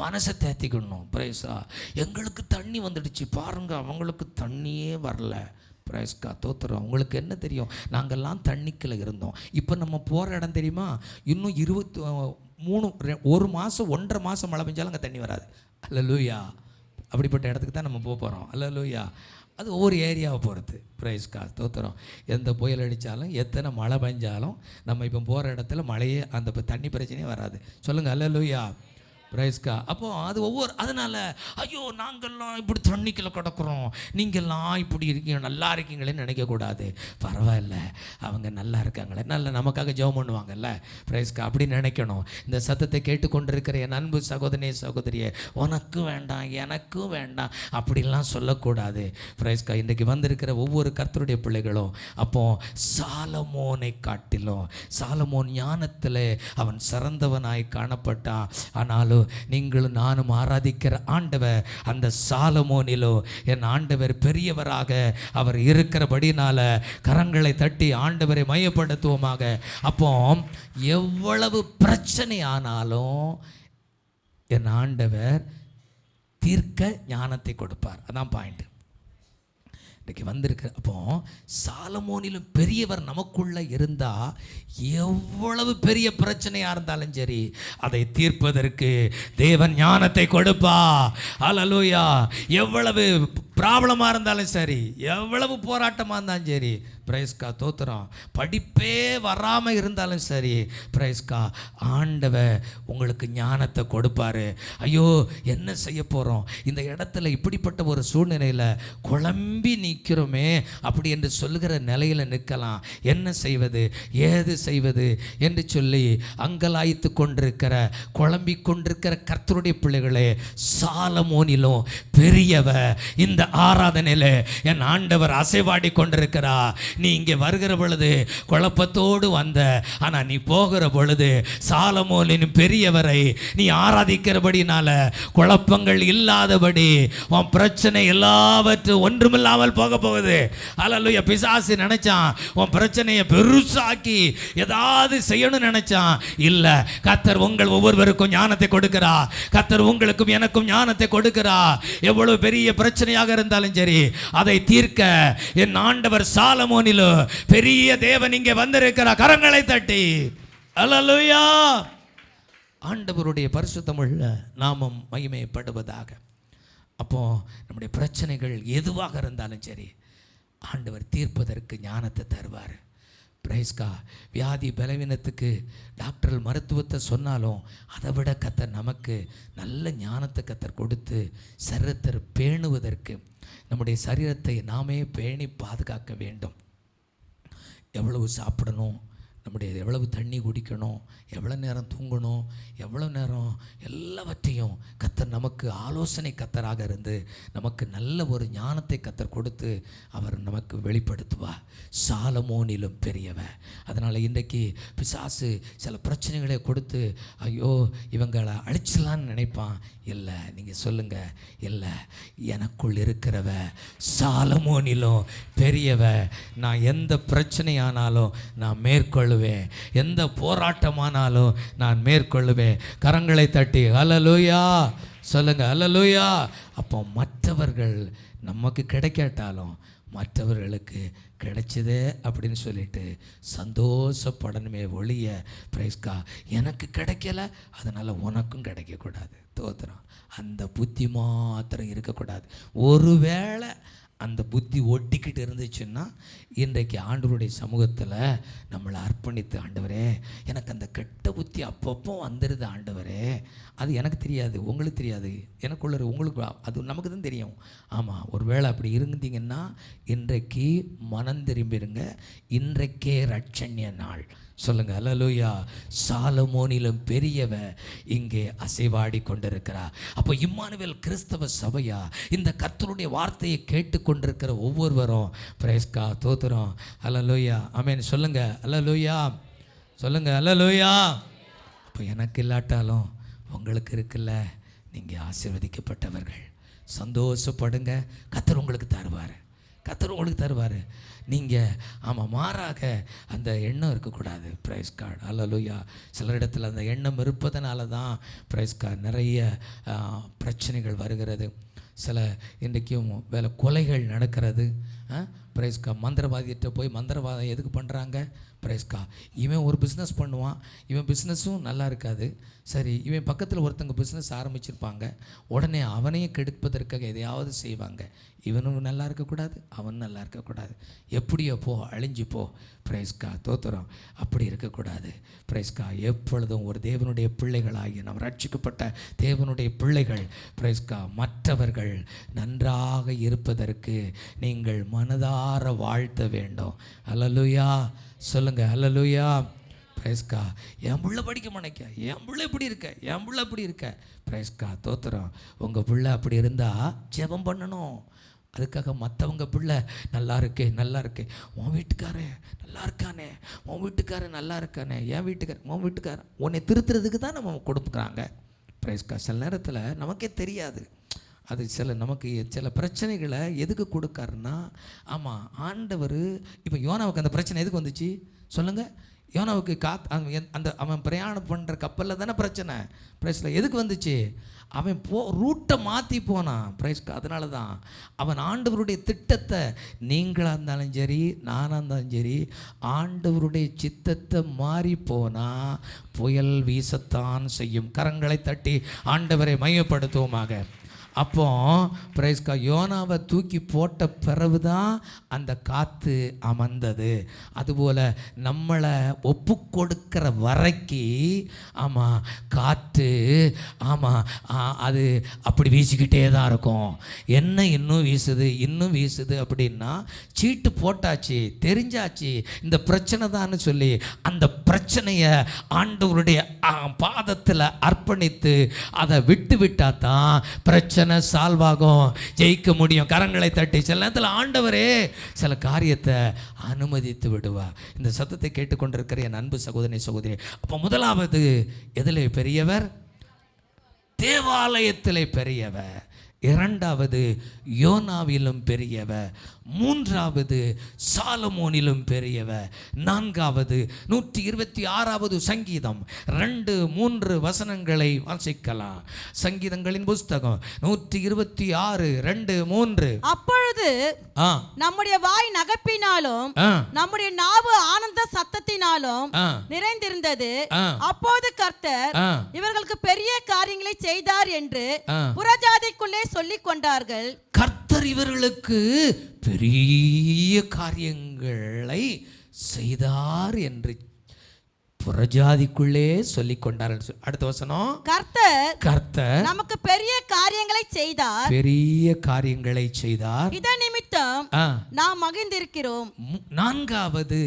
மனசை தேத்திக்கணும். பிரைஸா. எங்களுக்கு தண்ணி வந்துடுச்சு பாருங்க, அவங்களுக்கு தண்ணியே வரல. பிரைஸ்கா. தோத்துறோம். உங்களுக்கு என்ன தெரியும், நாங்கள்லாம் தண்ணிக்குள்ளே இருந்தோம். இப்போ நம்ம போகிற இடம் தெரியுமா, இன்னும் 1 மாதம் 1.5 மாதம் மழை பெஞ்சாலும் அங்கே தண்ணி வராது. அல்லேலூயா. அப்படிப்பட்ட இடத்துக்கு தான் நம்ம போகிறோம். அல்லேலூயா. அது ஒவ்வொரு ஏரியாவை பொறுத்து. பிரைஸ்கா. தோத்துறோம். எந்த புயல் அடித்தாலும் எத்தனை மழை பெஞ்சாலும் நம்ம இப்போ போகிற இடத்துல மழையே அந்த தண்ணி பிரச்சனையே வராது. சொல்லுங்கள். அல்லேலூயா. பிரைஸ்கா. அப்போது அது அதனால் ஐயோ நாங்கள்லாம் இப்படி தண்ணிக்குள்ள கிடக்குறோம், நீங்கள்லாம் இப்படி இருக்கீங்க நல்லா இருக்கீங்களேன்னு நினைக்கக்கூடாது. பரவாயில்ல, அவங்க நல்லா இருக்காங்களே, நல்லா நமக்காக ஜெபம் பண்ணுவாங்கல்ல. பிரைஸ்கா. அப்படி நினைக்கணும். இந்த சத்தத்தை கேட்டுக்கொண்டிருக்கிற என் அன்பு சகோதரனே சகோதரியே, உனக்கும் வேண்டாம் எனக்கும் வேண்டாம் அப்படிலாம் சொல்லக்கூடாது. பிரைஸ்கா. இன்றைக்கு வந்திருக்கிற ஒவ்வொரு கர்த்தருடைய பிள்ளைகளும் அப்போ சாலமோனை காட்டிலும், சாலமோன் ஞானத்தில் அவன் சிறந்தவனாய் காணப்பட்டான். ஆனாலும் நீங்களும் நானும் ஆராதிக்கிற ஆண்டவர் அந்த சாலமோனிலோ என் ஆண்டவர் பெரியவராக அவர் இருக்கிறபடினால கரங்களை தட்டி ஆண்டவரை மையப்படுத்துவோமாக. அப்போ எவ்வளவு பிரச்சனை ஆனாலும் என் ஆண்டவர் தீர்க்க ஞானத்தை கொடுப்பார். அதான் பாயிண்ட். இன்றைக்கி வந்திருக்க அப்போ சாலமோனிலும் பெரியவர் நமக்குள்ளே இருந்தால் எவ்வளவு பெரிய பிரச்சனையாக இருந்தாலும் சரி அதை தீர்ப்பதற்கு தேவன் ஞானத்தை கொடுப்பா. அல்லேலூயா. எவ்வளவு ப்ராப்ளமாக இருந்தாலும் சரி, எவ்வளவு போராட்டமாக இருந்தாலும் சரி, பிரைஸ்கா. தோத்துறோம். படிப்பே வராமல் இருந்தாலும் சரி, பிரைஸ்கா, ஆண்டவர் உங்களுக்கு ஞானத்தை கொடுப்பாரு. ஐயோ என்ன செய்ய போகிறோம், இந்த இடத்துல இப்படிப்பட்ட ஒரு சூழ்நிலையில் குழம்பி நிற்கிறோமே அப்படி என்று சொல்லுகிற நிலையில் நிற்கலாம். என்ன செய்வது ஏது செய்வது என்று சொல்லி அங்கலாய்த்து கொண்டிருக்கிற குழம்பிக் கொண்டிருக்கிற கர்த்தருடைய பிள்ளைகளே, சாலமோனிலும் பெரியவர் இந்த ஆராதனையில் என் ஆண்டவர் அசைவாடி கொண்டிருக்கிறார். நீ இங்கே வருகிற பொழுது குழப்பத்தோடு வந்த, ஆனால் நீ போகிற பொழுது சாலமோனின் பெரியவரை நீ ஆராதிக்கிறபடினால குழப்பங்கள் இல்லாதபடி உன் பிரச்சனை எல்லாவற்றும் ஒன்றுமில்லாமல் போக போகுது. அல்லேலூயா. பிசாசு நினைச்சான் உன் பிரச்சனையை பெருசாக்கி ஏதாவது செய்யணும்னு நினைச்சான். இல்லை, கர்த்தர் உங்கள் ஒவ்வொருவருக்கும் ஞானத்தை கொடுக்கிறா. கர்த்தர் உங்களுக்கும் எனக்கும் ஞானத்தை கொடுக்கிறா. எவ்வளவு பெரிய பிரச்சனையாக இருந்தாலும் சரி அதை தீர்க்க என் ஆண்டவர் சாலமோனிலும் பெரிய தேவன் இங்கே வந்திருக்கிறார். கரங்களை தட்டி அல்லேலூயா. ஆண்டவருடைய பரிசுத்தமுள்ள நாமம் மகிமைப்படுவதாக. அப்போ நம்முடைய பிரச்சனைகள் எதுவாக இருந்தாலும் சரி ஆண்டவர் தீர்ப்பதற்கு ஞானத்தை தருவார். பிரைஸ்கா. வியாதி பலவீனத்துக்கு டாக்டர்கள் மருத்துவத்தை சொன்னாலும் அதை விட கர்த்தர் நமக்கு நல்ல ஞானத்தை கர்த்தர் கொடுத்து சரீரத்தை பேணுவதற்கு, நம்முடைய சரீரத்தை நாமே பேணி பாதுகாக்க வேண்டும். எவ்வளவு சாப்பிடணும், நம்முடைய எவ்வளவு தண்ணி குடிக்கணும், எவ்வளோ நேரம் தூங்கணும், எவ்வளோ நேரம், எல்லாவற்றையும் கர்த்தர் நமக்கு ஆலோசனை கர்த்தராக இருந்து நமக்கு நல்ல ஒரு ஞானத்தை கர்த்தர் கொடுத்து அவர் நமக்கு வெளிப்படுத்துவார். சாலமோனிலும் பெரியவர். அதனால் இன்றைக்கு பிசாசு சில பிரச்சனைகளை கொடுத்து ஐயோ இவங்களை அழிச்சலான்னு நினைப்பான். இல்லை, நீங்கள் சொல்லுங்கள், இல்லை, எனக்குள் இருக்கிறவ சாலமோனிலும் பெரியவ. நான் எந்த பிரச்சனையானாலும் நான் மேற்கொள்ளுவேன், எந்த போராட்டமானாலும் நான் மேற்கொள்ளுவேன். கரங்களை தட்டி அல்லேலூயா சொல்லுங்க. அல்லேலூயா. அப்போ மற்றவர்கள் நமக்கு கிடைக்காட்டாலும் மற்றவர்களுக்கு கிடைச்சதே அப்படின்னு சொல்லிட்டு சந்தோஷப்படணுமே ஒழிய, பிரைஸ்கா, எனக்கு கிடைக்கல அதனால் உனக்கும் கிடைக்கக்கூடாது. தோத்துறோம். அந்த புத்தி மாத்திரம் இருக்கக்கூடாது. ஒருவேளை அந்த புத்தி ஒட்டிக்கிட்டு இருந்துச்சுன்னா இன்றைக்கு ஆண்டவருடைய சமூகத்தில் நம்மளை அர்ப்பணித்து, ஆண்டவரே எனக்கு அந்த கெட்ட புத்தி அப்பப்போ வந்துடுது ஆண்டவரே, அது எனக்கு தெரியாது, உங்களுக்கு தெரியாது, எனக்குள்ள உங்களுக்கு அது நமக்கு தான் தெரியும். ஆமாம், ஒரு வேளை அப்படி இருந்தீங்கன்னா இன்றைக்கு மனம் திரும்பிடுங்க. இன்றைக்கே ரட்சண்ய நாள். சொல்லுங்க அல்லேலூயா. சாலமோனிலும் பெரியவ இங்கே அசைவாடி கொண்டிருக்கிறார். அப்போ இம்மானுவேல் கிறிஸ்தவ சபையா, இந்த கர்த்தருடைய வார்த்தையை கேட்டுக்கொண்டிருக்கிற ஒவ்வொருவரும் பிரேஸ்கா தோத்துறோம். அல்லேலூயா, ஆமென். சொல்லுங்க அல்லேலூயா, சொல்லுங்க அல்லேலூயா. அப்போ எனக்கு இல்லாட்டாலும் உங்களுக்கு இருக்குல்ல, நீங்கள் ஆசீர்வதிக்கப்பட்டவர்கள். சந்தோஷப்படுங்க, கர்த்தர் உங்களுக்கு தருவார், கர்த்தர் உங்களுக்கு தருவார். நீங்கள் ஆமாம், மாறாக அந்த எண்ணம் இருக்கக்கூடாது. பிரைஸ் கார்டு அல்லேலூயா. சில இடத்துல அந்த எண்ணம் இருப்பதனால தான் பிரைஸ் கார்டு நிறைய பிரச்சனைகள் வருகிறது. சில இன்றைக்கும் வேலை கொலைகள் நடக்கிறது. பிரைஸ்கா மந்திரவாதிகிட்ட போய் மந்திரவாதம் எதுக்கு பண்ணுறாங்க? பிரைஸ்கா இவன் ஒரு பிஸ்னஸ் பண்ணுவான், இவன் பிஸ்னஸும் நல்லா இருக்காது. சரி, இவன் பக்கத்தில் ஒருத்தங்க பிஸ்னஸ் ஆரம்பிச்சிருப்பாங்க, உடனே அவனையும் கெடுப்பதற்காக எதையாவது செய்வாங்க. இவனும் நல்லா இருக்கக்கூடாது, அவனும் நல்லா இருக்கக்கூடாது. எப்படியோ போ, அழிஞ்சு போ. பிரைஸ்கா தோத்துறோம். அப்படி இருக்கக்கூடாது. பிரைஸ்கா எப்பொழுதும் ஒரு தேவனுடைய பிள்ளைகளாகிய நாம் ரட்சிக்கப்பட்ட தேவனுடைய பிள்ளைகள் பிரைஸ்கா மற்றவர்கள் நன்றாக இருப்பதற்கு நீங்கள் மனதார வாழ்த்த வேண்டும். அல்லேலூயா, சொல்லுங்க அல்லேலூயா. பிரைஸ்கா என் பிள்ளை படிக்க மாட்டேங்க, என் பிள்ளை இப்படி இருக்க, என் பிள்ளை இப்படி இருக்க. பிரைஸ்கா தோத்துறோம். உங்கள் பிள்ளை அப்படி இருந்தால் ஜெபம் பண்ணணும். அதுக்காக மற்றவங்க பிள்ளை நல்லா இருக்கே நல்லா இருக்கே, உன் வீட்டுக்காரன் நல்லா இருக்கானே, உன் வீட்டுக்காரன் நல்லா இருக்கானே, என் வீட்டுக்காரன், உன் வீட்டுக்காரன் உன்னை திருத்துறதுக்கு தான் நம்ம கொடுக்குறாங்க. பிரைஸ்கா சில நேரத்தில் நமக்கே தெரியாது. அது நமக்கு சில பிரச்சனைகளை எதுக்கு கொடுக்காருன்னா, ஆமாம் ஆண்டவர். இப்போ யோனாவுக்கு அந்த பிரச்சனை எதுக்கு வந்துச்சு சொல்லுங்கள்? யோனாவுக்கு அந்த அவன் பிரயாணம் பண்ணுற கப்பலில் தானே பிரச்சனை. பிரைஸில் எதுக்கு வந்துச்சு? அவன் ரூட்டை மாற்றி போனான். பிரைஸ்க்கு அதனால தான் அவன் ஆண்டவருடைய திட்டத்தை, நீங்களாக இருந்தாலும் சரி நானாக இருந்தாலும் சரி, ஆண்டவருடைய சித்தத்தை மாறி போனால் புயல் வீசத்தான் செய்யும். கரங்களை தட்டி ஆண்டவரை மையப்படுத்துவோமாக. அப்போ பிரைஸ்கா யோனாவை தூக்கி போட்ட பிறகு தான் அந்த காற்று அமர்ந்தது. அதுபோல் நம்மளை ஒப்பு கொடுக்கிற வரைக்கு ஆமாம் காற்று ஆமாம் அது அப்படி வீசிக்கிட்டே தான் இருக்கும். என்ன இன்னும் வீசுது இன்னும் வீசுது அப்படின்னா சீட்டு போட்டாச்சு, தெரிஞ்சாச்சு இந்த பிரச்சனை தான்னு சொல்லி அந்த பிரச்சனையை ஆண்டவருடைய பாதத்தில் அர்ப்பணித்து அதை விட்டு விட்டா தான் பிரச்சனை சால்வ் ஆகும், ஜெயிக்க முடியும். கரங்களை தட்டி சில நேரத்தில் ஆண்டவரே சில காரியத்தை அனுமதித்து விடுவா. இந்த சத்தத்தை கேட்டுக்கொண்டிருக்கிற என் அன்பு சகோதரி சகோதரி, அப்போ முதலாவது எதிலே பெரியவர்? தேவாலயத்திலே பெரியவர். இரண்டாவது யோனாவிலும் பெரியவர். மூன்றாவது சாலமோனிலும் பெரியவர். நான்காவது 126வது சங்கீதம் 2-3 வசனங்களை வாசிக்கலாம். சங்கீதங்களின் புஸ்தகம் 126:2-3. அப்பொழுது நம்முடைய வாய் நகைப்பினாலும் நம்முடைய நாவு ஆனந்த சத்தத்தினாலும் நிறைந்திருந்தது. அப்போது கர்த்தர் இவர்களுக்கு பெரிய காரியங்களை செய்தார் என்று புறஜாதிக்குள்ளே சொல்லிக் கொண்டார்கள். கர்த்தர் இவர்களுக்கு பெரிய காரியங்களை செய்தார் என்று புறஜாதிக்குள்ளே சொல்லிக் கொண்டார். அடுத்த வசனம், கர்த்தர் நமக்கு பெரிய காரியங்களை செய்தார், பெரிய காரியங்களை செய்தார், இத நிமித்தம் நாம் மகிழ்ந்திருக்கிறோம். நான்காவது,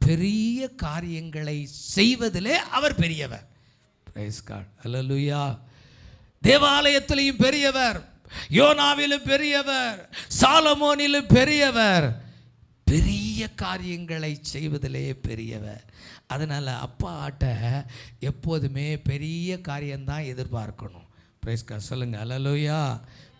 பெரிய காரியங்களை செய்வதிலே அவர் பெரியவர். பிரைஸ் காட், அல்லேலூயா. தேவாலயத்திலும் பெரியவர், யோனாவிலும் பெரியவர், சாலமோனிலும் பெரியவர், பெரிய காரியங்களை செய்வதிலே பெரியவர். அதனால் அப்பாட்ட எப்போதுமே பெரிய காரியம்தான் எதிர்பார்க்கணும். பிரைஸ்கா சொல்லுங்க அல்லேலூயா.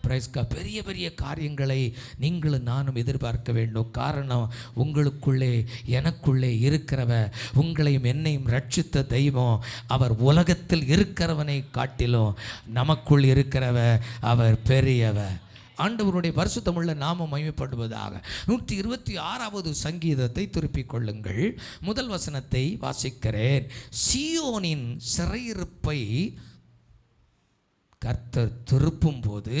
பிரைஸ்கா பெரிய பெரிய காரியங்களை நீங்களும் நானும் எதிர்பார்க்க வேண்டும். காரணம், உங்களுக்குள்ளே எனக்குள்ளே இருக்கிறவர், உங்களையும் என்னையும் ரட்சித்த தெய்வம் அவர் உலகத்தில் இருக்கிறவனை காட்டிலும் நமக்குள் இருக்கிறவர் அவர் பெரியவர். ஆண்டவருடைய பரிசுத்தமுள்ள நாமம் மகிமைப்படுவதாக. 126வது சங்கீதத்தை திருப்பிக் கொள்ளுங்கள். முதல் வசனத்தை வாசிக்கிறேன். சீயோனின் சிறையிருப்பை கர்த்தர் திருப்பும் போது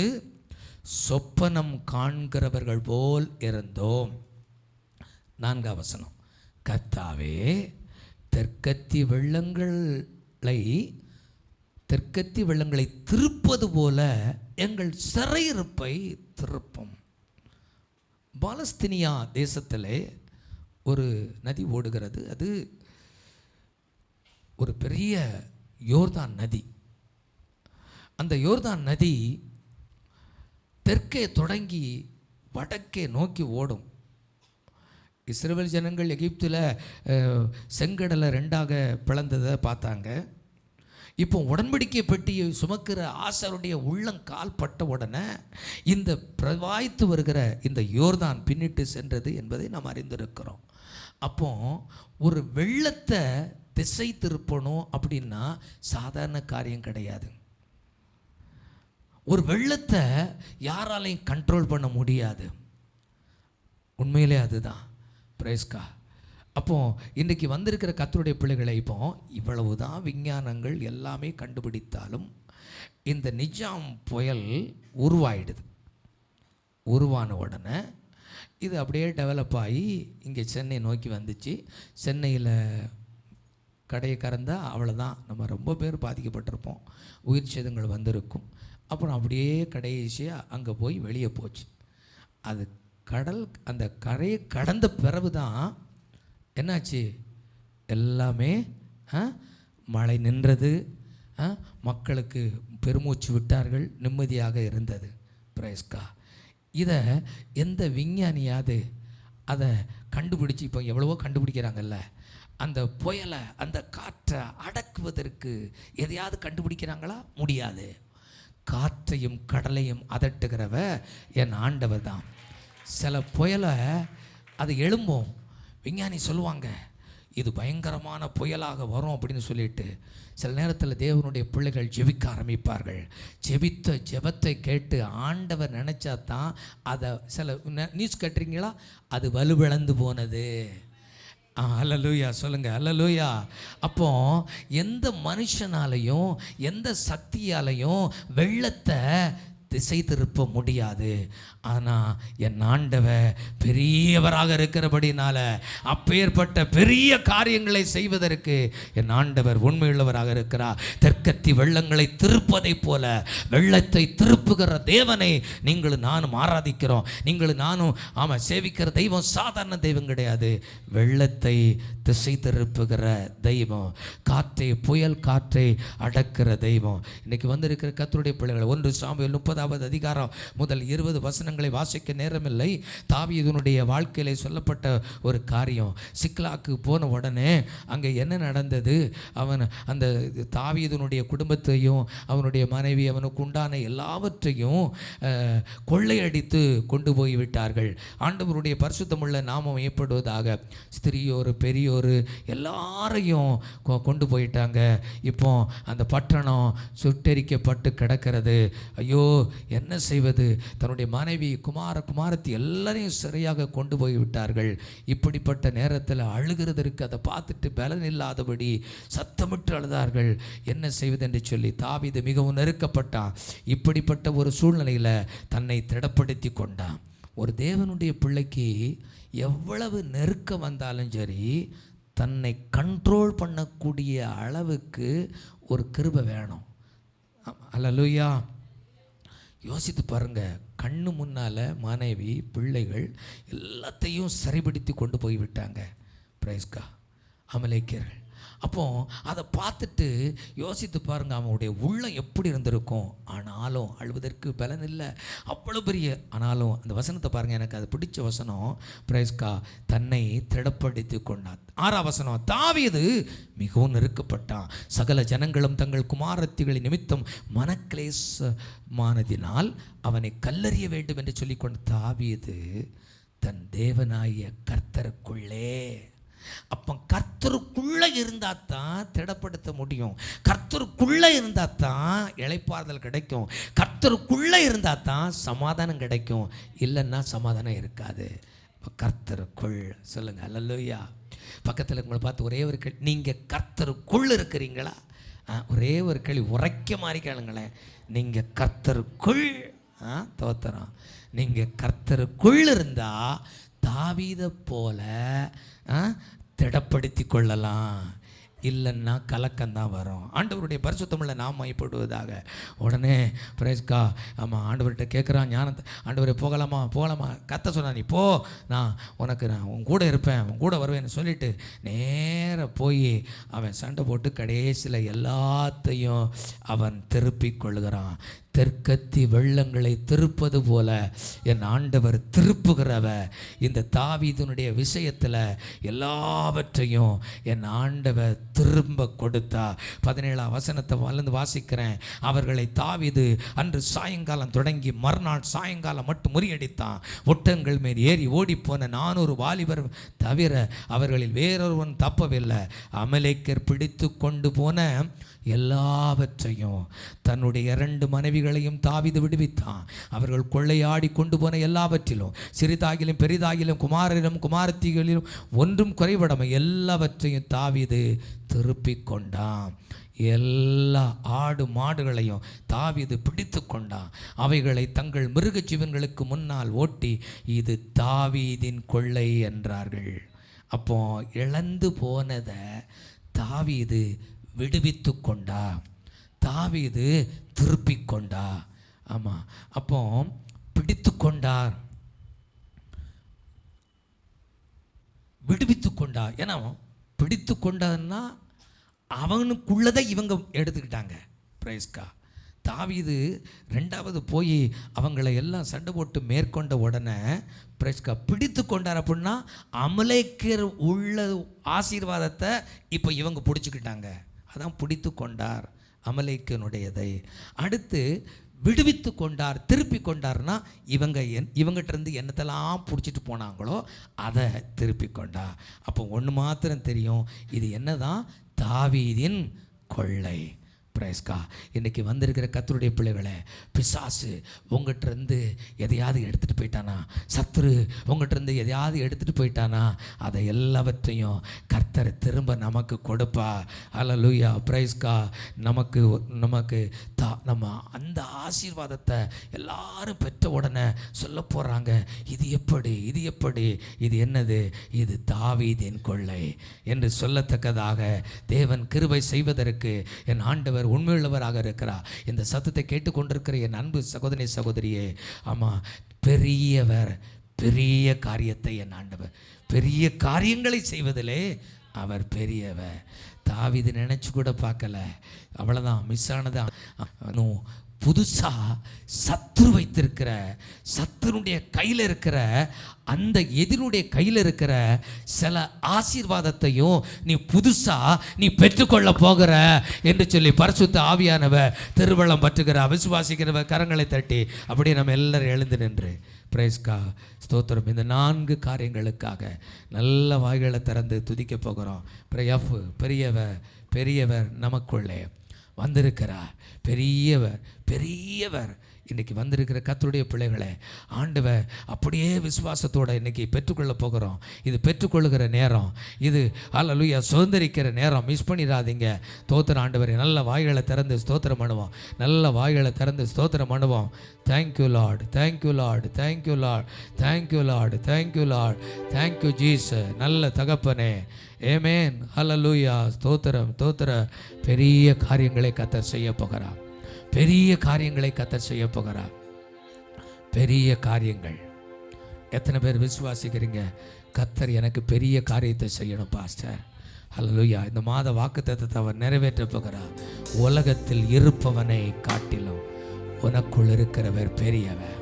சொப்பனம் காண்கிறவர்கள் போல் இருந்தோம். 4ஆம் வசனம், கர்த்தாவே தெற்கத்தி வெள்ளங்களை திருப்பது போல எங்கள் சிறையிருப்பை திருப்பும். பாலஸ்தீனியா தேசத்திலே ஒரு நதி ஓடுகிறது. அது ஒரு பெரிய யோர்தான் நதி. அந்த யோர்தான் நதி தெற்கே தொடங்கி வடக்கே நோக்கி ஓடும். இஸ்ரவேல் ஜனங்கள் எகிப்தில் செங்கடலை 2ஆக பிளந்ததை பார்த்தாங்க. இப்போ உடன்படிக்கை பெட்டியை சுமக்கிற ஆசாருடைய உள்ளங்கால் பட்ட உடனே இந்த பிரவாய்த்து வருகிற இந்த யோர்தான் பின்னிட்டு சென்றது என்பதை நாம் அறிந்திருக்கிறோம். அப்போ ஒரு வெள்ளத்தை திசை திருப்பணும் அப்படின்னா சாதாரண காரியம் கிடையாது. ஒரு வெள்ளத்தை யாராலையும் கண்ட்ரோல் பண்ண முடியாது. உண்மையிலே அதுதான். பிரைஸ்கா. அப்போ இன்றைக்கி வந்திருக்கிற கர்த்தருடைய பிள்ளைகளை இப்போ இவ்வளவுதான் விஞ்ஞானங்கள் எல்லாமே கண்டுபிடித்தாலும் இந்த நிஜாம் புயல் உருவாயிடுது. உருவான உடனே இது அப்படியே டெவலப் ஆகி இங்கே சென்னை நோக்கி வந்துச்சு. சென்னையில் கடையை கறந்தால் அவ்வளோதான், நம்ம ரொம்ப பேர் பாதிக்கப்பட்டிருப்போம், உயிர் சேதங்கள் வந்திருக்கும். அப்புறம் அப்படியே கடைசியாக அங்கே போய் வெளியே போச்சு. அது அந்த கரையை கடந்த பிறகு தான் என்னாச்சு, எல்லாமே மழை நின்றது, மக்களுக்கு பெருமூச்சு விட்டார்கள், நிம்மதியாக இருந்தது. பிரைஸ்கா. இதை எந்த விஞ்ஞானியாவது அதை கண்டுபிடிச்சி, இப்போ எவ்வளவோ கண்டுபிடிக்கிறாங்கல்ல, அந்த புயலை அந்த காற்றை அடக்குவதற்கு எதையாவது கண்டுபிடிக்கிறாங்களா? முடியாது. காற்றையும் கடலையும் அதட்டுகிறவ என் ஆண்டவர் தான். சில புயலை அது எழும்பும், விஞ்ஞானி சொல்லுவாங்க இது பயங்கரமான புயலாக வரும் அப்படின்னு சொல்லிட்டு சில நேரத்தில் தேவனுடைய பிள்ளைகள் ஜெபிக்க ஆரம்பிப்பார்கள். ஜெபித்த ஜெபத்தை கேட்டு ஆண்டவர் நினச்சா தான் அதை சில நியூஸ் கேட்டிருக்கீங்களா, அது வலுவிழந்து போனது. அல்லேலூயா சொல்லுங்க, அல்லேலூயா. அப்போ எந்த மனுஷனாலையும் எந்த சக்தியாலையும் வெள்ளத்தை திசை திருப்ப முடியாது. ஆனால் என் ஆண்டவர் பெரியவராக இருக்கிறபடினால அப்பேற்பட்ட பெரிய காரியங்களை செய்வதற்கு என் ஆண்டவர் உண்மையுள்ளவராக இருக்கிறார். தெற்கத்தி வெள்ளங்களை திருப்பதைப் போல வெள்ளத்தை திருப்புகிற தேவனை நீங்களும் நானும் ஆராதிக்கிறோம். நீங்களும் நானும் சேவிக்கிற தெய்வம் சாதாரண தெய்வம் கிடையாது. வெள்ளத்தை திசை திருப்புகிற தெய்வம், காற்றை புயல் காற்றை அடக்கிற தெய்வம். இன்னைக்கு வந்திருக்கிற கர்த்தருடைய பிள்ளைகளை 1 சாமுவேல் 30ஆவது அதிகாரம் முதல் 20 வசனங்களை வாசிக்க நேரமில்லை. தாவீதுனுடைய வாழ்க்கையிலே சொல்லப்பட்ட ஒரு காரியம். சிக்லாக்கு போன உடனே அங்கே என்ன நடந்தது, அவன் அந்த தாவீதுனுடைய குடும்பத்தையும் அவனுடைய மனைவி அவனுக்கு உண்டான எல்லாவற்றையும் கொள்ளையடித்து கொண்டு போய் விட்டார்கள். ஆண்டவருடைய பரிசுத்தமுள்ள நாமம் ஏற்படுவதாக ஸ்திரியோர் பெரியோர் எல்லாரையும் கொண்டு போயிட்டாங்க. இப்போ அந்த பட்டணம் சுட்டெரிக்கப்பட்டு கிடக்கிறது. ஐயோ என்ன செய்வது, தன்னுடைய மனைவி குமாரத்தி எல்லாரையும் சரியாக கொண்டு போய் விட்டார்கள். இப்படிப்பட்ட நேரத்தில் அழுகிறதற்கு அதை பார்த்துட்டு பலன் இல்லாதபடி சத்தமிட்டு அழுதார்கள். என்ன செய்வது என்று சொல்லி தாவீது மிகவும் நெருக்கப்பட்டான். இப்படிப்பட்ட ஒரு சூழ்நிலையில் தன்னை திடப்படுத்தி கொண்டான். ஒரு தேவனுடைய பிள்ளைக்கு எவ்வளவு நெருக்கம் வந்தாலும் சரி தன்னை கண்ட்ரோல் பண்ணக்கூடிய அளவுக்கு ஒரு கிருபை வேணும். அல்லேலூயா. யோசித்து பாருங்க, கண்ணு முன்னால் மனைவி பிள்ளைகள் எல்லாத்தையும் சரிபடுத்தி கொண்டு போய் விட்டாங்க. பிரைஸ்கா. அமலேக்கியர்கள். அப்போ அதை பார்த்துட்டு யோசித்து பாருங்கள், அவனுடைய உள்ளம் எப்படி இருந்திருக்கும். ஆனாலும் அழுவதற்கு பலன் இல்லை, அவ்வளோ பெரிய. ஆனாலும் அந்த வசனத்தை பாருங்கள், எனக்கு அது பிடிச்ச வசனம். பிரைஸ்கா. தன்னை திடப்படுத்தி கொண்டான். 6ஆம் வசனம், தாவீது மிகவும் நெருக்கப்பட்டான். சகல ஜனங்களும் தங்கள் குமாரத்திகளின் நிமித்தம் மனக்லேசமானதினால் அவனை கல்லறிய வேண்டும் என்று சொல்லிக்கொண்ட தாவீது தன் தேவனாய கர்த்தருக்குள்ளே. அப்போ கர்த்தருக்குள்ளே இருந்தால் தான் திடப்படுத்த முடியும். கர்த்தருக்குள்ளே இருந்தால் தான் இளைப்பாறுதல் கிடைக்கும். கர்த்தருக்குள்ளே இருந்தால் தான் சமாதானம் கிடைக்கும். இல்லைன்னா சமாதானம் இருக்காது. இப்போ கர்த்தருக்குள் சொல்லுங்கள். அல்லேலூயா. பக்கத்தில் உங்களை பார்த்து ஒரே ஒரு கேள்வி, நீங்கள் கர்த்தருக்குள் இருக்கிறீங்களா? ஒரே ஒரு கேள்வி, உரைக்க மாதிரி கேளுங்களேன். நீங்கள் கர்த்தருக்குள் தோத்திரம். நீங்கள் கர்த்தருக்குள் இருந்தா தாவீதை போல திடப்படுத்தி கொள்ளலாம். இல்லைன்னா கலக்கம்தான் வரும். ஆண்டவருடைய பரிசுத்தமுள்ள நாம் மையப்படுவதாக. உடனே பிரேஸ்கா ஆமாம் ஆண்டவர்கிட்ட கேட்குறான் ஞானத்தை. ஆண்டவரை போகலாமா கத்த சொன்னா, நீ போ, நான் உன் கூட இருப்பேன், உன் கூட வருவேன்னு சொல்லிட்டு நேராக போய் அவன் சண்டை போட்டு கடைசியில் எல்லாத்தையும் அவன் திருப்பி கொள்ளுகிறான். தெற்கத்தி வெள்ளங்களை திருப்பது போல என் ஆண்டவர் திருப்புகிறவ. இந்த தாவீதுனுடைய விஷயத்தில் எல்லாவற்றையும் என் ஆண்டவர் திரும்ப கொடுத்தா. 17ஆம் வசனத்தை வளர்ந்து வாசிக்கிறேன். அவர்களை தாவீது அன்று சாயங்காலம் தொடங்கி மறுநாள் சாயங்காலம் மட்டும் முறியடித்தான். ஒட்டங்கள் மேல் ஏறி ஓடிப்போன 400 வாலிபர் தவிர அவர்களில் வேறொருவன் தப்பவில்லை. அமலேக்கர் பிடித்து கொண்டு போன எல்லாவற்றையும் தன்னுடைய 2 மனைவிகளையும் தாவீது விடுவித்தான். அவர்கள் கொள்ளையாடி கொண்டு போன எல்லாவற்றிலும் சிறிதாகிலும் பெரிதாகிலும் குமாரரிலும் குமாரத்திகளிலும் ஒன்றும் குறைபடாமல் எல்லாவற்றையும் தாவீது திருப்பி கொண்டான். எல்லா ஆடு மாடுகளையும் தாவீது பிடித்து கொண்டான். அவைகளை தங்கள் மிருக ஜீவன்களுக்கு முன்னால் ஓட்டி இது தாவீதின் கொள்ளை என்றார்கள். அப்போ இழந்து போனதை தாவீது விடுவித்து கொண்டா, தாவீது திருப்பி கொண்டா. ஆமாம், அப்போ பிடித்து கொண்டார், விடுவித்து கொண்டா. ஏன்னா பிடித்து கொண்டான்னா அவனுக்குள்ளதை இவங்க எடுத்துக்கிட்டாங்க. பிரைஸ்கா தாவீது 2வது போய் அவங்களை எல்லாம் சண்டை போட்டு மேற்கொண்ட உடனே பிரைஸ்கா பிடித்து கொண்டார். அப்படின்னா அமலேக்கர் உள்ள ஆசீர்வாதத்தை இப்போ இவங்க பிடிச்சிக்கிட்டாங்க. அதான் பிடித்து கொண்டார் அமலேக்கனுடையதை. அடுத்து விடுவித்து கொண்டார், திருப்பி கொண்டார்னா இவங்கிட்ட இருந்து என்னத்தெல்லாம் பிடிச்சிட்டு போனாங்களோ அதை திருப்பி கொண்டா. அப்போ ஒன்று மாத்திரம் தெரியும், இது என்னதான் தாவீதின் கொள்ளை. பிரைஸ்கா இன்றைக்கி வந்திருக்கிற கர்த்தருடைய பிள்ளைகளை பிசாசு உங்கள்கிட்ட இருந்து எதையாவது எடுத்துகிட்டு போயிட்டானா, சத்துரு உங்கள்கிட்ட இருந்து எதையாவது எடுத்துகிட்டு போயிட்டானா, அதை எல்லாவற்றையும் கர்த்தர் திரும்ப நமக்கு கொடுப்பா. அல்லேலூயா. பிரைஸ்கா நமக்கு நம்ம அந்த ஆசீர்வாதத்தை எல்லாரும் பெற்ற உடனே சொல்ல போகிறாங்க, இது எப்படி, இது என்னது, இது தாவீதின் கொள்ளை என்று சொல்லத்தக்கதாக தேவன் கிருபை செய்வதற்கு என் ஆண்டவர் உண்மையுள்ளவராக இருக்கிறார். இந்த சத்தத்தை கேட்டுக்கொண்டிருக்கிற என் அன்பு சகோதரி சகோதரியே, ஆமாம், பெரிய காரியத்தை என் ஆண்டவர், பெரிய காரியங்களை செய்வதிலே அவர் பெரியவர். தாவீது நினைச்சு கூட பார்க்கல, அவ்வளோதான், மிஸ் ஆனதான். புதுசாக சத்துரு வைத்திருக்கிற, சத்துருடைய கையில் இருக்கிற, அந்த எதிரினுடைய கையில் இருக்கிற சில ஆசீர்வாதத்தையும் நீ பெற்றுக்கொள்ள போகிற என்று சொல்லி பரிசுத்த ஆவியானவர் திருவள்ளம் பற்றுகிற விசுவாசிக்கிறவர் கரங்களை தட்டி அப்படியே நம்ம எல்லாரும் எழுந்து நின்று பிரைஸ்கா ஸ்தோத்திரம். இந்த 4 காரியங்களுக்காக நல்ல வாய்களை திறந்து துதிக்க போகிறோம். பெரியவர் நமக்குள்ளே வந்திருக்கிறார். பெரியவர் இன்றைக்கி வந்திருக்கிற கர்த்தருடைய பிள்ளைகளை ஆண்டவர் அப்படியே விசுவாசத்தோடு இன்றைக்கி பெற்றுக்கொள்ள போகிறோம். இது பெற்றுக்கொள்ளுகிற நேரம், இது அல்லேலூயா சுதந்திரிக்கிற நேரம். மிஸ் பண்ணிடாதீங்க. ஸ்தோத்திரம் ஆண்டவரே. நல்ல வாய்களை திறந்து ஸ்தோத்திரம் பண்ணுவோம். நல்ல வாய்களை திறந்து ஸ்தோத்திரம் பண்ணுவோம். Thank you Lord, thank you Lord, thank you Lord, thank you Lord, thank you Lord, thank you Jesus. நல்ல தகப்பனே, ஆமென், ஹல்லேலூயா. ஸ்தோத்திரம். பெரிய காரியங்களை கர்த்தர் செய்ய போகிறார். பெரிய காரியங்களை கர்த்தர் செய்ய போகிறார். பெரிய காரியங்கள். எத்தனை பேர் விசுவாசிக்கிறீங்க, கர்த்தர் எனக்கு பெரிய காரியத்தை செய்யணும் பாஸ்டர்? ஹல்லேலூயா. இந்த மாத வாக்குத்தத்தத்தை அவர் நிறைவேற்ற போகிறார். உலகத்தில் இருப்பவனை காட்டிலும் உனக்குள் இருக்கிறவர் பெரியவர்.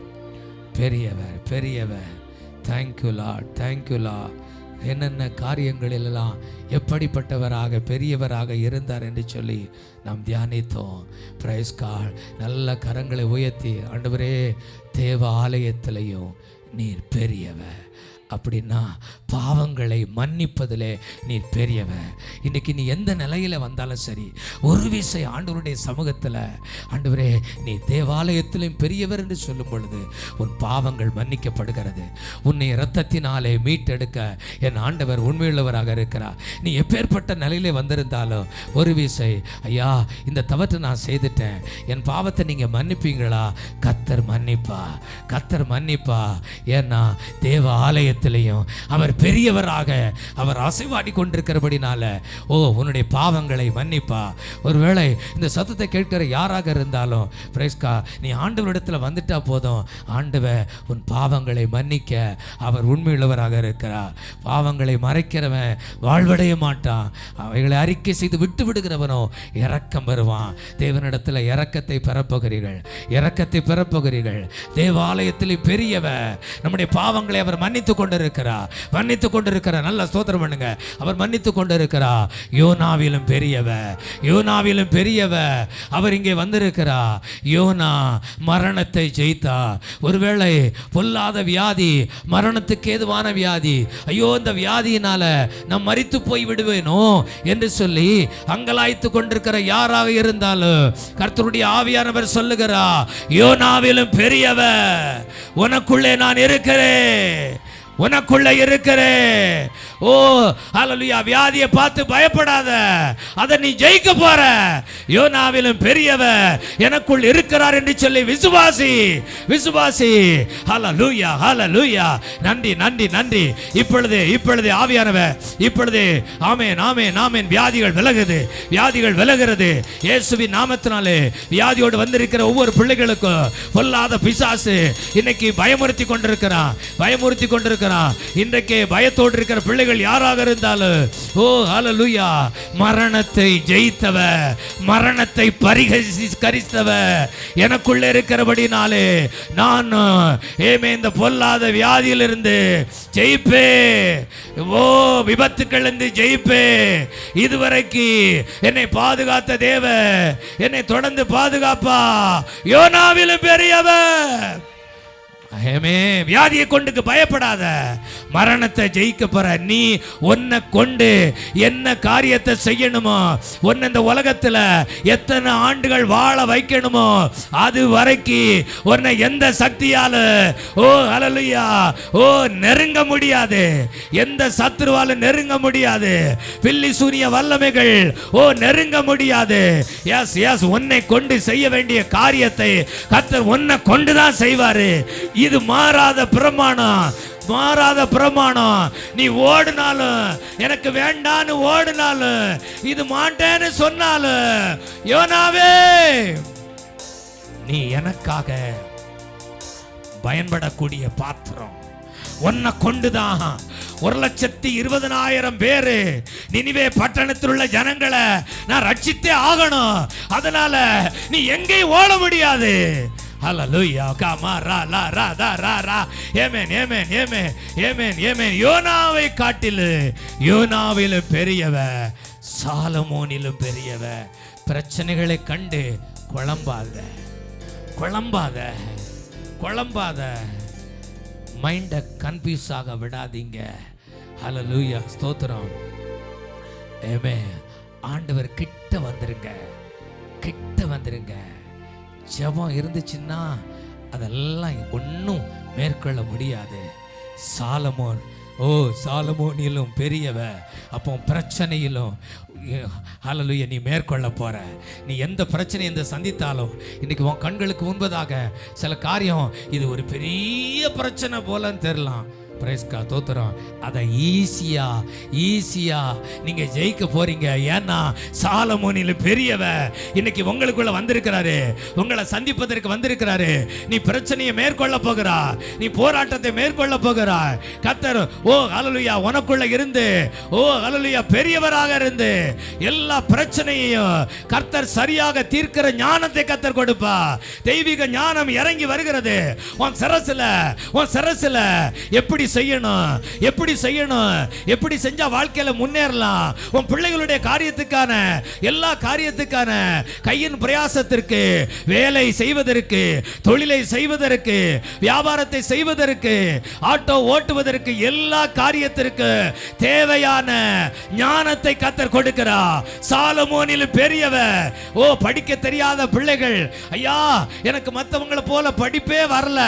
Thank you Lord, thank you Lord. என்னென்ன காரியங்களிலெல்லாம் எப்படிப்பட்டவராக பெரியவராக இருந்தார் என்று சொல்லி நாம் தியானித்தோம். Price God. நல்ல கரங்களை உயர்த்தி, ஆண்டவரே, தேவ ஆலயத்திலையும் நீர் பெரியவர், அப்படின்னா பாவங்களை மன்னிப்பதிலே நீர் பெரியவர். இன்னைக்கு நீ எந்த நிலையில வந்தாலும் சரி, ஒரு விசை ஆண்டவருடைய சமூகத்தில், ஆண்டவரே நீ தேவாலயத்திலும் பெரியவர் என்று சொல்லும் பொழுது உன் பாவங்கள் மன்னிக்கப்படுகிறது. உன்னை இரத்தத்தினாலே மீட்டெடுக்க என் ஆண்டவர் உண்மையுள்ளவராக இருக்கிறார். நீ எப்பேற்பட்ட நிலையிலே வந்திருந்தாலும் ஒரு விசை, ஐயா இந்த தவற்றை நான் செய்துட்டேன், என் பாவத்தை நீங்க மன்னிப்பீங்களா? கர்த்தர் மன்னிப்பா, கர்த்தர் மன்னிப்பா. ஏன்னா தேவ ஆலயத்திலையும் அவர் பெரியவராக அவர் அசைவாடி கொண்டிருக்கிறபடினால உன்னுடைய பாவங்களை மன்னிப்பா. ஒருவேளை இந்த சத்தத்தை கேட்கிற யாராக இருந்தாலும் பிரைஸ்கா, நீ ஆண்டவரிடத்தில் வந்துட்டா போதும், ஆண்டவர் உன் பாவங்களை மன்னிக்க அவர் உண்மையுள்ளவராக இருக்கிறார். பாவங்களை மறைக்கிறவன் வாழ்வடைய மாட்டான், அவைகளை அறிக்கை செய்து விட்டு விடுகிறவனோ இரக்கம் வருவான். தேவனிடத்தில் இரக்கத்தை பெறப்போகிறீர்கள், இரக்கத்தை பெறப்போகிறீர்கள். தேவாலயத்தில் பெரியவர், நம்முடைய பாவங்களை அவர் மன்னித்து கொண்டிருக்கிறார், மன்னித்து கொண்டிருக்கிறார். நல்ல ஸ்தோத்திரம் பண்ணுங்க. அவர் மன்னித்து கொண்டிருக்கிறார். யோனாவிலும் பெரியவர், யோனாவிலும் பெரியவர் அவர் இங்கே வந்திருக்கிறார். யோனா மரணத்தை ஜெயித்தார். ஒருவேளை பொல்லாத வியாதி, மரணத்துக்கு ஏதுவான வியாதி, ஐயோ இந்த வியாதியினால நான் மரித்து போய் விடுவேனோ என்று சொல்லி அங்கலாய்த்து கொண்டிருக்கிற யாராக இருந்தாலும் கர்த்தருடைய ஆவியானவர் சொல்லுகிறார், யோனாவிலும் பெரியவர் உனக்குள்ளே நான் இருக்கிறேன், உனக்குள்ள இருக்கிறேன். ஓ ஹல்லேலூயா. வியாதியை பார்த்து பயப்படாத, அதை நீ ஜெயிக்க போற. யோனாவிலும் பெரியவர் எனக்குள் இருக்கிறார் என்று சொல்லி விசுவாசி, விசுவாசி. ஹல்லேலூயா, ஹல்லேலூயா. நன்றி, நன்றி, நன்றி. இப்பொழுது ஆவியானவர், இப்பொழுது ஆமென், ஆமென், ஆமென். வியாதிகள் விலகுது, வியாதிகள் விலகிறது இயேசுவின் நாமத்தினாலே. வியாதியோடு வந்திருக்கிற ஒவ்வொரு பிள்ளைகளுக்கும் பொல்லாத பிசாசு இன்னைக்கு பயமுறுத்தி கொண்டிருக்கிறான், பயமுறுத்தி கொண்டிருக்கிறான். இன்றைக்கு பயத்தோடு இருக்கிற பிள்ளைகள் யாராக இருந்தாலும், ஓ ஹல்லேலூயா, மரணத்தை ஜெயித்தவர், மரணத்தை பரிகரித்தவர் எனக்குள்ள இருக்கிறபடினாலே நான் இந்த பொல்லாத வியாதியிலிருந்து ஜெயிப்பே, ஓ விபத்துக்கள் இருந்து ஜெயிப்பே. இதுவரைக்கு என்னை பாதுகாத்த தேவ என்னை தொடர்ந்து பாதுகாப்பா. யோனாவிலும் பெரியவர். வியாதியை கொண்டு பயப்படாத, மரணத்தை ஜெயிக்க போற. நீ உன்னை கொண்டு என்ன காரியத்தை செய்யணுமோ, உன்னை இந்த உலகத்துல எத்தனை ஆண்டுகள் வாழ வைக்கணுமோ அது வரைக்கும் உன்னை எந்த சக்தியால ஹல்லேலூயா நெருங்க முடியாது, எந்த சத்துருவால நெருங்க முடியாது, பில்லி சூனிய வல்லமைகள் நெருங்க முடியாது. எஸ் எஸ் உன்னை கொண்டு செய்ய வேண்டிய காரியத்தை கர்த்தர் உன்னை கொண்டுதான் செய்வாரு. இது மாறாத பிரமாணம், மாறாத பிரமாணம். நீ ஓடினாலும், எனக்கு வேண்டான்னு ஓடினாலும், இது மாட்டேன்னு சொன்னாலும், யோனாவே நீ எனக்காக பயன்படக்கூடிய பாத்திரம். உன்னை கொண்டுதான் 1,20,000 பேரு நினிவே பட்டணத்தில் உள்ள ஜனங்களை நான் ரட்சித்தே ஆகணும். அதனால நீ எங்கேயும் ஓட முடியாது. ஹல்லேலூயா. கமா ரா லா ரா தா ரா ரா. ஆமென், ஆமென், ஆமென், ஆமென், ஆமென். யோனாவை காட்டிலும் யோனாவிலும் பெரியவர், சாலமோனிலும் பெரியவர். பிரச்சனைகளை கண்டு குழம்பாத, குழம்பாத, குழம்பாத. மைண்டை கன்ஃபியூஸ் ஆக விடாதீங்க. ஹல்லேலூயா, ஸ்தோத்திரம். ஆமென். ஆண்டவர் கிட்ட வந்துருங்க, கிட்ட வந்துருங்க. ஜெபம் இருந்துச்சுன்னா அதெல்லாம் ஒன்றும் மேற்கொள்ள முடியாது. சாலமோன், சாலமோனிலும் பெரியவர். அப்போ பிரச்சனையிலும் ஹல்லேலூயா நீ மேற்கொள்ள போற. நீ எந்த பிரச்சனை எந்த சந்தித்தாலும் இன்னைக்கு உன் கண்களுக்கு முன்பதாக சில காரியம் இது ஒரு பெரிய பிரச்சனை போலன்னு தெரியலாம். பிரைஸ்கா தோத்துறோம். அதை ஈஸியா நீங்க ஜெயிக்க போறீங்க. ஏன்னா சாலமோனில் பெரியவர் இன்னைக்கு உங்களுக்குள்ள வந்திருக்கிறாரு, உங்களை சந்திப்பதற்கு வந்திருக்கிறாரு. நீ பிரச்சனையை மேற்கொள்ள போகிறா, நீ போராட்டத்தை மேற்கொள்ள போகிறா. கர்த்தர் ஹல்லேலூயா உனக்குள்ள இருந்து ஹல்லேலூயா பெரியவராக இருந்து எல்லா பிரச்சனையையும் கர்த்தர் சரியாக தீர்க்கிற ஞானத்தை கர்த்தர் கொடுப்பா. தெய்வீக ஞானம் இறங்கி வருகிறது உன் சிரசுல எப்படி செய்யணும், எப்படி செய்யணும், எப்படி செஞ்சா வாழ்க்கையில முன்னேறலாம், உன் பிள்ளைகளுடைய காரியத்துக்கான எல்லா காரியத்துக்கான கையின் பிரயாசத்திற்கு, வேலை செய்வதற்கு, தொழிலை செய்வதற்கு, வியாபாரத்தை செய்வதற்கு, ஆட்டோ ஓட்டுவதற்கு, எல்லா காரியத்திற்கு தேவையான ஞானத்தை கர்த்தர் கொடுக்கிறார். சாலமோனில் பெரியவர். படிக்க தெரியாத பிள்ளைகள், ஐயா எனக்கு மற்றவங்களை போல படிப்பே வரல,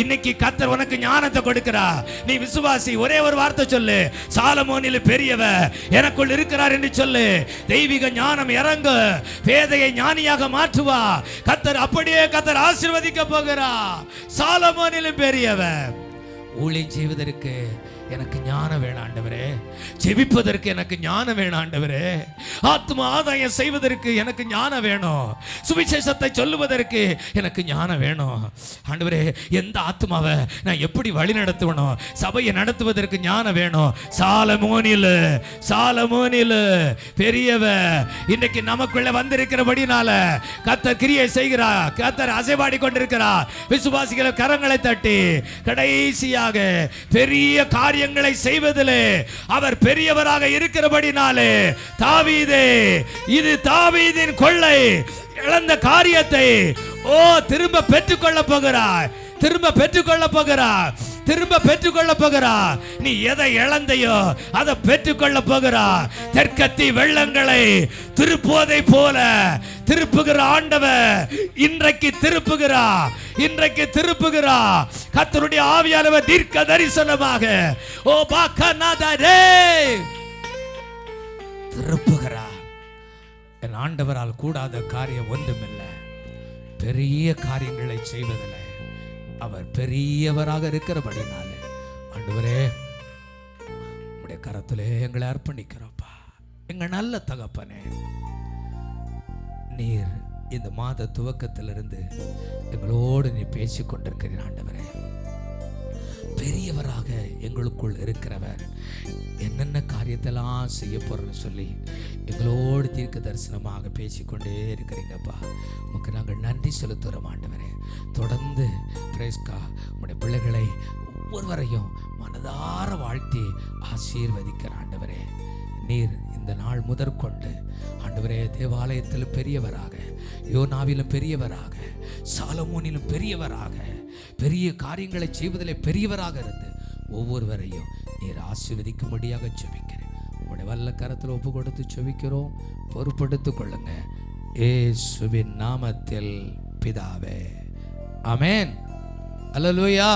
இன்னைக்கு கர்த்தர் உனக்கு ஞானத்தை கொடுக்கிறார். நீ விசுவாசி, ஒரே ஒரு வார்த்தை சொல்லு, சாலமோனில் பெரியவர் எனக்குள் இருக்கிறார் என்று சொல்லு. தெய்வீக ஞானம் இறங்கு, பேதையை ஞானியாக மாற்றுவா கர்த்தர். அப்படியே கர்த்தர் ஆசீர்வதிக்க போகிறார். சாலமோனில் பெரியவர். ஊழியம் செய்வதற்கு எனக்கு ஞானம் வேணும் ஆண்டவரே, ஜெபிப்பதற்கு எனக்கு ஞானம் வேணும் ஆண்டவரே, ஆத்ம ஆதாயம் செய்வதற்கு எனக்கு ஞானம் வேணும், சுவிசேஷத்தை சொல்லுவதற்கு எனக்கு ஞானம் வேணும் ஆண்டவரே. எந்த ஆத்மாவை நான் எப்படி வழி நடத்துவனும், சபையை நடத்துவதற்கு ஞானம் வேணும். சாலமோனில் பெரியவர் இன்னைக்கு நமக்குள்ள வந்திருக்கிறபடினால கர்த்தர் கிரியை செய்கிறார், கர்த்தர் அசைவாடி கொண்டிருக்கிறார். விசுவாசிகளை கரங்களை தட்டி கடைசியாக பெரிய காரியங்களை செய்வதிலே அவர் பெரியவராக இருக்கிறபடினாலே, தாவீதே, இது தாவீதின் கொள்ளை, இழந்த காரியத்தை திரும்ப பெற்றுக்கொள்ள போகிறார், திரும்ப பெற்றுக்கொள்ள போகிறார், திரும்ப பெற்றுக்கொள்ள போகிறார். நீ எதை இழந்தையோ அதை பெற்றுக்கொள்ள போகிறார். தெற்கத்தி வெள்ளங்களை திருப்புவதை போல திருப்புகிற ஆண்டவர் இன்றைக்கு திருப்புகிறார், இன்றைக்கு திருப்புகிறார். கர்த்தருடைய ஆவியானவர் தீர்க்க தரிசனமாக திருப்புகிறார். என் ஆண்டவரால் கூடாத காரியம் ஒன்றுமில்லை. பெரிய காரியங்களை செய்வதில்லை அவர் பெரியவராக இருக்கிறபடினாலே, ஆண்டவரே உம்முடைய கரத்திலே எங்களை அர்ப்பணிக்கிறோப்பா. எங்க நல்ல தகப்பனே, நீர் இந்த மாத துவக்கத்திலிருந்து எங்களோடு நீ பேசிக் கொண்டிருக்கிறீர் ஆண்டவரே. பெரியவராக எங்களுக்குள் இருக்கிறவர் என்னென்ன காரியத்தெல்லாம் செய்ய போறன்னு சொல்லி எங்களோடு தீர்க்க தரிசனமாக பேசிக்கொண்டே இருக்கிறீங்கப்பா. உமக்கு நாங்கள் நன்றி செலுத்துகிறோம் ஆண்டவரே. தொடர்ந்து பிரேஸ்கா உங்களுடைய பிள்ளைகளை ஒவ்வொருவரையும் மனதார வாழ்த்தி ஆசீர்வதிக்கிற ஆண்டவரே. நீர் இந்த நாள் முதற்கொண்டு ஆண்டவரே தேவாலயத்தில் பெரியவராக, யோனாவிலும் பெரியவராக, சாலமோனிலும் பெரியவராக, பெரிய காரியங்களை செய்வதிலே பெரியவராக இருந்து ஒவ்வொருவரையும் நீர் ஆசீர்வதிக்கும்படியாக ஜெபிக்கிறேன். உங்களுடைய வல்ல கரத்தில் ஒப்பு கொடுத்து ஜெபிக்கிறோம். பொறுப்படுத்திக் கொள்ளுங்க இயேசுவின் நாமத்தில் பிதாவே, ஆமென். அல்லேலூயா.